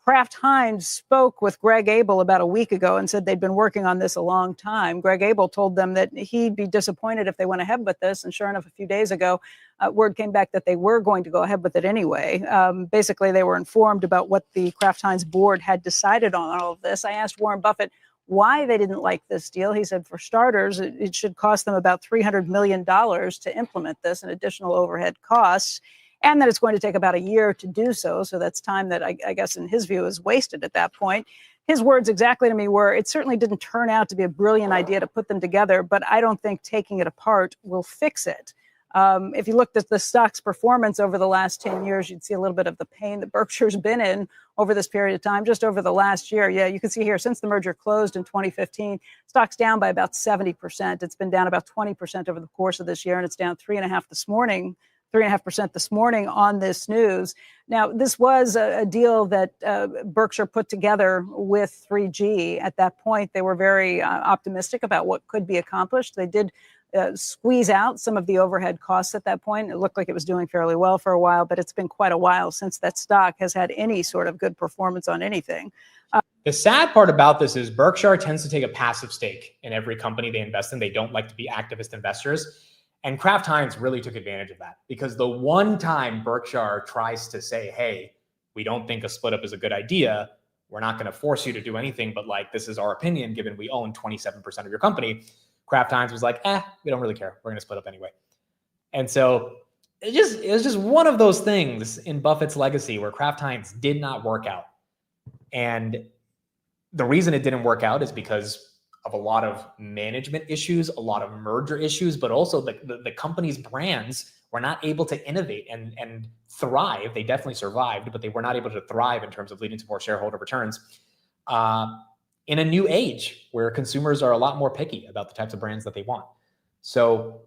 Kraft Heinz spoke with Greg Abel about a week ago and said they'd been working on this a long time. Greg Abel told them that he'd be disappointed if they went ahead with this. And sure enough, a few days ago, word came back that they were going to go ahead with it anyway. Basically, they were informed about what the Kraft Heinz board had decided on all of this. I asked Warren Buffett why they didn't like this deal. He said, for starters, it should cost them about $300 million to implement this and additional overhead costs, and that it's going to take about a year to do so. So that's time that I guess in his view is wasted at that point. His words exactly to me were, it certainly didn't turn out to be a brilliant idea to put them together, but I don't think taking it apart will fix it. If you looked at the stock's performance over the last 10 years, you'd see a little bit of the pain that Berkshire's been in over this period of time, just over the last year. Yeah, you can see here, since the merger closed in 2015, stock's down by about 70%. It's been down about 20% over the course of this year, and it's down 3.5% this morning on this news. Now, this was a deal that Berkshire put together with 3G. At that point, they were very optimistic about what could be accomplished. They did squeeze out some of the overhead costs at that point. It looked like it was doing fairly well for a while, but it's been quite a while since that stock has had any sort of good performance on anything. The sad part about this is Berkshire tends to take a passive stake in every company they invest in. They don't like to be activist investors. And Kraft Heinz really took advantage of that, because the one time Berkshire tries to say, hey, we don't think a split up is a good idea. We're not going to force you to do anything, but like, this is our opinion, given we own 27% of your company. Kraft Heinz was like, we don't really care. We're going to split up anyway. And so it was just one of those things in Buffett's legacy where Kraft Heinz did not work out. And the reason it didn't work out is because of a lot of management issues, a lot of merger issues, but also the company's brands were not able to innovate and thrive. They definitely survived, but they were not able to thrive in terms of leading to more shareholder returns in a new age where consumers are a lot more picky about the types of brands that they want. So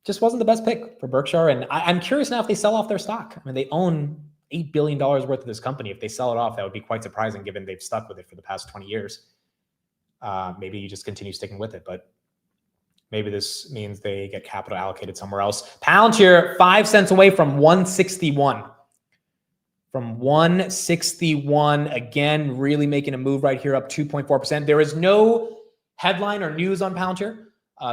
just wasn't the best pick for Berkshire. And I'm curious now if they sell off their stock. I mean, they own $8 billion worth of this company. If they sell it off, that would be quite surprising given they've stuck with it for the past 20 years. Maybe you just continue sticking with it, but maybe this means they get capital allocated somewhere else. Palantir, 5 cents away from 161. From 161, again, really making a move right here, up 2.4%. There is no headline or news on Palantir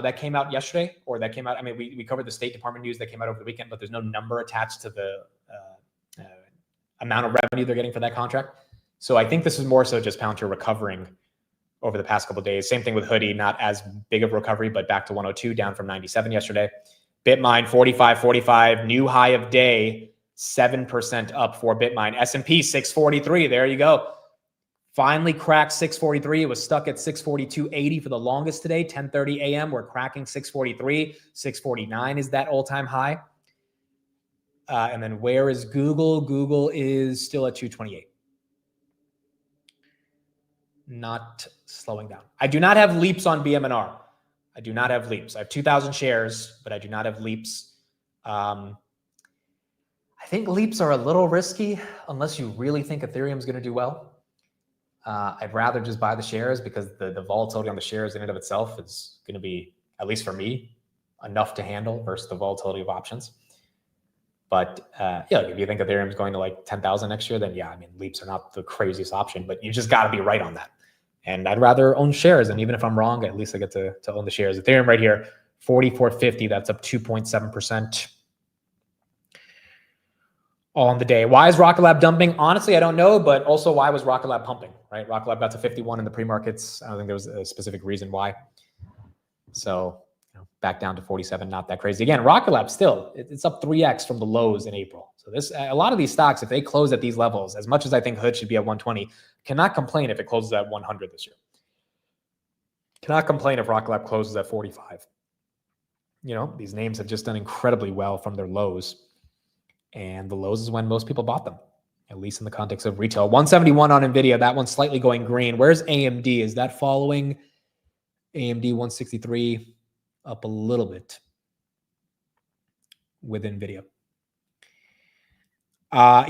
that came out yesterday, or that came out. I mean, we covered the State Department news that came out over the weekend, but there's no number attached to the amount of revenue they're getting for that contract. So I think this is more so just Palantir recovering over the past couple of days. Same thing with Hoodie, not as big of a recovery, but back to 102, down from 97 yesterday. Bitmine, 45.45, new high of day, 7% up for Bitmine. S&P, 643, there you go. Finally cracked 643. It was stuck at 642.80 for the longest today, 10:30 a.m. We're cracking 643. 649 is that all-time high. And then where is Google? Google is still at 228. Not slowing down. I do not have leaps on BMNR. I do not have leaps. I have 2,000 shares, but I do not have leaps. I think leaps are a little risky unless you really think Ethereum is going to do well. I'd rather just buy the shares because the volatility on the shares in and of itself is going to be, at least for me, enough to handle versus the volatility of options. But if you think Ethereum is going to like 10,000 next year, then yeah, I mean, leaps are not the craziest option, but you just got to be right on that. And I'd rather own shares. And even if I'm wrong, at least I get to own the shares. Ethereum right here, 44.50. That's up 2.7%. All on the day. Why is Rocket Lab dumping? Honestly, I don't know, but also why was Rocket Lab pumping, right? Rocket Lab got to 51 in the pre-markets. I don't think there was a specific reason why. So back down to 47, not that crazy. Again, Rocket Lab still, it's up 3x from the lows in April. So a lot of these stocks, if they close at these levels, as much as I think Hood should be at 120, cannot complain if it closes at 100 this year. Cannot complain if Rocket Lab closes at 45. These names have just done incredibly well from their lows. And the lows is when most people bought them, at least in the context of retail. 171 on NVIDIA. That one's slightly going green. Where's AMD? Is that following? AMD 163 up a little bit with NVIDIA.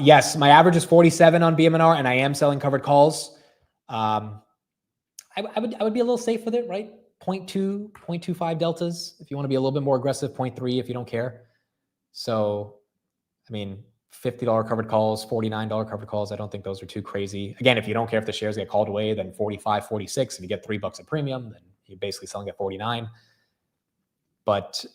Yes, my average is 47 on BMNR, and I am selling covered calls. I would be a little safe with it, right? 0.2, 0.25 deltas. If you want to be a little bit more aggressive, 0.3 if you don't care. So, I mean, $50 covered calls, $49 covered calls. I don't think those are too crazy. Again, if you don't care if the shares get called away, then 45, 46. If you get $3 a premium, then you're basically selling at 49. But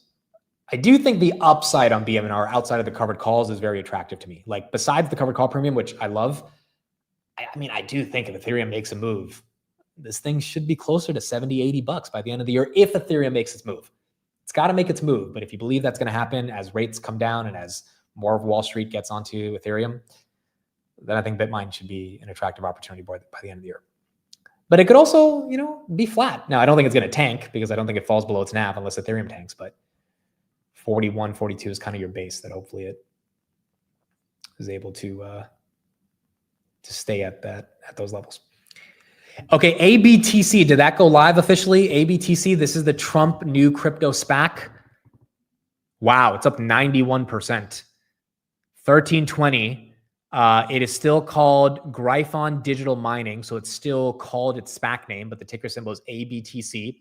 I do think the upside on BMNR outside of the covered calls is very attractive to me. Like besides the covered call premium, which I love, I do think if Ethereum makes a move, this thing should be closer to 70, $80 by the end of the year if Ethereum makes its move. It's got to make its move. But if you believe that's going to happen as rates come down and as more of Wall Street gets onto Ethereum, then I think Bitmine should be an attractive opportunity by the end of the year. But it could also, be flat. Now, I don't think it's going to tank because I don't think it falls below its NAV unless Ethereum tanks. But 41, 42 is kind of your base that hopefully it is able to stay at those levels. Okay, ABTC, did that go live officially? ABTC, this is the Trump new crypto SPAC. Wow, it's up 91%. 1320. It is still called Gryphon Digital Mining, so it's still called its SPAC name, but the ticker symbol is ABTC.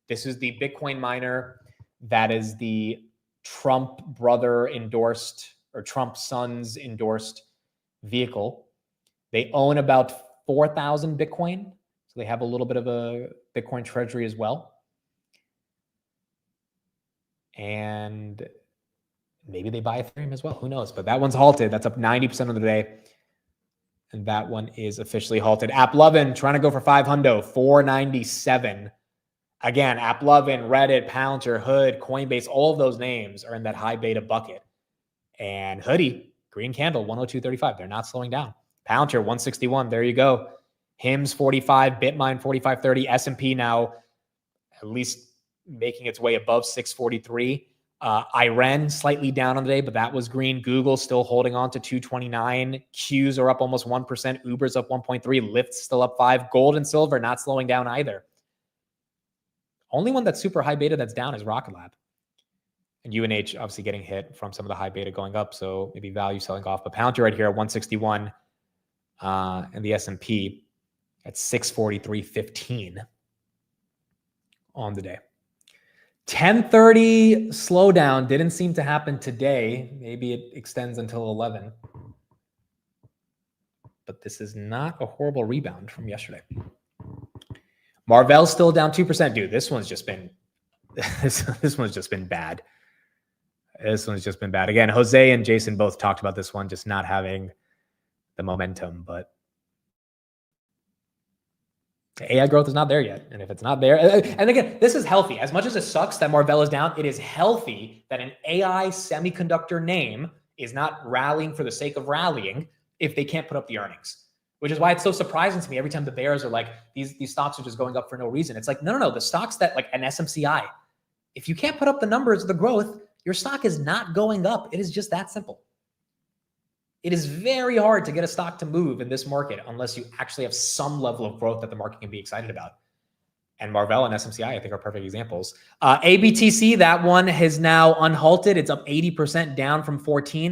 This is the Bitcoin miner that is the Trump brother endorsed or Trump sons endorsed vehicle. They own about 4,000 Bitcoin, so they have a little bit of a Bitcoin treasury as well. And maybe they buy Ethereum as well. Who knows? But that one's halted. That's up 90% of the day. And that one is officially halted. AppLovin trying to go for 500, 497. Again, AppLovin, Reddit, Palantir, Hood, Coinbase, all of those names are in that high beta bucket. And Hoodie, green candle, 102.35. They're not slowing down. Palantir, 161. There you go. HIMS, 45. Bitmine, 45.30. S&P now at least making its way above 643. Iren slightly down on the day, but that was green. Google still holding on to 229. Qs are up almost 1%. Uber's up 1.3. Lyft's still up 5. Gold and silver not slowing down either. Only one that's super high beta that's down is Rocket Lab. And UNH obviously getting hit from some of the high beta going up, so maybe value selling off. But Palantir right here at 161, and the S&P at 643.15 on the day. 10:30 slowdown didn't seem to happen today. Maybe it extends until 11. But this is not a horrible rebound from yesterday. Marvell's still down 2%. Dude, this one's just been this one's just been bad. This one's just been bad. Again, Jose and Jason both talked about this one just not having the momentum, but the AI growth is not there yet. And if it's not there, and again, this is healthy. As much as it sucks that Marvell is down, it is healthy that an AI semiconductor name is not rallying for the sake of rallying if they can't put up the earnings, which is why it's so surprising to me every time the bears are like, these stocks are just going up for no reason. It's like, no. The stocks that like an SMCI, if you can't put up the numbers of the growth, your stock is not going up. It is just that simple. It is very hard to get a stock to move in this market unless you actually have some level of growth that the market can be excited about. And Marvell and SMCI, I think, are perfect examples. ABTC, that one has now unhalted. It's up 80% down from 14,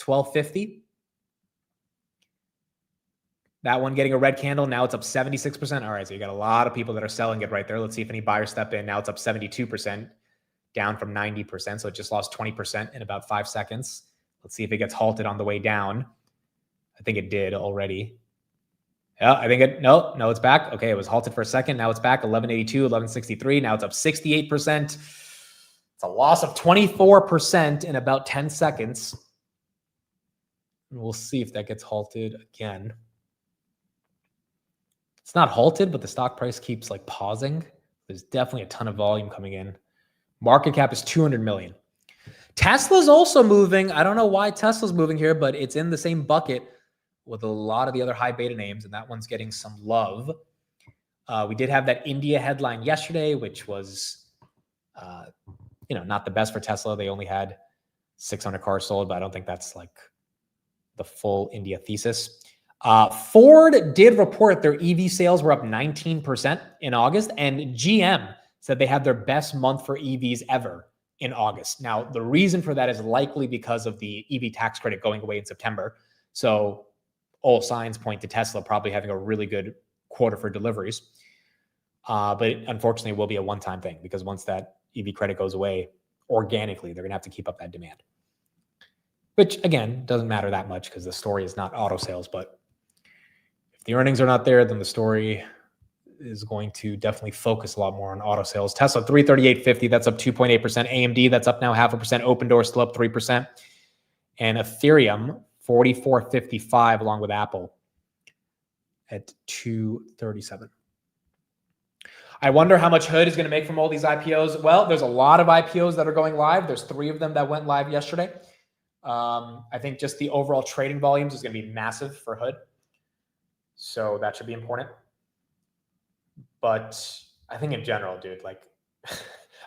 1250. That one getting a red candle. Now it's up 76%. All right, so you got a lot of people that are selling it right there. Let's see if any buyers step in. Now it's up 72%, down from 90%. So it just lost 20% in about 5 seconds. Let's see if it gets halted on the way down. I think it did already. Yeah, I think it, no, it's back. Okay, it was halted for a second. Now it's back, 1182, 1163. Now it's up 68%. It's a loss of 24% in about 10 seconds. And we'll see if that gets halted again. It's not halted, but the stock price keeps like pausing. There's definitely a ton of volume coming in. Market cap is 200 million. Tesla's also moving. I don't know why Tesla's moving here, but it's in the same bucket with a lot of the other high beta names, and that one's getting some love. We did have that India headline yesterday, which was, not the best for Tesla. They only had 600 cars sold, but I don't think that's like the full India thesis. Ford did report their EV sales were up 19% in August, and GM said they had their best month for EVs ever in August. Now, the reason for that is likely because of the EV tax credit going away in September. So all signs point to Tesla probably having a really good quarter for deliveries. But unfortunately, it will be a one-time thing because once that EV credit goes away, organically, they're going to have to keep up that demand. Which, again, doesn't matter that much because the story is not auto sales. But if the earnings are not there, then the story is going to definitely focus a lot more on auto sales. Tesla 338.50, that's up 2.8%. AMD, that's up now 0.5%. Open Door still up 3%. And Ethereum 44.55 along with Apple at 237. I wonder how much Hood is going to make from all these IPOs. Well, there's a lot of IPOs that are going live. There's 3 of them that went live yesterday. I think just the overall trading volumes is going to be massive for Hood. So that should be important. But I think in general, dude, like,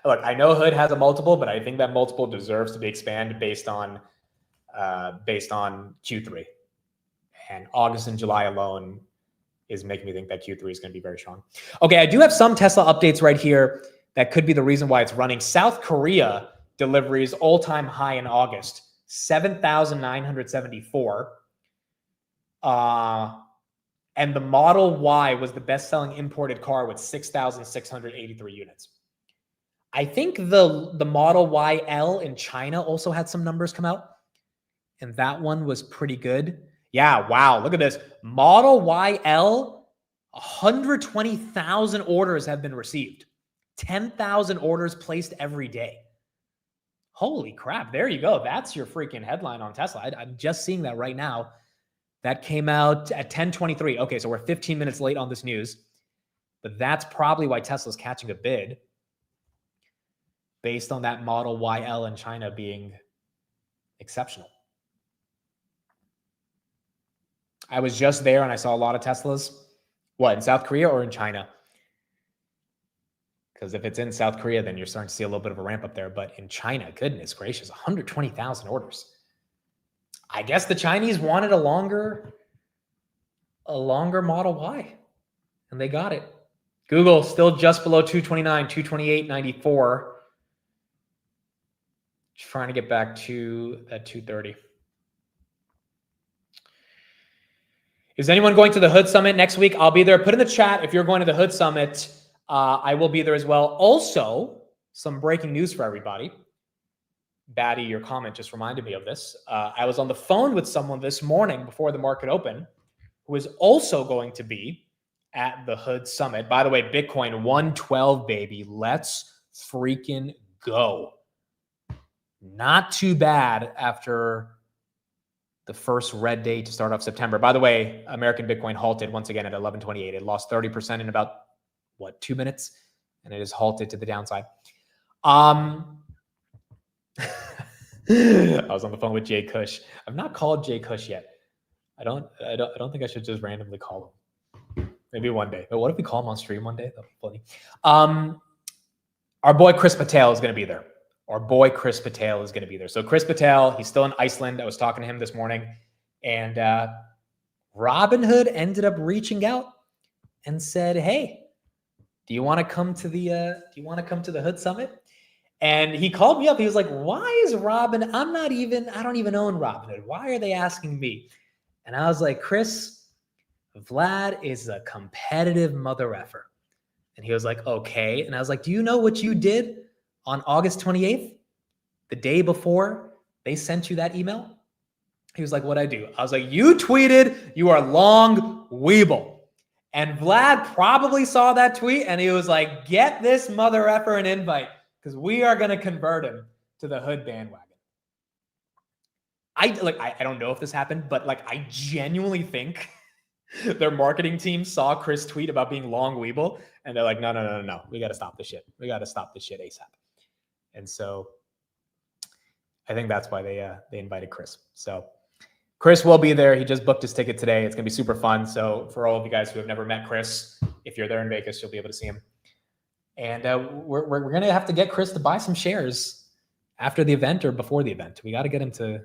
look, I know Hood has a multiple, but I think that multiple deserves to be expanded based on Q3. And August and July alone is making me think that Q3 is going to be very strong. Okay, I do have some Tesla updates right here that could be the reason why it's running. South Korea deliveries all-time high in August, 7,974. And the Model Y was the best-selling imported car with 6,683 units. I think the Model YL in China also had some numbers come out, and that one was pretty good. Yeah, wow, look at this. Model YL, 120,000 orders have been received. 10,000 orders placed every day. Holy crap, there you go. That's your freaking headline on Tesla. I'm just seeing that right now, That came out at 10:23. Okay, so we're 15 minutes late on this news, but that's probably why Tesla's catching a bid based on that Model YL in China being exceptional. I was just there and I saw a lot of Teslas. What, in South Korea or in China? Because if it's in South Korea, then you're starting to see a little bit of a ramp up there. But in China, goodness gracious, 120,000 orders. I guess the Chinese wanted a longer Model Y, and they got it. Google still just below 229, 228.94. Trying to get back to that 230. Is anyone going to the Hood Summit next week? I'll be there. Put in the chat if you're going to the Hood Summit. I will be there as well. Also, some breaking news for everybody. Batty, your comment just reminded me of this. I was on the phone with someone this morning before the market opened who is also going to be at the Hood Summit. By the way, Bitcoin 112, baby. Let's freaking go. Not too bad after the first red day to start off September. By the way, American Bitcoin halted once again at 1128. It lost 30% in about, 2 minutes? And it is halted to the downside. I was on the phone with Jay Cush. I've not called Jay Cush yet. I don't think I should just randomly call him. Maybe one day. But what if we call him on stream one day? That'd be funny. Our boy Chris Patel is going to be there. So Chris Patel, he's still in Iceland. I was talking to him this morning, and Robinhood ended up reaching out and said, "Hey, do you want to come to the Hood Summit?" And he called me up. He was like, "Why is Robin? I don't even own Robinhood. Why are they asking me?" And I was like, "Chris, Vlad is a competitive mother effer." And he was like, "Okay." And I was like, "Do you know what you did on August 28th, the day before they sent you that email?" He was like, "What'd I do?" I was like, "You tweeted you are long Weeble." And Vlad probably saw that tweet and he was like, "Get this mother effer an invite because we are going to convert him to the Hood bandwagon." I don't know if this happened, but I genuinely think their marketing team saw Chris tweet about being long Weeble and they're like, no. We got to stop this shit. We got to stop this shit ASAP. And so I think that's why they invited Chris. So Chris will be there. He just booked his ticket today. It's going to be super fun. So for all of you guys who have never met Chris, if you're there in Vegas, you'll be able to see him. And we're going to have to get Chris to buy some shares after the event or before the event. We got to get him to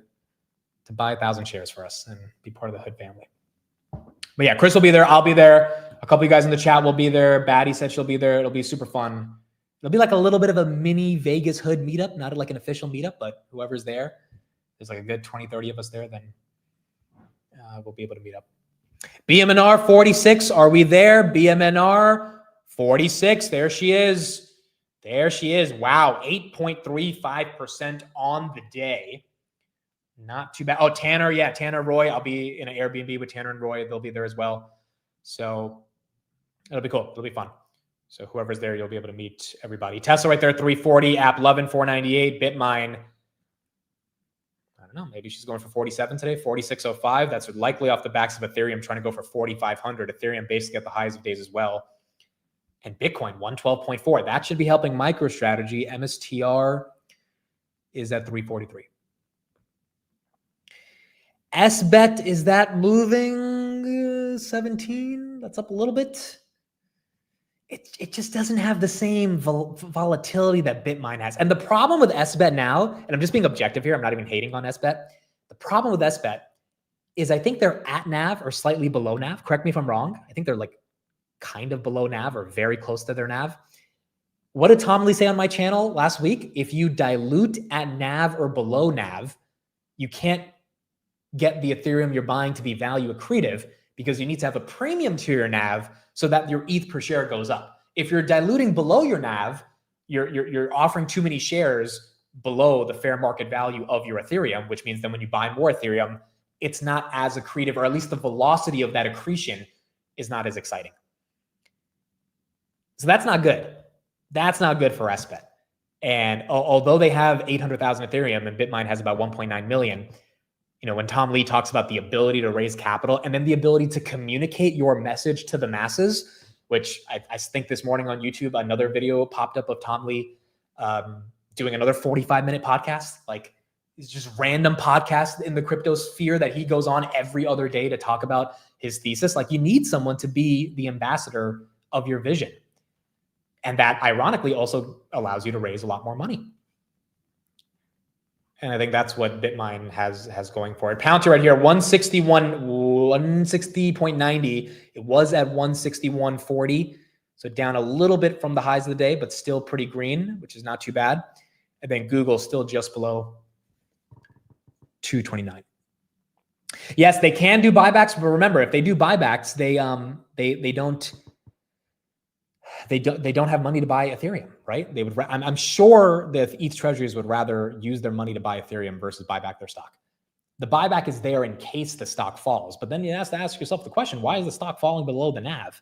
buy 1,000 shares for us and be part of the Hood family. But yeah, Chris will be there. I'll be there. A couple of you guys in the chat will be there. Batty said she'll be there. It'll be super fun. It'll be like a little bit of a mini Vegas Hood meetup, not like an official meetup, but whoever's there, there's like a good 20, 30 of us there, then we'll be able to meet up. BMNR 46, are we there? BMNR 46, there she is. Wow, 8.35% on the day. Not too bad. Oh, Tanner, Roy. I'll be in an Airbnb with Tanner and Roy. They'll be there as well. So it'll be cool. It'll be fun. So whoever's there, you'll be able to meet everybody. Tesla right there, 340. App Lovin, 498. Bitmine, I don't know. Maybe she's going for 47 today, 4605. That's likely off the backs of Ethereum trying to go for 4,500. Ethereum basically at the highs of days as well. And Bitcoin, 112.4. That should be helping MicroStrategy. MSTR is at 343. SBET, is that moving 17? That's up a little bit. It just doesn't have the same volatility that Bitmine has. And the problem with SBET now, and I'm just being objective here, I'm not even hating on SBET. The problem with SBET is I think they're at NAV or slightly below NAV. Correct me if I'm wrong. I think they're like kind of below NAV or very close to their NAV. What did Tom Lee say on my channel last week? If you dilute at NAV or below NAV, you can't get the Ethereum you're buying to be value accretive because you need to have a premium to your NAV so that your ETH per share goes up. If you're diluting below your NAV, you're offering too many shares below the fair market value of your Ethereum, which means then when you buy more Ethereum, it's not as accretive, or at least the velocity of that accretion is not as exciting. So that's not good. That's not good for SBET. And although they have 800,000 Ethereum and Bitmine has about 1.9 million, when Tom Lee talks about the ability to raise capital and then the ability to communicate your message to the masses, which I think this morning on YouTube, another video popped up of Tom Lee doing another 45-minute podcast. Like, it's just random podcasts in the crypto sphere that he goes on every other day to talk about his thesis. Like, you need someone to be the ambassador of your vision. And that ironically also allows you to raise a lot more money. And I think that's what Bitmine has going for it. Pouncer right here, 160.90. It was at 161.40. So down a little bit from the highs of the day, but still pretty green, which is not too bad. And then Google still just below 229. Yes, they can do buybacks, but remember, if they do buybacks, they don't have money to buy Ethereum, right? They would. I'm sure the ETH treasuries would rather use their money to buy Ethereum versus buy back their stock. The buyback is there in case the stock falls, but then you have to ask yourself the question: why is the stock falling below the NAV?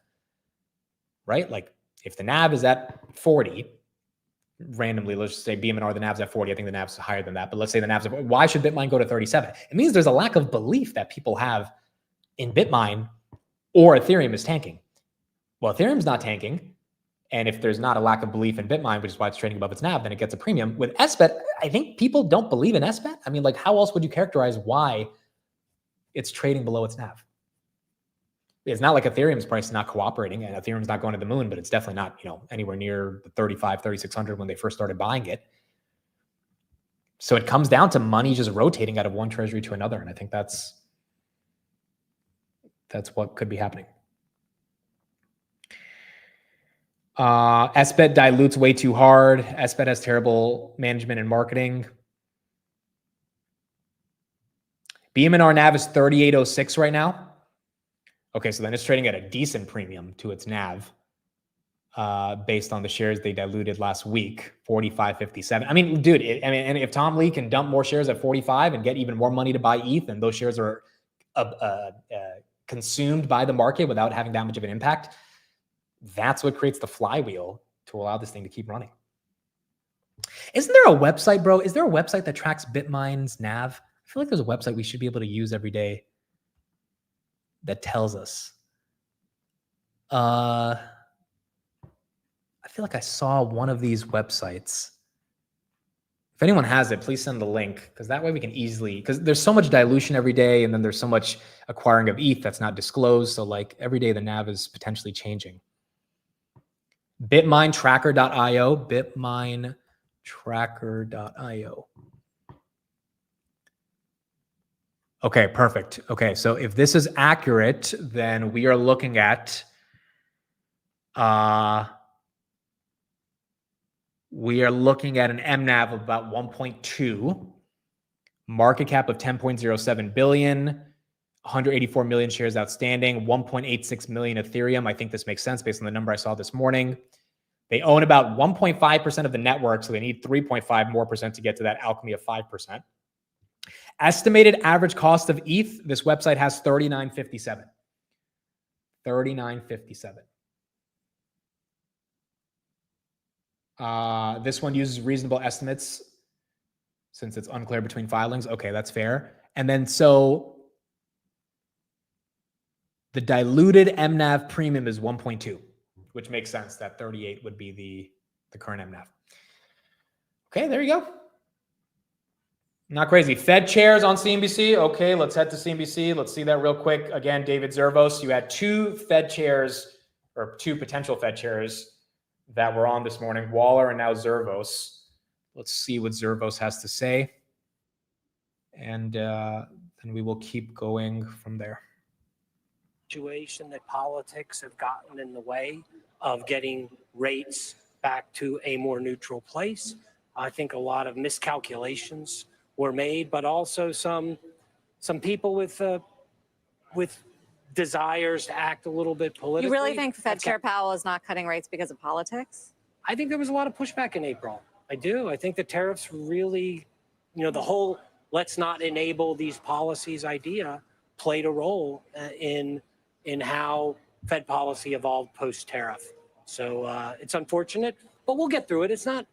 Right? Like, if the NAV is at 40, randomly, let's just say BMNR, the NAV's at 40. I think the NAV's higher than that, but let's say the NAV's at 40. Why should Bitmine go to 37? It means there's a lack of belief that people have in Bitmine, or Ethereum is tanking. Well, Ethereum's not tanking. And if there's not a lack of belief in Bitmine, which is why it's trading above its NAV, then it gets a premium. With SBET, I think people don't believe in SBET. I mean, like, how else would you characterize why it's trading below its NAV? It's not like Ethereum's price is not cooperating, and Ethereum's not going to the moon, but it's definitely not, anywhere near the 3,600 when they first started buying it. So it comes down to money just rotating out of one treasury to another. And I think that's what could be happening. SBET dilutes way too hard. SBET has terrible management and marketing. BMNR NAV is 3806 right now. Okay, so then it's trading at a decent premium to its NAV based on the shares they diluted last week, 45.57. I mean, dude, and if Tom Lee can dump more shares at 45 and get even more money to buy ETH, and those shares are consumed by the market without having that much of an impact, that's what creates the flywheel to allow this thing to keep running. Isn't there a website, bro? Is there a website that tracks Bitmine's NAV? I feel like there's a website we should be able to use every day that tells us. I feel like I saw one of these websites. If anyone has it, please send the link, because that way we can easily, because there's so much dilution every day, and then there's so much acquiring of ETH that's not disclosed. So like every day the NAV is potentially changing. Bitminetracker.io, bitminetracker.io. Okay, perfect. Okay, so if this is accurate, then we are looking at an MNAV of about 1.2, market cap of 10.07 billion, 184 million shares outstanding, 1.86 million Ethereum. I think this makes sense based on the number I saw this morning. They own about 1.5% of the network, so they need 3.5% more to get to that alchemy of 5%. Estimated average cost of ETH, this website has 39.57. 39.57. This one uses reasonable estimates since it's unclear between filings. Okay, that's fair. And then so the diluted MNAV premium is 1.2, which makes sense that 38 would be the current MNAV. Okay, there you go. Not crazy. Fed chairs on CNBC. Okay, let's head to CNBC. Let's see that real quick. Again, David Zervos, you had two Fed chairs, or two potential Fed chairs that were on this morning, Waller and now Zervos. Let's see what Zervos has to say. And then we will keep going from there. Situation that politics have gotten in the way of getting rates back to a more neutral place. I think a lot of miscalculations were made, but also some people with desires to act a little bit politically. You really think Fed Chair Powell is not cutting rates because of politics? I think there was a lot of pushback in April. I do. I think the tariffs really, the whole let's not enable these policies idea played a role in how Fed policy evolved post-tariff. So it's unfortunate, but we'll get through it. It's not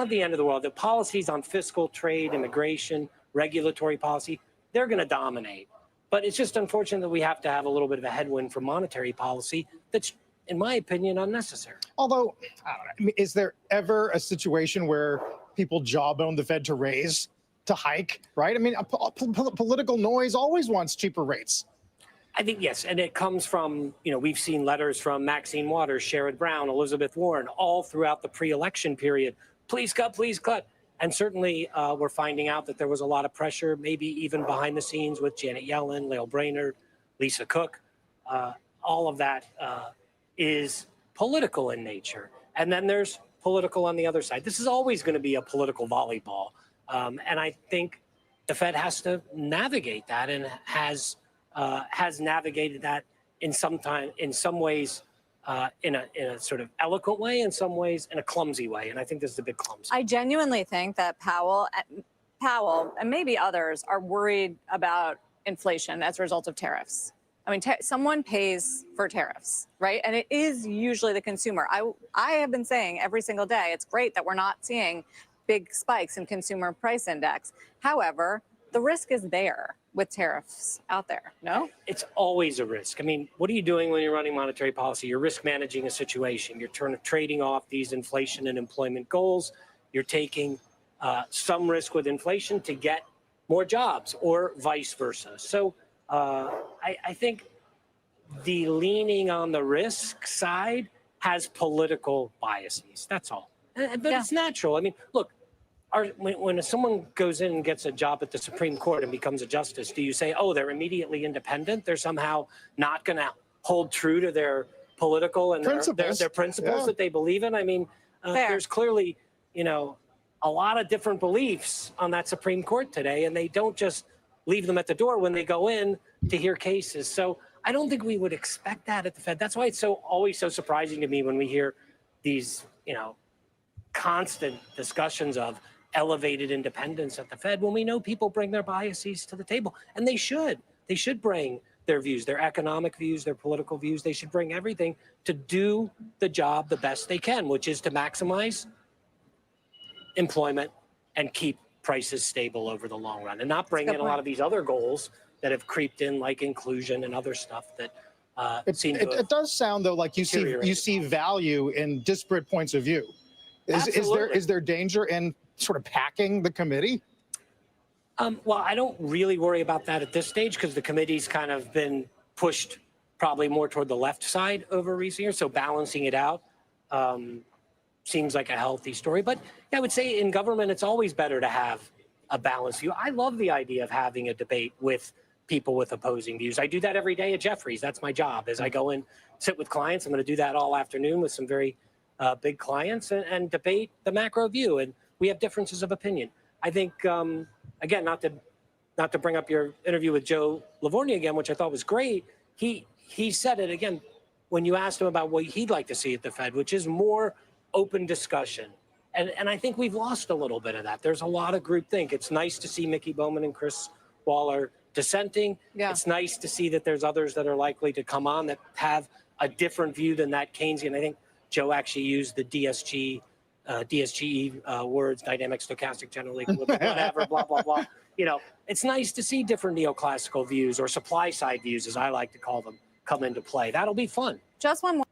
the end of the world. The policies on fiscal, trade, immigration, regulatory policy, they're going to dominate. But it's just unfortunate that we have to have a little bit of a headwind for monetary policy that's, in my opinion, unnecessary. Although, I don't know, I mean, is there ever a situation where people jawbone the Fed to raise, to hike, right? I mean, political noise always wants cheaper rates. I think, yes, and it comes from, we've seen letters from Maxine Waters, Sherrod Brown, Elizabeth Warren, all throughout the pre-election period. Please cut, please cut. And certainly we're finding out that there was a lot of pressure, maybe even behind the scenes with Janet Yellen, Lael Brainerd, Lisa Cook. All of that is political in nature. And then there's political on the other side. This is always going to be a political volleyball. And I think the Fed has to navigate that and has navigated that in some ways in a sort of eloquent way, in some ways in a clumsy way. And I think this is a big clumsy. I genuinely think that Powell and maybe others are worried about inflation as a result of tariffs. I mean, someone pays for tariffs, right? And it is usually the consumer. I have been saying every single day, it's great that we're not seeing big spikes in consumer price index. However, the risk is there with tariffs out there, no? It's always a risk. I mean, what are you doing when you're running monetary policy? You're risk managing a situation. You're trading off these inflation and employment goals. You're taking some risk with inflation to get more jobs or vice versa. So I think the leaning on the risk side has political biases. That's all. But it's natural. I mean, look, when someone goes in and gets a job at the Supreme Court and becomes a justice, do you say, oh, they're immediately independent? They're somehow not going to hold true to their political and their principles that they believe in? I mean, there's clearly, a lot of different beliefs on that Supreme Court today, and they don't just leave them at the door when they go in to hear cases. So I don't think we would expect that at the Fed. That's why it's always so surprising to me when we hear these, constant discussions of elevated independence at the Fed, when we know people bring their biases to the table, and they should bring their views, their economic views, their political views. They should bring everything to do the job the best they can, which is to maximize employment and keep prices stable over the long run, and not bring in a lot of these other goals that have creeped in, like inclusion and other stuff that it does sound though like you see value in disparate points of view. Is there danger in sort of packing the committee? Well, I don't really worry about that at this stage because the committee's kind of been pushed probably more toward the left side over recent years. So balancing it out seems like a healthy story. But I would say in government, it's always better to have a balanced view. I love the idea of having a debate with people with opposing views. I do that every day at Jefferies. That's my job. As I go and sit with clients, I'm going to do that all afternoon with some very big clients and debate the macro view. And we have differences of opinion. I think, again, not to bring up your interview with Joe Livorni again, which I thought was great. He said it again when you asked him about what he'd like to see at the Fed, which is more open discussion. And I think we've lost a little bit of that. There's a lot of groupthink. It's nice to see Mickey Bowman and Chris Waller dissenting. Yeah. It's nice to see that there's others that are likely to come on that have a different view than that Keynesian. I think Joe actually used the DSGE words, dynamic, stochastic, general equilibrium, whatever, blah, blah, blah. It's nice to see different neoclassical views or supply side views, as I like to call them, come into play. That'll be fun. Just one more.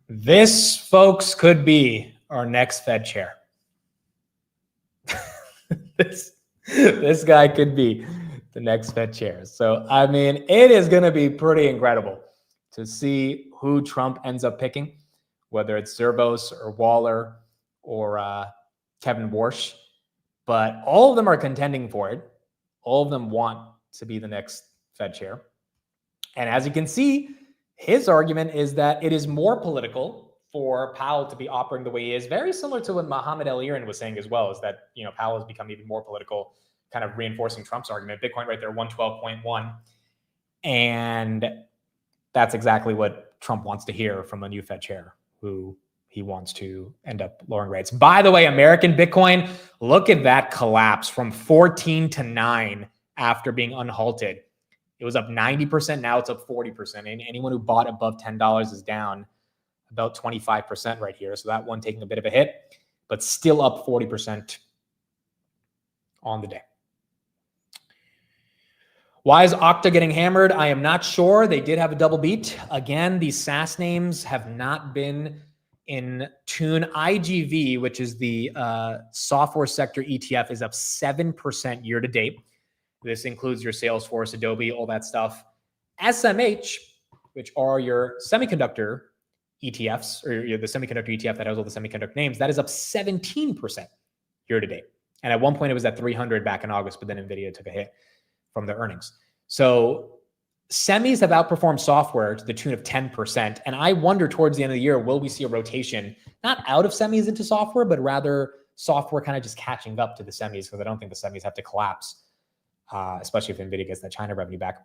This, folks, could be our next Fed chair. This guy could be the next Fed chair. So, I mean, it is going to be pretty incredible to see who Trump ends up picking, whether it's Zervos or Waller or Kevin Warsh. But all of them are contending for it. All of them want to be the next Fed chair. And as you can see, his argument is that it is more political for Powell to be operating the way he is, very similar to what Mohammed El-Erian was saying as well, is that, Powell has become even more political, kind of reinforcing Trump's argument. Bitcoin right there, 112.1. And that's exactly what Trump wants to hear from a new Fed chair, who he wants to end up lowering rates. By the way, American Bitcoin, look at that collapse from 14 to 9 after being unhalted. It was up 90%. Now it's up 40%. And anyone who bought above $10 is down about 25% right here. So that one taking a bit of a hit, but still up 40% on the day. Why is Okta getting hammered? I am not sure. They did have a double beat. Again, these SaaS names have not been in tune. IGV, which is the software sector ETF, is up 7% year to date. This includes your Salesforce, Adobe, all that stuff. SMH, which are your semiconductor ETFs, or the semiconductor ETF that has all the semiconductor names, that is up 17% year to date. And at one point it was at 300 back in August, but then NVIDIA took a hit from their earnings. So semis have outperformed software to the tune of 10%. And I wonder towards the end of the year, will we see a rotation, not out of semis into software, but rather software kind of just catching up to the semis, because I don't think the semis have to collapse, especially if NVIDIA gets that China revenue back.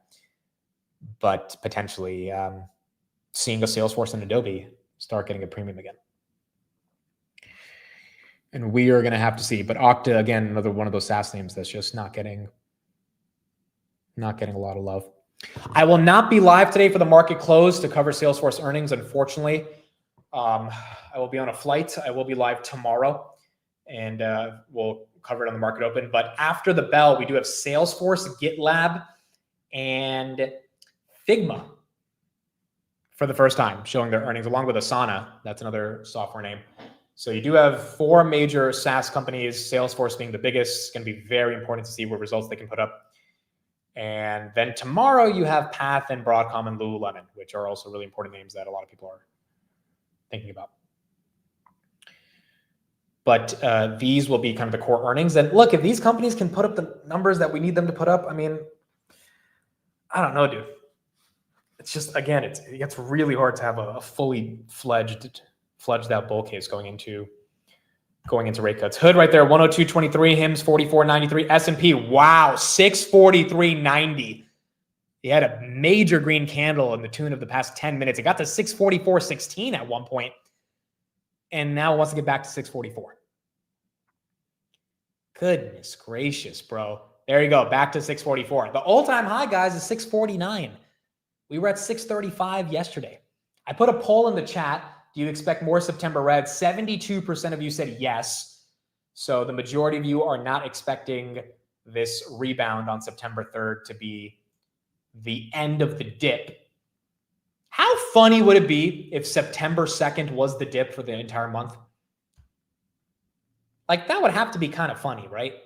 But potentially seeing a Salesforce and Adobe start getting a premium again. And we are going to have to see. But Okta, again, another one of those SaaS names that's just not getting a lot of love. I will not be live today for the market close to cover Salesforce earnings, unfortunately. I will be on a flight. I will be live tomorrow, and we'll cover it on the market open. But after the bell, we do have Salesforce, GitLab, and Figma for the first time showing their earnings, along with Asana. That's another software name. So you do have 4 major SaaS companies, Salesforce being the biggest. It's going to be very important to see what results they can put up. And then tomorrow you have Path and Broadcom and Lululemon, which are also really important names that a lot of people are thinking about. But these will be kind of the core earnings. And look, if these companies can put up the numbers that we need them to put up, I mean, I don't know, dude. It's just, again, it gets really hard to have a fully fledged out bull case going into rate cuts. Hood right there, 102.23. HIMS 44.93. S&P, wow, 643.90. He had a major green candle in the tune of the past 10 minutes. It got to 644.16 at one point, and now it wants to get back to 644. Goodness gracious, bro. There you go, back to 644. The all-time high, guys, is 649. We were at 635 yesterday. I put a poll in the chat. Do you expect more September red? 72% of you said yes. So the majority of you are not expecting this rebound on September 3rd to be the end of the dip. How funny would it be if September 2nd was the dip for the entire month? Like, that would have to be kind of funny, right?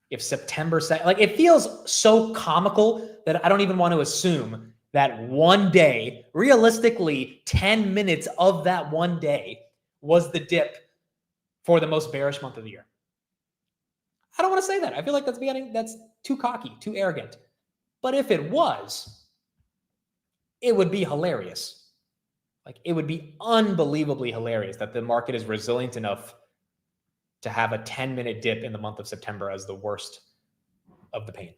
If September 2nd, like, it feels so comical that I don't even want to assume that one day, realistically, 10 minutes of that one day was the dip for the most bearish month of the year. I don't want to say that. I feel like that's too cocky, too arrogant. But if it was, it would be hilarious. Like, it would be unbelievably hilarious that the market is resilient enough to have a 10-minute dip in the month of September as the worst of the pain.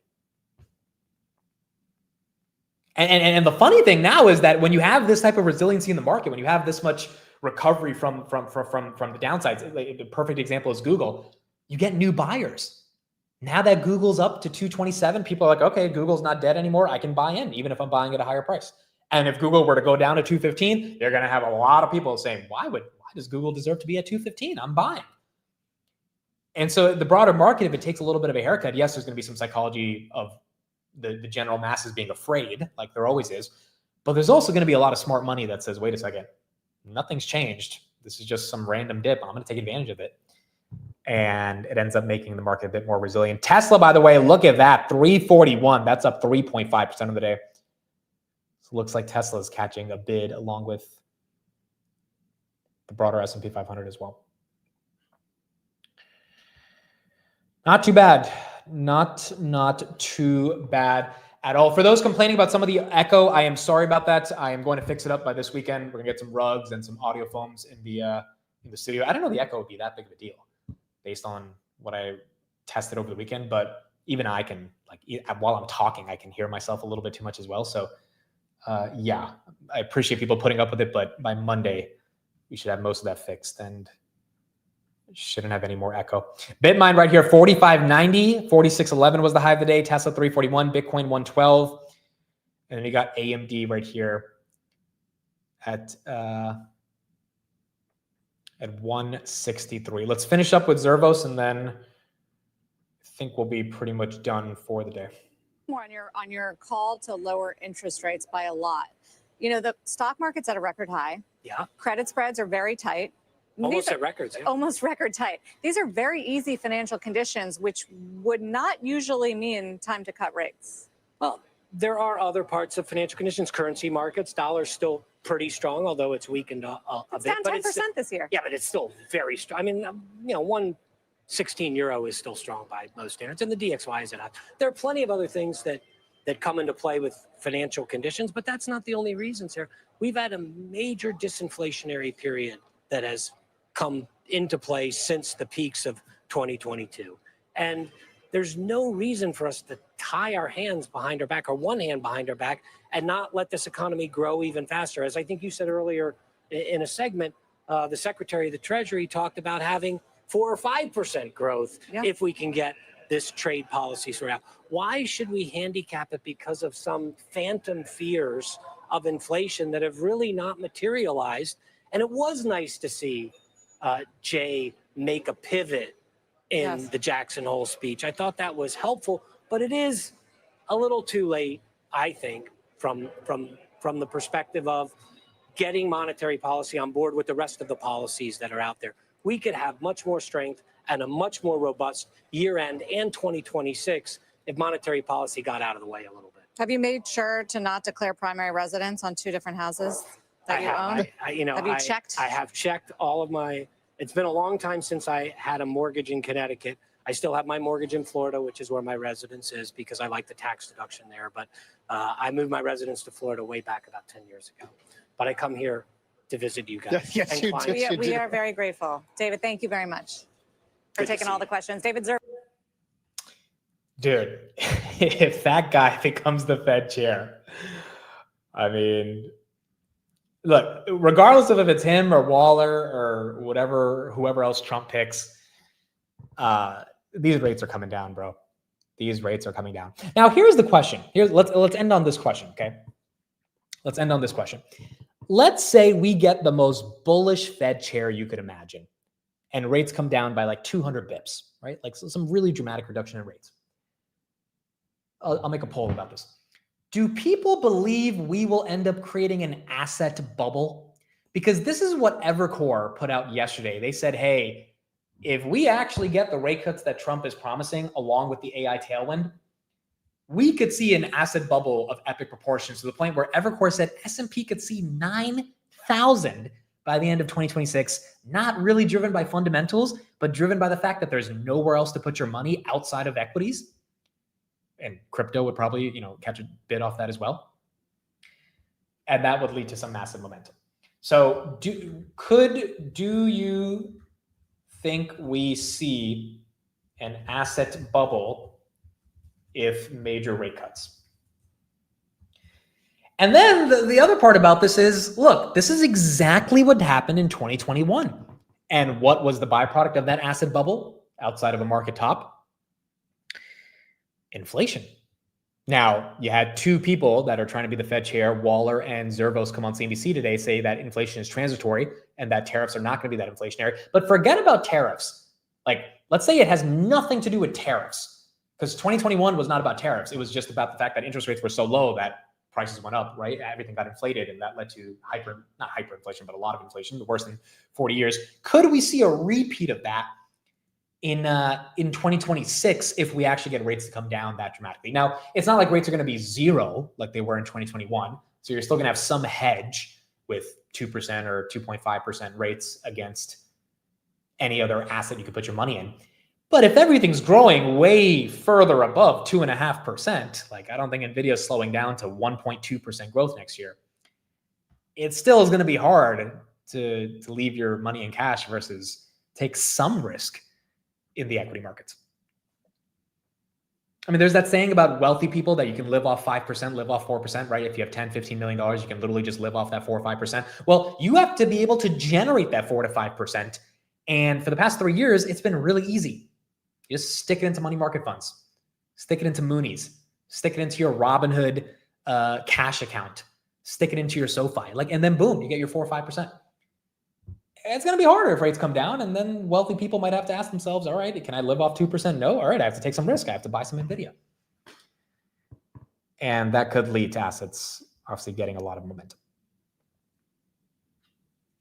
And the funny thing now is that when you have this type of resiliency in the market, when you have this much recovery from the downsides, the perfect example is Google, you get new buyers. Now that Google's up to 227, people are like, okay, Google's not dead anymore. I can buy in, even if I'm buying at a higher price. And if Google were to go down to 215, they're going to have a lot of people saying, why does Google deserve to be at 215? I'm buying. And so the broader market, if it takes a little bit of a haircut, yes, there's going to be some psychology of the general masses being afraid, like there always is. But there's also going to be a lot of smart money that says, wait a second, nothing's changed. This is just some random dip. I'm going to take advantage of it. And it ends up making the market a bit more resilient. Tesla, by the way, look at that, 341. That's up 3.5% of the day. So it looks like Tesla is catching a bid along with the broader S&P 500 as well. Not too bad. Not too bad at all. For those complaining about some of the echo, I am sorry about that. I am going to fix it up by this weekend. We're gonna get some rugs and some audio foams in the studio. I didn't know the echo would be that big of a deal based on what I tested over the weekend, but even I can, like, while I'm talking, I can hear myself a little bit too much as well. So yeah, I appreciate people putting up with it, but by Monday, we should have most of that fixed and shouldn't have any more echo. Bitmine right here, 45.90, 46.11 was the high of the day. Tesla 341, Bitcoin 112. And then you got AMD right here at 163. Let's finish up with Zervos, and then I think we'll be pretty much done for the day. more on your call to lower interest rates by a lot. You know, the stock market's at a record high. Yeah. Credit spreads are very tight. Almost at records. Yeah. Almost record tight. These are very easy financial conditions, which would not usually mean time to cut rates. Well, there are other parts of financial conditions, currency markets, dollar's still pretty strong, although it's weakened a It's bit. down 10% this year. Yeah, but it's still very strong. I mean, you know, 1.16 euro is still strong by most standards, and the DXY is at. There are plenty of other things that come into play with financial conditions, but that's not the only reason, Sarah. We've had a major disinflationary period that has come into play since the peaks of 2022. And there's no reason for us to tie our hands behind our back, or one hand behind our back, and not let this economy grow even faster. As I think you said earlier in a segment, the Secretary of the Treasury talked about having 4 or 5% growth if we can get this trade policy sorted out. Why should we handicap it because of some phantom fears of inflation that have really not materialized? And it was nice to see Jay make a pivot in the Jackson Hole speech. I thought that was helpful, but it is a little too late, I think, from the perspective of getting monetary policy on board with the rest of the policies that are out there. We could have much more strength and a much more robust year end and 2026 if monetary policy got out of the way a little bit. Have you made sure to not declare primary residence on 2 different houses that you own? Have you checked? I have checked all of my. It's been a long time since I had a mortgage in Connecticut. I still have my mortgage in Florida, which is where my residence is, because I like the tax deduction there. But I moved my residence to Florida way back about 10 years ago. But I come here to visit you guys. Yes, you did. We are very grateful. David, thank you very much for taking all the questions. David Zervos. Dude, if that guy becomes the Fed chair, I mean, look, regardless of if it's him or Waller or whoever else Trump picks, these rates are coming down, bro. These rates are coming down. Now, here's the question. Let's end on this question, okay? Let's end on this question. Let's say we get the most bullish Fed chair you could imagine, and rates come down by like 200 bips, right? Like some really dramatic reduction in rates. I'll make a poll about this. Do people believe we will end up creating an asset bubble? Because this is what Evercore put out yesterday. They said, hey, if we actually get the rate cuts that Trump is promising along with the AI tailwind, we could see an asset bubble of epic proportions, to the point where Evercore said S&P could see 9,000 by the end of 2026, not really driven by fundamentals, but driven by the fact that there's nowhere else to put your money outside of equities. And crypto would probably, catch a bit off that as well. And that would lead to some massive momentum. So do you think we see an asset bubble if major rate cuts? And then the other part about this is, look, this is exactly what happened in 2021. And what was the byproduct of that asset bubble outside of a market top? Inflation. Now, you had 2 people that are trying to be the Fed chair, Waller and Zervos, come on CNBC today, say that inflation is transitory and that tariffs are not going to be that inflationary. But forget about tariffs. Like, let's say it has nothing to do with tariffs, because 2021 was not about tariffs. It was just about the fact that interest rates were so low that prices went up, right? Everything got inflated, and that led to not hyperinflation, but a lot of inflation, the worst in 40 years. Could we see a repeat of that in 2026 if we actually get rates to come down that dramatically? Now, it's not like rates are going to be zero like they were in 2021. So you're still going to have some hedge with 2% or 2.5% rates against any other asset you could put your money in. But if everything's growing way further above 2.5%, like I don't think Nvidia is slowing down to 1.2% growth next year, it still is going to be hard to leave your money in cash versus take some risk in the equity markets. I mean, there's that saying about wealthy people that you can live off 5%, live off 4%, right? If you have $10, $15 million, you can literally just live off that 4 or 5%. Well, you have to be able to generate that 4 to 5%. And for the past 3 years, it's been really easy. You just stick it into money market funds, stick it into Moonies, stick it into your Robinhood cash account, stick it into your SoFi, and then boom, you get your 4 or 5%. It's going to be harder if rates come down, and then wealthy people might have to ask themselves, all right, can I live off 2%? No. All right, I have to take some risk. I have to buy some Nvidia. And that could lead to assets obviously getting a lot of momentum.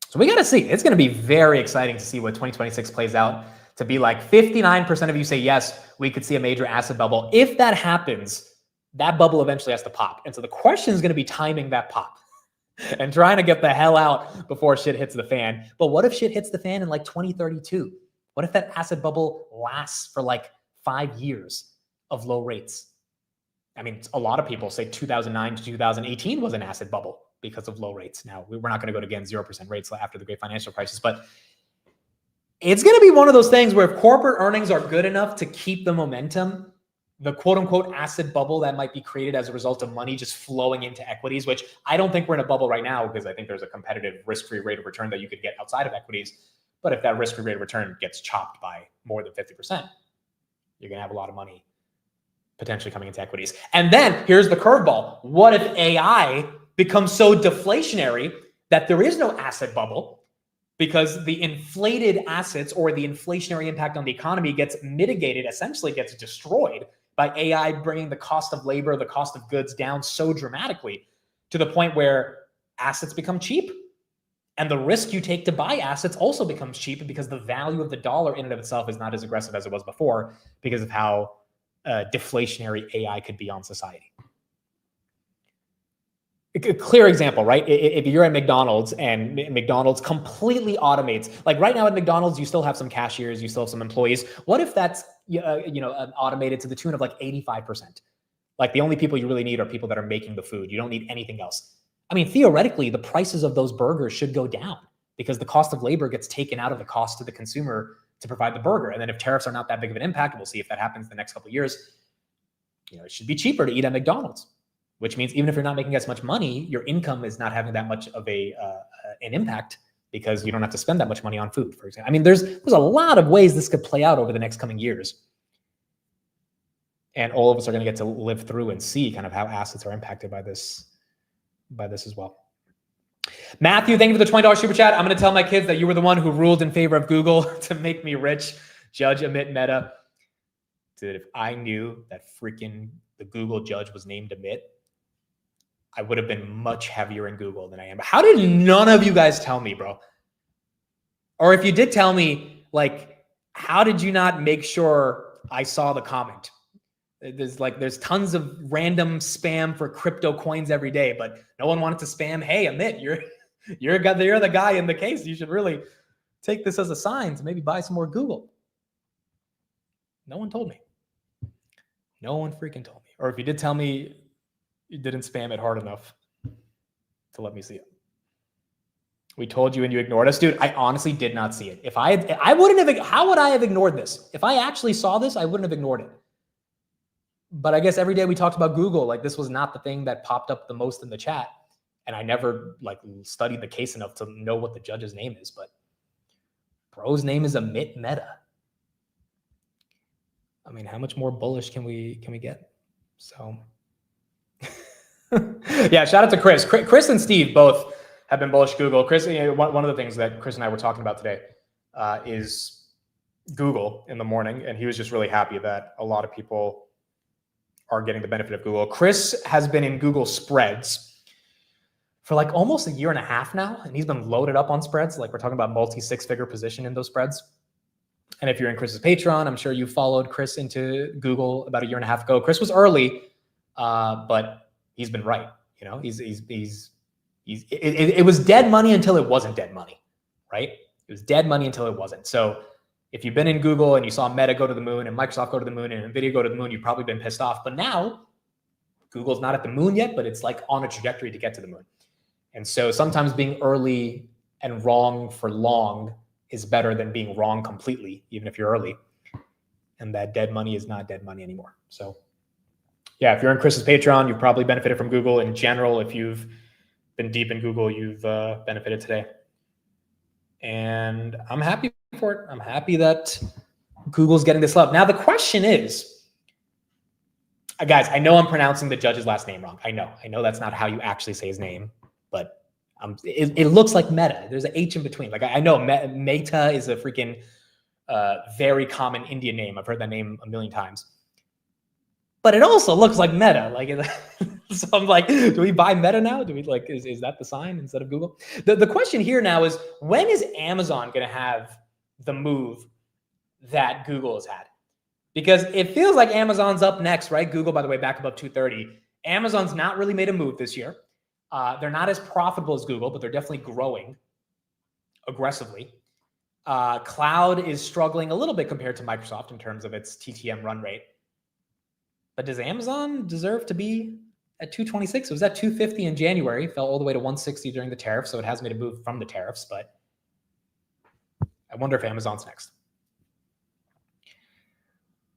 So we got to see. It's going to be very exciting to see what 2026 plays out to be like. 59% of you say, yes, we could see a major asset bubble. If that happens, that bubble eventually has to pop. And so the question is going to be timing that pop and trying to get the hell out before shit hits the fan. But what if shit hits the fan in like 2032? What if that asset bubble lasts for like 5 years of low rates? I mean, a lot of people say 2009 to 2018 was an asset bubble because of low rates. Now, we're not going to go to, again, 0% rates after the great financial crisis, but it's going to be one of those things where if corporate earnings are good enough to keep the momentum, the quote unquote asset bubble that might be created as a result of money just flowing into equities, which I don't think we're in a bubble right now because I think there's a competitive risk-free rate of return that you could get outside of equities. But if that risk-free rate of return gets chopped by more than 50%, you're going to have a lot of money potentially coming into equities. And then here's the curveball. What if AI becomes so deflationary that there is no asset bubble because the inflated assets or the inflationary impact on the economy gets mitigated, essentially gets destroyed by AI bringing the cost of labor, the cost of goods down so dramatically to the point where assets become cheap and the risk you take to buy assets also becomes cheap because the value of the dollar in and of itself is not as aggressive as it was before because of how deflationary AI could be on society. A clear example, right? If you're at McDonald's and McDonald's completely automates, like right now at McDonald's, you still have some cashiers, you still have some employees. What if that's automated to the tune of like 85%? Like the only people you really need are people that are making the food. You don't need anything else. I mean, theoretically, the prices of those burgers should go down because the cost of labor gets taken out of the cost to the consumer to provide the burger. And then if tariffs are not that big of an impact, we'll see if that happens the next couple of years, it should be cheaper to eat at McDonald's. Which means even if you're not making as much money, your income is not having that much of an impact because you don't have to spend that much money on food, for example. I mean, there's a lot of ways this could play out over the next coming years. And all of us are going to get to live through and see kind of how assets are impacted by this as well. Matthew, thank you for the $20 super chat. I'm going to tell my kids that you were the one who ruled in favor of Google to make me rich. Judge Amit Mehta. Dude, if I knew that freaking the Google judge was named Amit, I would have been much heavier in Google than I am. How did none of you guys tell me, bro? Or if you did tell me, like, how did you not make sure I saw the comment? There's tons of random spam for crypto coins every day, but no one wanted to spam. Hey, Amit, you're the guy in the case. You should really take this as a sign to maybe buy some more Google. No one told me. No one freaking told me. Or if you did tell me, you didn't spam it hard enough to let me see it. We told you and you ignored us. Dude, I honestly did not see it. How would I have ignored this? If I actually saw this, I wouldn't have ignored it. But I guess every day we talked about Google, like this was not the thing that popped up the most in the chat. And I never studied the case enough to know what the judge's name is, but bro's name is Amit Mehta. I mean, how much more bullish can we get? So yeah, shout out to Chris. Chris and Steve both have been bullish Google. Chris, one of the things that Chris and I were talking about today is Google in the morning, and he was just really happy that a lot of people are getting the benefit of Google. Chris has been in Google spreads for like almost a year and a half now, and he's been loaded up on spreads. Like we're talking about multi-six-figure position in those spreads. And if you're in Chris's Patreon, I'm sure you followed Chris into Google about a year and a half ago. Chris was early, but he's been right. It was dead money until it wasn't dead money, right? It was dead money until it wasn't. So if you've been in Google and you saw Meta go to the moon and Microsoft go to the moon and Nvidia go to the moon, you've probably been pissed off. But now Google's not at the moon yet, but it's like on a trajectory to get to the moon. And so sometimes being early and wrong for long is better than being wrong completely, even if you're early. And that dead money is not dead money anymore. So yeah, if you're in Chris's Patreon, you've probably benefited from Google in general. If you've been deep in Google, you've benefited today. And I'm happy for it. I'm happy that Google's getting this love. Now, the question is, guys, I know I'm pronouncing the judge's last name wrong. I know that's not how you actually say his name, but it looks like Meta. There's an H in between. Like I know Meta is a freaking very common Indian name. I've heard that name a million times. but it also looks like Meta. Like, so I'm like, do we buy Meta now? Do we like, is that the sign instead of Google? The question here now is, when is Amazon going to have the move that Google has had? Because it feels like Amazon's up next, right? Google, by the way, back above 230. Amazon's not really made a move this year. They're not as profitable as Google, but they're definitely growing aggressively. Cloud is struggling a little bit compared to Microsoft in terms of its TTM run rate. But does Amazon deserve to be at 226? It was at 250 in January, fell all the way to 160 during the tariffs, so it has made a move from the tariffs, but I wonder if Amazon's next.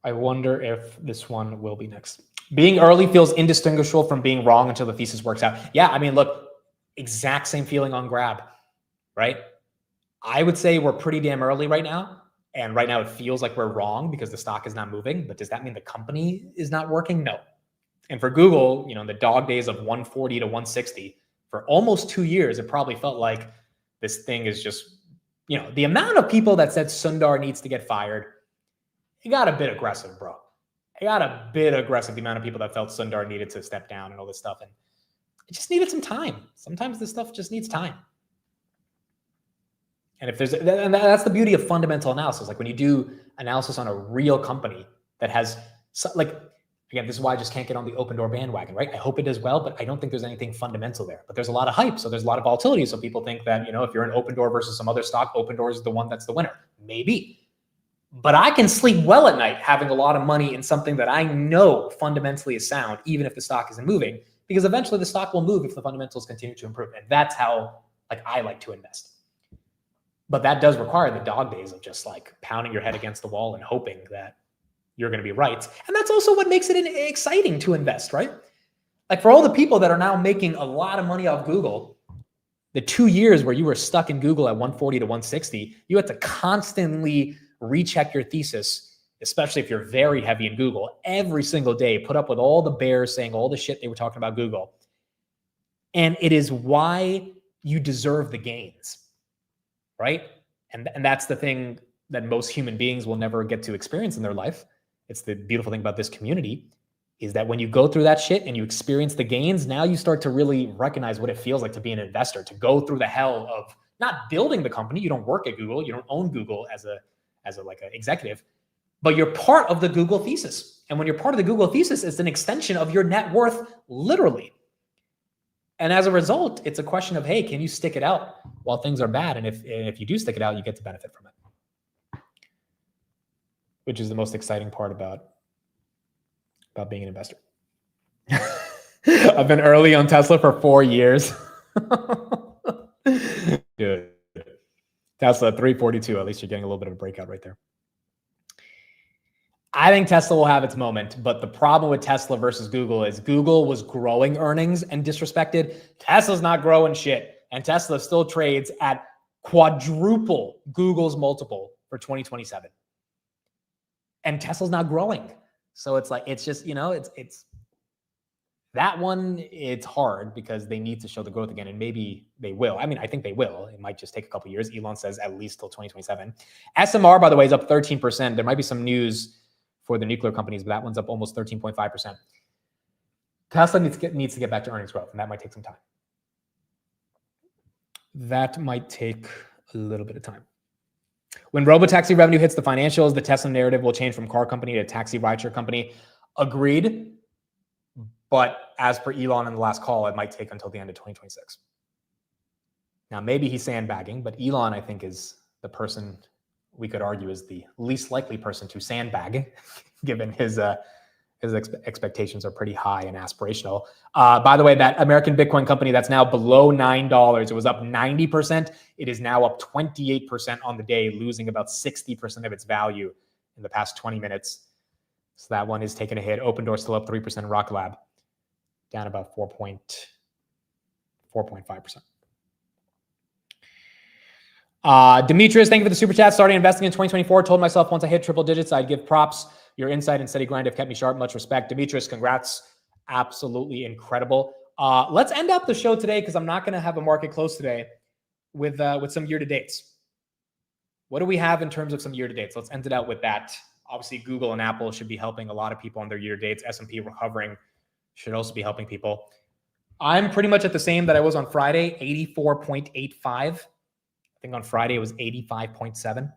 I wonder if this one will be next. Being early feels indistinguishable from being wrong until the thesis works out. Yeah, I mean, look, exact same feeling on Grab, right? I would say we're pretty damn early right now. And right now it feels like we're wrong because the stock is not moving. But does that mean the company is not working? No. And for Google, you know, in the dog days of 140 to 160, for almost 2 years, it probably felt like this thing is just, you know, the amount of people that said Sundar needs to get fired, it got a bit aggressive, bro. It got a bit aggressive, the amount of people that felt Sundar needed to step down and all this stuff. And it just needed some time. Sometimes this stuff just needs time. And if there's, and that's the beauty of fundamental analysis. Like when you do analysis on a real company that has, like, again, this is why I just can't get on the Open Door bandwagon, right? I hope it does well, but I don't think there's anything fundamental there. But there's a lot of hype, so there's a lot of volatility. So people think that, you know, if you're an Open Door versus some other stock, Open Door is the one that's the winner. Maybe. But I can sleep well at night having a lot of money in something that I know fundamentally is sound, even if the stock isn't moving, because eventually the stock will move if the fundamentals continue to improve. And that's how, like, I like to invest. But that does require the dog days of just like pounding your head against the wall and hoping that you're going to be right. And that's also what makes it exciting to invest, right? Like for all the people that are now making a lot of money off Google, the 2 years where you were stuck in Google at 140 to 160, you had to constantly recheck your thesis, especially if you're very heavy in Google, every single day, put up with all the bears saying all the shit they were talking about Google. And it is why you deserve the gains, right? And that's the thing that most human beings will never get to experience in their life. It's the beautiful thing about this community is that when you go through that shit and you experience the gains, now you start to really recognize what it feels like to be an investor, to go through the hell of not building the company. You don't work at Google. You don't own Google as a like an executive, but you're part of the Google thesis. And when you're part of the Google thesis, it's an extension of your net worth, literally. And as a result, it's a question of, hey, can you stick it out while things are bad? And if you do stick it out, you get to benefit from it, which is the most exciting part about being an investor. I've been early on Tesla for 4 years. Dude. Tesla 342, at least you're getting a little bit of a breakout right there. I think Tesla will have its moment, but the problem with Tesla versus Google is Google was growing earnings and disrespected. Tesla's not growing shit, and Tesla still trades at quadruple Google's multiple for 2027. And Tesla's not growing. So it's like, it's just, you know, it's that one, it's hard because they need to show the growth again, and maybe they will. I mean, I think they will. It might just take a couple of years. Elon says at least till 2027. SMR, by the way, is up 13%. There might be some news for the nuclear companies, but that one's up almost 13.5%. Tesla needs to get back to earnings growth, and that might take some time. That might take a little bit of time. When robotaxi revenue hits the financials, the Tesla narrative will change from car company to taxi rideshare company. Agreed. But as per Elon in the last call, it might take until the end of 2026. Now, maybe he's sandbagging, but Elon, I think, is the person we could argue is the least likely person to sandbag, given his expectations are pretty high and aspirational. By the way, that American Bitcoin company that's now below $9, it was up 90%. It is now up 28% on the day, losing about 60% of its value in the past 20 minutes. So that one is taking a hit. Open Door still up 3%. Rock Lab down about 4.5%. Demetrius, thank you for the super chat. Starting investing in 2024. Told myself once I hit triple digits, I'd give props. Your insight and steady grind have kept me sharp. Much respect. Demetrius, congrats. Absolutely incredible. Let's end up the show today because I'm not going to have a market close today with some year-to-dates. What do we have in terms of some year-to-dates? Let's end it out with that. Obviously, Google and Apple should be helping a lot of people on their year dates. S&P recovering should also be helping people. I'm pretty much at the same that I was on Friday, 84.85. I think on Friday it was 85.7.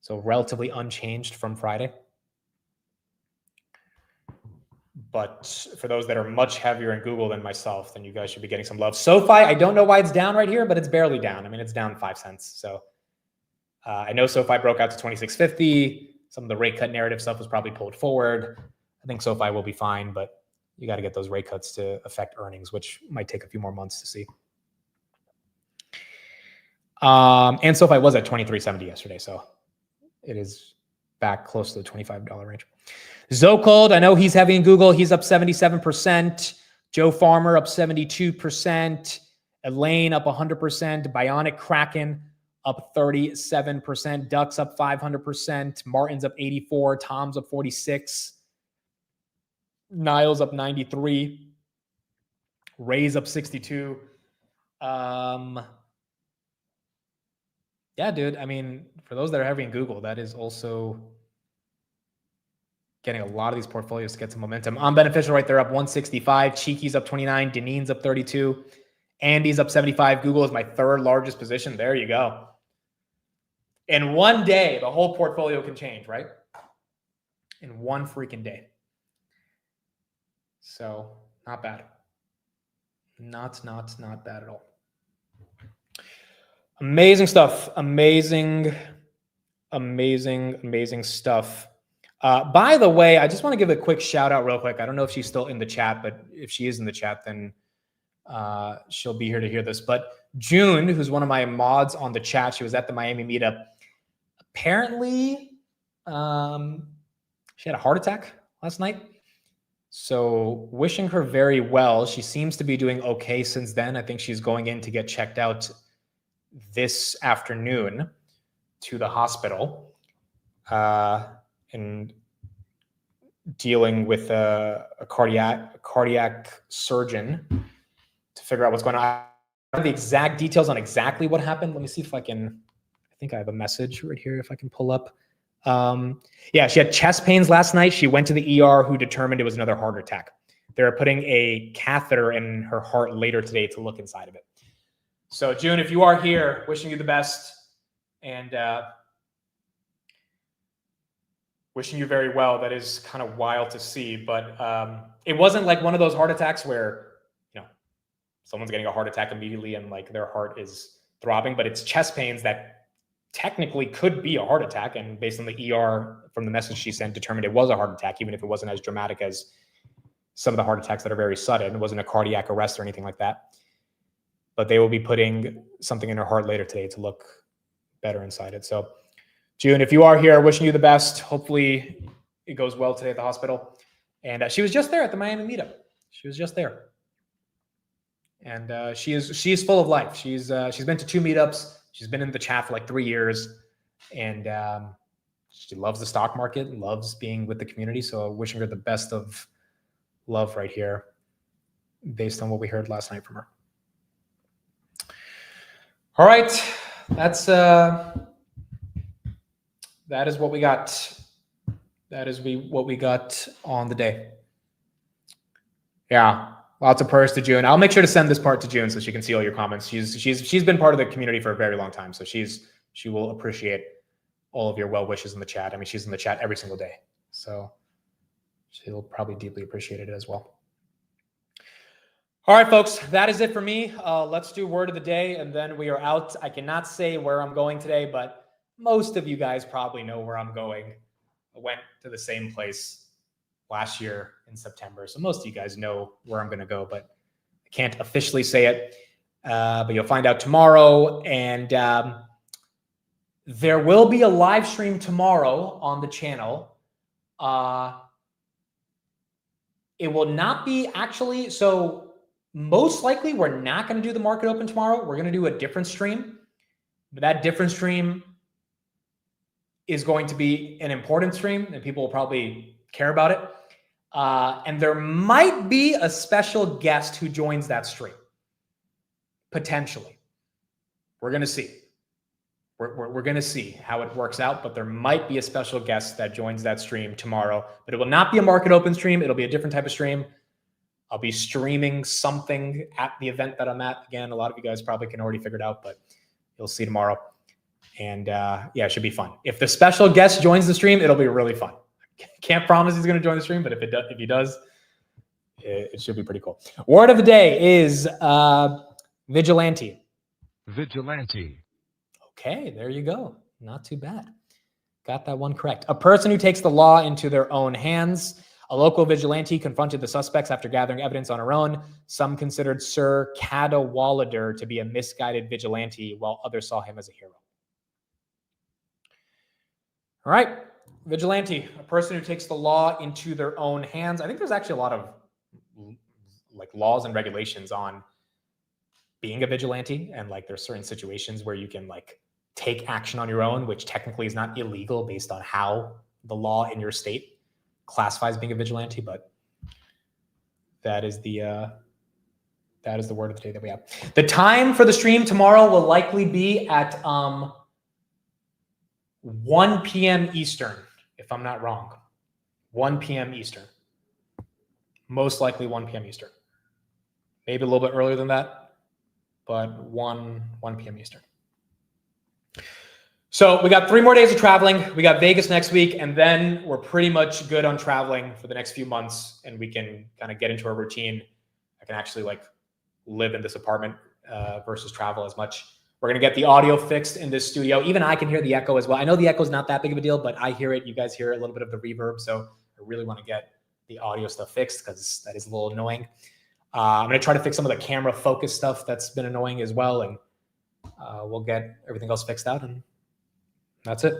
So relatively unchanged from Friday. But for those that are much heavier in Google than myself, then you guys should be getting some love. SoFi, I don't know why it's down right here, but it's barely down. I mean, it's down 5 cents. So I know SoFi broke out to 26.50. Some of the rate cut narrative stuff was probably pulled forward. I think SoFi will be fine, but you got to get those rate cuts to affect earnings, which might take a few more months to see. And SoFi was at 23.70 yesterday, so it is back close to the $25 range. Zocold, I know he's heavy in Google. He's up 77%. Joe Farmer up 72%. Elaine up 100%. Bionic Kraken up 37%. Ducks up 500%. Martin's up 84. Tom's up 46. Niles up 93. Ray's up 62. Yeah, dude. I mean, for those that are heavy in Google, that is also getting a lot of these portfolios to get some momentum. On Beneficial right there up 165. Cheeky's up 29. Deneen's up 32. Andy's up 75. Google is my third largest position. There you go. In one day, the whole portfolio can change, right? In one freaking day. So not bad. Not bad at all. Amazing stuff. Amazing stuff. By the way, I just want to give a quick shout out real quick. I don't know if she's still in the chat, but if she is in the chat, then she'll be here to hear this. But June, who's one of my mods on the chat, she was at the Miami meetup. Apparently, she had a heart attack last night. So wishing her very well. She seems to be doing okay since then. I think she's going in to get checked out this afternoon to the hospital. And dealing with a cardiac surgeon to figure out what's going on. I don't have the exact details on exactly what happened. Let me see if I can. I think I have a message right here if I can pull up. Yeah, she had chest pains last night. She went to the ER, who determined it was another heart attack. They're putting a catheter in her heart later today to look inside of it. So June, if you are here, wishing you the best. And wishing you very well. That is kind of wild to see, but it wasn't like one of those heart attacks where, you know, someone's getting a heart attack immediately and like their heart is throbbing, but it's chest pains that technically could be a heart attack. And based on the ER from the message she sent, determined it was a heart attack, even if it wasn't as dramatic as some of the heart attacks that are very sudden. It wasn't a cardiac arrest or anything like that. But they will be putting something in her heart later today to look better inside it. So June, if you are here, wishing you the best. Hopefully it goes well today at the hospital. And she was just there at the Miami meetup. She was just there. And she is full of life. She's been to 2 meetups. She's been in the chat for like 3 years. And she loves the stock market, loves being with the community. So wishing her the best of love right here based on what we heard last night from her. All right. That is what we got. That is what we got on the day. Yeah, lots of prayers to June. I'll make sure to send this part to June so she can see all your comments. She's been part of the community for a very long time, so she will appreciate all of your well wishes in the chat. I mean, she's in the chat every single day, so she'll probably deeply appreciate it as well. All right, folks, that is it for me. Let's do word of the day, and then we are out. I cannot say where I'm going today, but most of you guys probably know where I'm going. I went to the same place last year in September. So most of you guys know where I'm going to go, but I can't officially say it. But you'll find out tomorrow. And there will be a live stream tomorrow on the channel. It will not be actually, so most likely we're not going to do the market open tomorrow. We're going to do a different stream. But that different stream is going to be an important stream and people will probably care about it. And there might be a special guest who joins that stream. Potentially. We're going to see. we're going to see how it works out, but there might be a special guest that joins that stream tomorrow, but it will not be a market open stream. It'll be a different type of stream. I'll be streaming something at the event that I'm at. Again, a lot of you guys probably can already figure it out, but you'll see tomorrow. And yeah, it should be fun. If the special guest joins the stream, it'll be really fun. Can't promise he's going to join the stream, but if he does, it should be pretty cool. Word of the day is vigilante. Vigilante. Okay, there you go. Not too bad. Got that one correct. A person who takes the law into their own hands. A local vigilante confronted the suspects after gathering evidence on her own. Some considered Sir Cadwallader to be a misguided vigilante, while others saw him as a hero. All right, vigilante, a person who takes the law into their own hands. I think there's actually a lot of like laws and regulations on being a vigilante, and like there's certain situations where you can like take action on your own, which technically is not illegal based on how the law in your state classifies being a vigilante, but that is the word of the day that we have. The time for the stream tomorrow will likely be at 1 p.m. Eastern, if I'm not wrong. 1 p.m. Eastern. Most likely 1 p.m. Eastern. Maybe a little bit earlier than that, but 1 p.m. Eastern. So we got 3 more days of traveling. We got Vegas next week, and then we're pretty much good on traveling for the next few months, and we can kind of get into a routine. I can actually like live in this apartment versus travel as much. We're going to get the audio fixed in this studio. Even I can hear the echo as well. I know the echo is not that big of a deal, but I hear it. You guys hear a little bit of the reverb, so I really want to get the audio stuff fixed because that is a little annoying. I'm going to try to fix some of the camera focus stuff that's been annoying as well, and we'll get everything else fixed out, and that's it.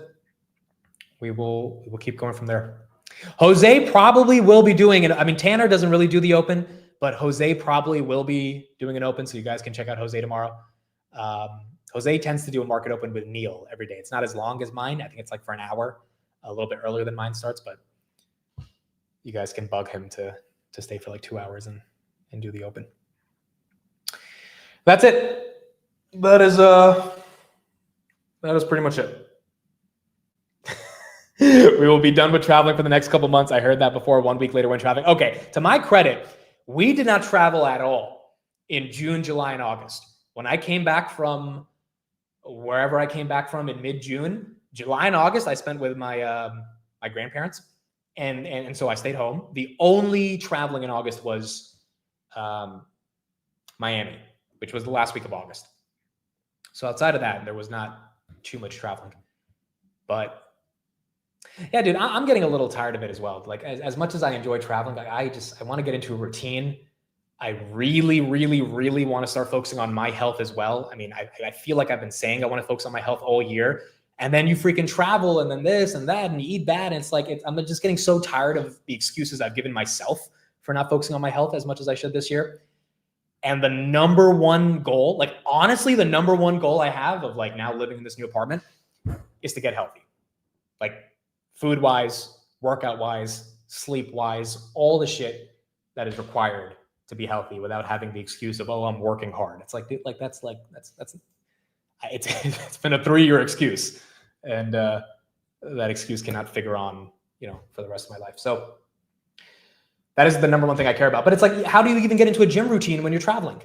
We will keep going from there. Jose probably will be doing it. I mean, Tanner doesn't really do the open, but Jose probably will be doing an open, so you guys can check out Jose tomorrow. Jose tends to do a market open with Neil every day. It's not as long as mine. I think it's like for an hour, a little bit earlier than mine starts, but you guys can bug him to stay for like 2 hours and do the open. That's it. That is pretty much it. We will be done with traveling for the next couple months. I heard that before. 1 week later, when traveling. Okay, to my credit, we did not travel at all in June, July, and August. When I came back from wherever I came back from in mid-June, July and August, I spent with my my grandparents, and so I stayed home. The only traveling in August was Miami, which was the last week of August. So outside of that, there was not too much traveling. But yeah, dude, I'm getting a little tired of it as well. Like as much as I enjoy traveling, like I want to get into a routine. I really, really, really want to start focusing on my health as well. I mean, I feel like I've been saying I want to focus on my health all year, and then you freaking travel and then this and that and you eat bad. And it's like, I'm just getting so tired of the excuses I've given myself for not focusing on my health as much as I should this year. And the number one goal, like honestly, the number one goal I have of like now living in this new apartment is to get healthy. Like food-wise, workout-wise, sleep-wise, all the shit that is required to be healthy without having the excuse of, oh, I'm working hard. It's like, dude, like that's it's been a 3-year excuse, and that excuse cannot figure on, for the rest of my life. So that is the number one thing I care about. But it's like, how do you even get into a gym routine when you're traveling?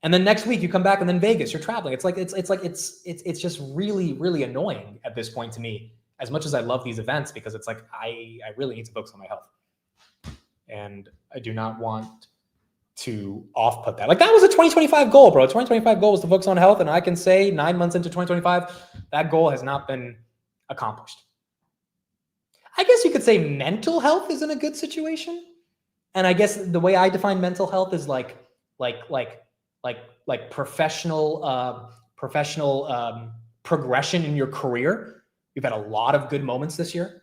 And then next week you come back and then Vegas, you're traveling. It's like it's just really, really annoying at this point to me. As much as I love these events, because it's like I really need to focus on my health, and I do not want to off-put that. Like that was a 2025 goal, bro. 2025 goal was to focus on health, and I can say 9 months into 2025, that goal has not been accomplished. I guess you could say mental health is in a good situation, and I guess the way I define mental health is like professional progression in your career. We've had a lot of good moments this year,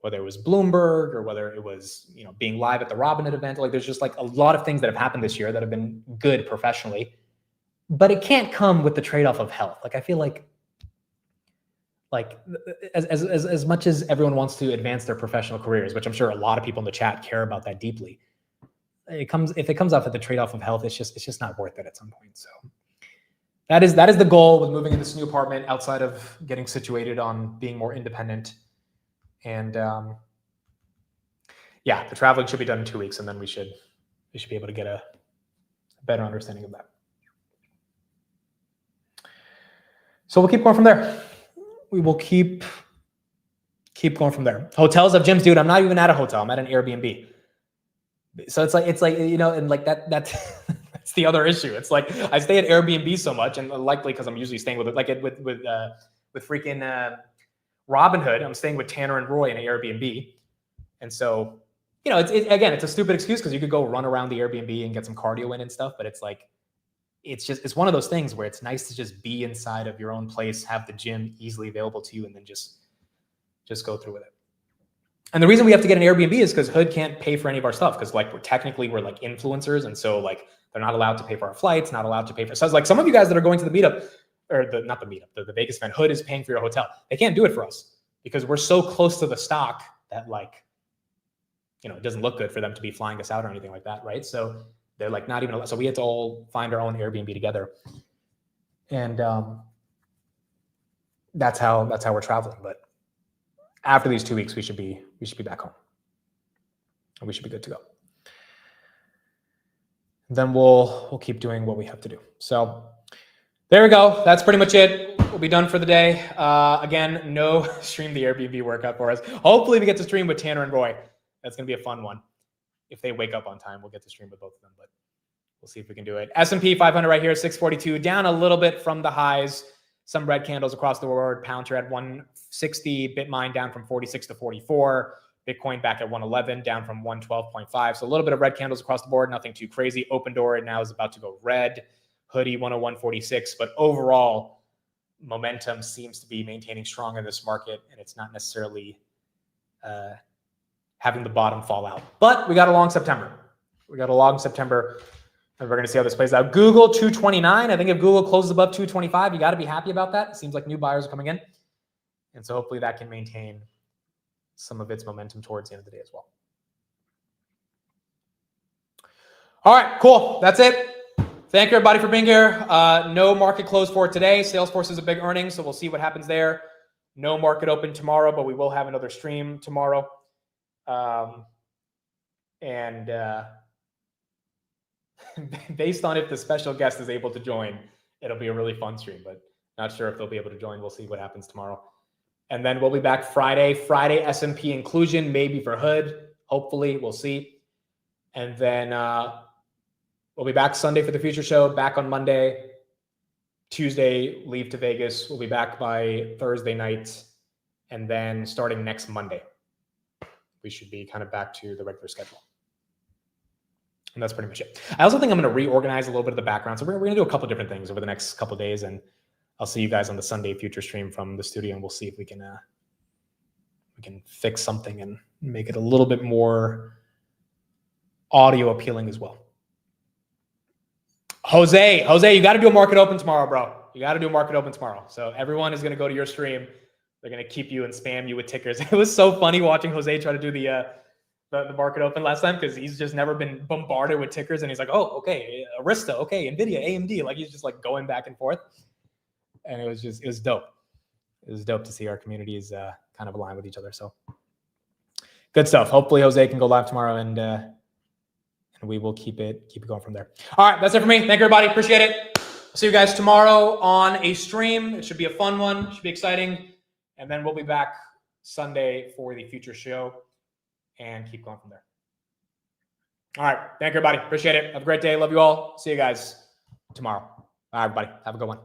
whether it was Bloomberg or whether it was, being live at the Robinhood event. Like there's just like a lot of things that have happened this year that have been good professionally, but it can't come with the trade-off of health. Like I feel like as much as everyone wants to advance their professional careers, which I'm sure a lot of people in the chat care about that deeply, if it comes off at the trade-off of health, it's just not worth it at some point. So that is the goal with moving into this new apartment, outside of getting situated on being more independent. And yeah, the traveling should be done in 2 weeks, and then we should be able to get a better understanding of that. So we'll keep going from there. We will keep going from there. Hotels have gyms, dude. I'm not even at a hotel. I'm at an Airbnb. So it's like and like that's that's the other issue. It's like I stay at Airbnb so much, and likely because I'm usually staying with freaking Robinhood, I'm staying with Tanner and Roy in an Airbnb, and so it's a stupid excuse because you could go run around the Airbnb and get some cardio in and stuff, but it's like it's one of those things where it's nice to just be inside of your own place, have the gym easily available to you, and then just go through with it. And the reason we have to get an Airbnb is because Hood can't pay for any of our stuff because like we're like influencers, and so like they're not allowed to pay for our flights, not allowed to pay for. So it's like some of you guys that are going to the meetup, or the Vegas event, Hood is paying for your hotel. They can't do it for us because we're so close to the stock that like, it doesn't look good for them to be flying us out or anything like that, right? So they're like not even. So we had to all find our own Airbnb together, and that's how we're traveling. But after these 2 weeks, we should be back home, and we should be good to go. Then we'll keep doing what we have to do. So there we go. That's pretty much it. We'll be done for the day. Again, no stream the Airbnb workout for us. Hopefully we get to stream with Tanner and Roy. That's going to be a fun one. If they wake up on time, we'll get to stream with both of them, but we'll see if we can do it. S&P 500 right here, 642, down a little bit from the highs. Some red candles across the board. Palantir at 160, Bitmine down from 46 to 44. Bitcoin back at 111, down from 112.5. So a little bit of red candles across the board, nothing too crazy. Open Door now is about to go red. Hoodie 101.46, but overall momentum seems to be maintaining strong in this market, and it's not necessarily having the bottom fall out. But we got a long September. And we're going to see how this plays out. Google 229. I think if Google closes above 225, you got to be happy about that. It seems like new buyers are coming in. And so hopefully that can maintain some of its momentum towards the end of the day as well. All right, cool. That's it. Thank you, everybody, for being here. No market close for today. Salesforce is a big earnings, so we'll see what happens there. No market open tomorrow, but we will have another stream tomorrow. Based on if the special guest is able to join, it'll be a really fun stream, but not sure if they'll be able to join. We'll see what happens tomorrow. And then we'll be back Friday S&P inclusion, maybe for Hood. Hopefully, we'll see. And then we'll be back Sunday for the future show, back on Monday. Tuesday, leave to Vegas. We'll be back by Thursday night. And then starting next Monday, we should be kind of back to the regular schedule. And that's pretty much it. I also think I'm going to reorganize a little bit of the background. So we're going to do a couple different things over the next couple of days, and I'll see you guys on the Sunday future stream from the studio, and we'll see if we can fix something and make it a little bit more audio appealing as well. Jose, you got to do a market open tomorrow, bro. You got to do a market open tomorrow. So everyone is going to go to your stream. They're going to keep you and spam you with tickers. It was so funny watching Jose try to do the market open last time because he's just never been bombarded with tickers, and he's like, oh, okay, Arista, okay, NVIDIA, AMD, like he's just like going back and forth, and it was dope. It was dope to see our communities kind of align with each other. So good stuff. Hopefully Jose can go live tomorrow, and we will keep it going from there. All right, that's it for me. Thank you, everybody. Appreciate it. See you guys tomorrow on a stream. It should be a fun one. It should be exciting, and then we'll be back Sunday for the future show. And keep going from there. All right. Thank you, everybody. Appreciate it. Have a great day. Love you all. See you guys tomorrow. All right, everybody. Have a good one.